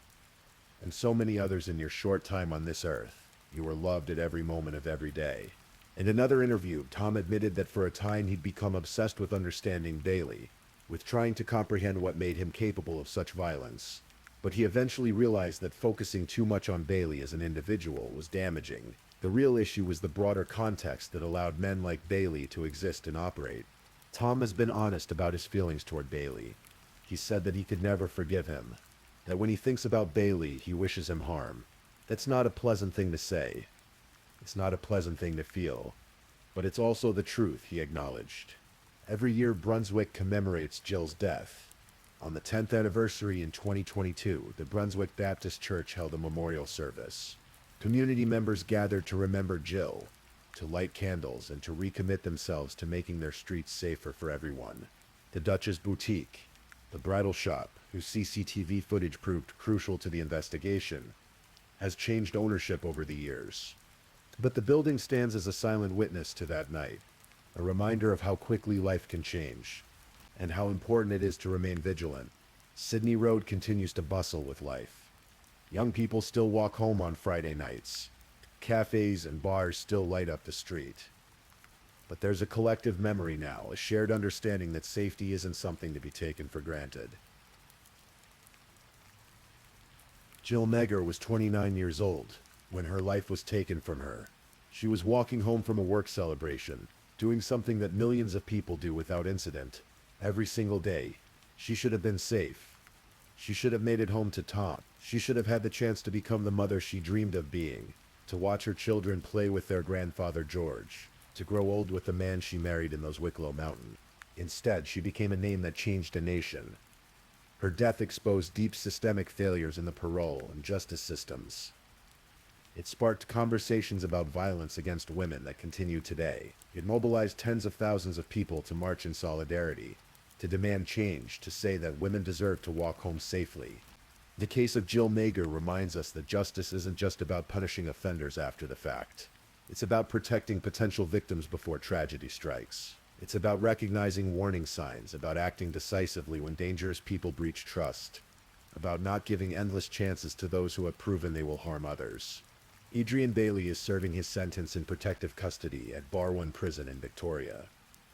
And so many others in your short time on this earth. You were loved at every moment of every day." In another interview, Tom admitted that for a time he'd become obsessed with understanding Bailey, with trying to comprehend what made him capable of such violence. But he eventually realized that focusing too much on Bailey as an individual was damaging. The real issue was the broader context that allowed men like Bailey to exist and operate. Tom has been honest about his feelings toward Bailey. He said that he could never forgive him, that when he thinks about Bailey, he wishes him harm. That's not a pleasant thing to say. It's not a pleasant thing to feel. But it's also the truth, he acknowledged. Every year, Brunswick commemorates Jill's death. On the 10th anniversary in 2022, the Brunswick Baptist Church held a memorial service. Community members gathered to remember Jill, to light candles, and to recommit themselves to making their streets safer for everyone. The Duchess Boutique, the bridal shop, whose CCTV footage proved crucial to the investigation, has changed ownership over the years. But the building stands as a silent witness to that night, a reminder of how quickly life can change, and how important it is to remain vigilant. Sydney Road continues to bustle with life. Young people still walk home on Friday nights. Cafes and bars still light up the street. But there's a collective memory now, a shared understanding that safety isn't something to be taken for granted. Jill Megger was 29 years old when her life was taken from her. She was walking home from a work celebration, doing something that millions of people do without incident, every single day. She should have been safe. She should have made it home to Tom. She should have had the chance to become the mother she dreamed of being, to watch her children play with their grandfather George, to grow old with the man she married in those Wicklow Mountains. Instead, she became a name that changed a nation. Her death exposed deep systemic failures in the parole and justice systems. It sparked conversations about violence against women that continue today. It mobilized tens of thousands of people to march in solidarity, to demand change, to say that women deserve to walk home safely. The case of Jill Megger reminds us that justice isn't just about punishing offenders after the fact. It's about protecting potential victims before tragedy strikes. It's about recognizing warning signs, about acting decisively when dangerous people breach trust, about not giving endless chances to those who have proven they will harm others. Adrian Bailey is serving his sentence in protective custody at Bar 1 prison in Victoria.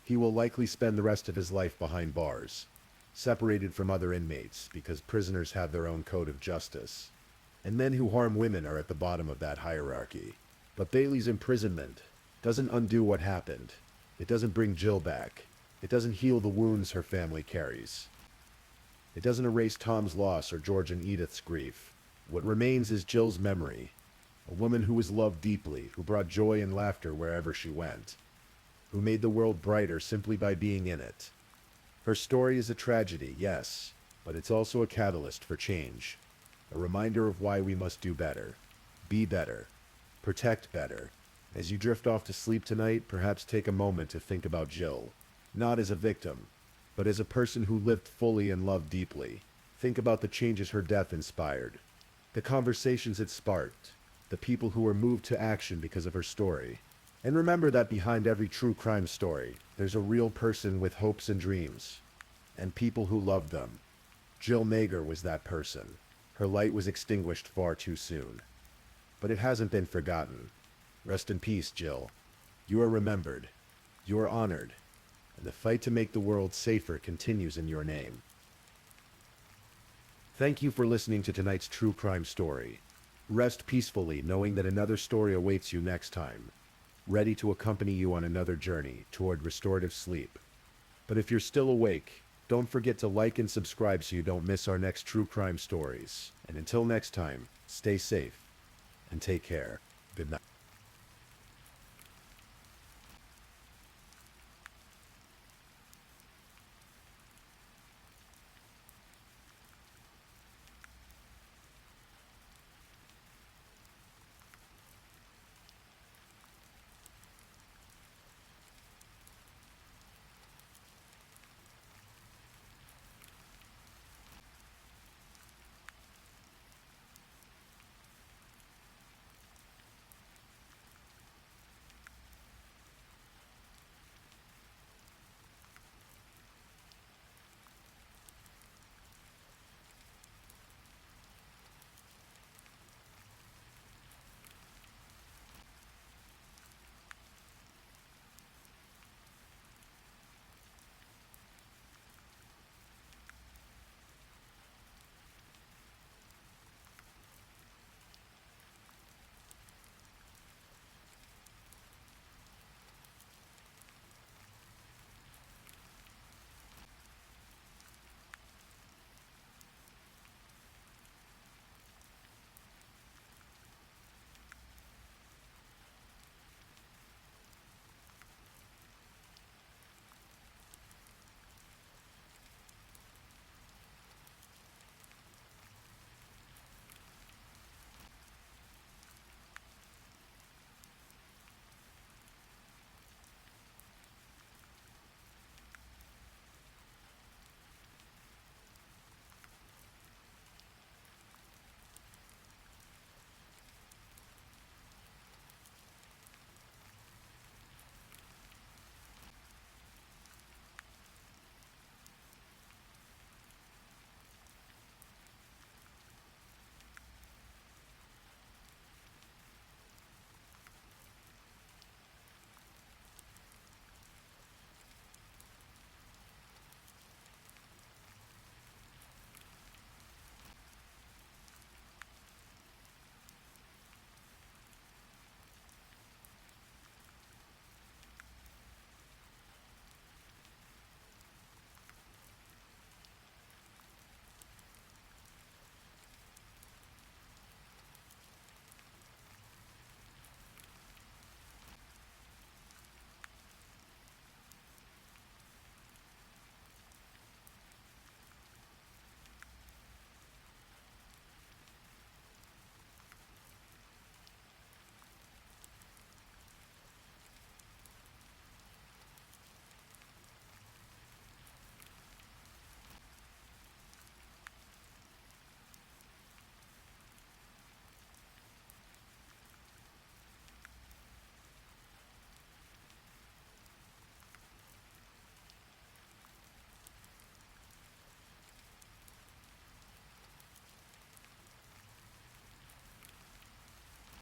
He will likely spend the rest of his life behind bars, separated from other inmates because prisoners have their own code of justice, and men who harm women are at the bottom of that hierarchy. But Bailey's imprisonment doesn't undo what happened. It doesn't bring Jill back. It doesn't heal the wounds her family carries. It doesn't erase Tom's loss or George and Edith's grief. What remains is Jill's memory, a woman who was loved deeply, who brought joy and laughter wherever she went, who made the world brighter simply by being in it. Her story is a tragedy, yes, but it's also a catalyst for change, a reminder of why we must do better, be better, protect better. As you drift off to sleep tonight, perhaps take a moment to think about Jill, not as a victim, but as a person who lived fully and loved deeply. Think about the changes her death inspired, the conversations it sparked, the people who were moved to action because of her story. And remember that behind every true crime story, there's a real person with hopes and dreams, and people who loved them. Jill Megger was that person. Her light was extinguished far too soon. But it hasn't been forgotten. Rest in peace, Jill. You are remembered. You are honored. And the fight to make the world safer continues in your name. Thank you for listening to tonight's true crime story. Rest peacefully knowing that another story awaits you next time, ready to accompany you on another journey toward restorative sleep. But if you're still awake, don't forget to like and subscribe so you don't miss our next true crime stories. And until next time, Stay safe and take care. Good night.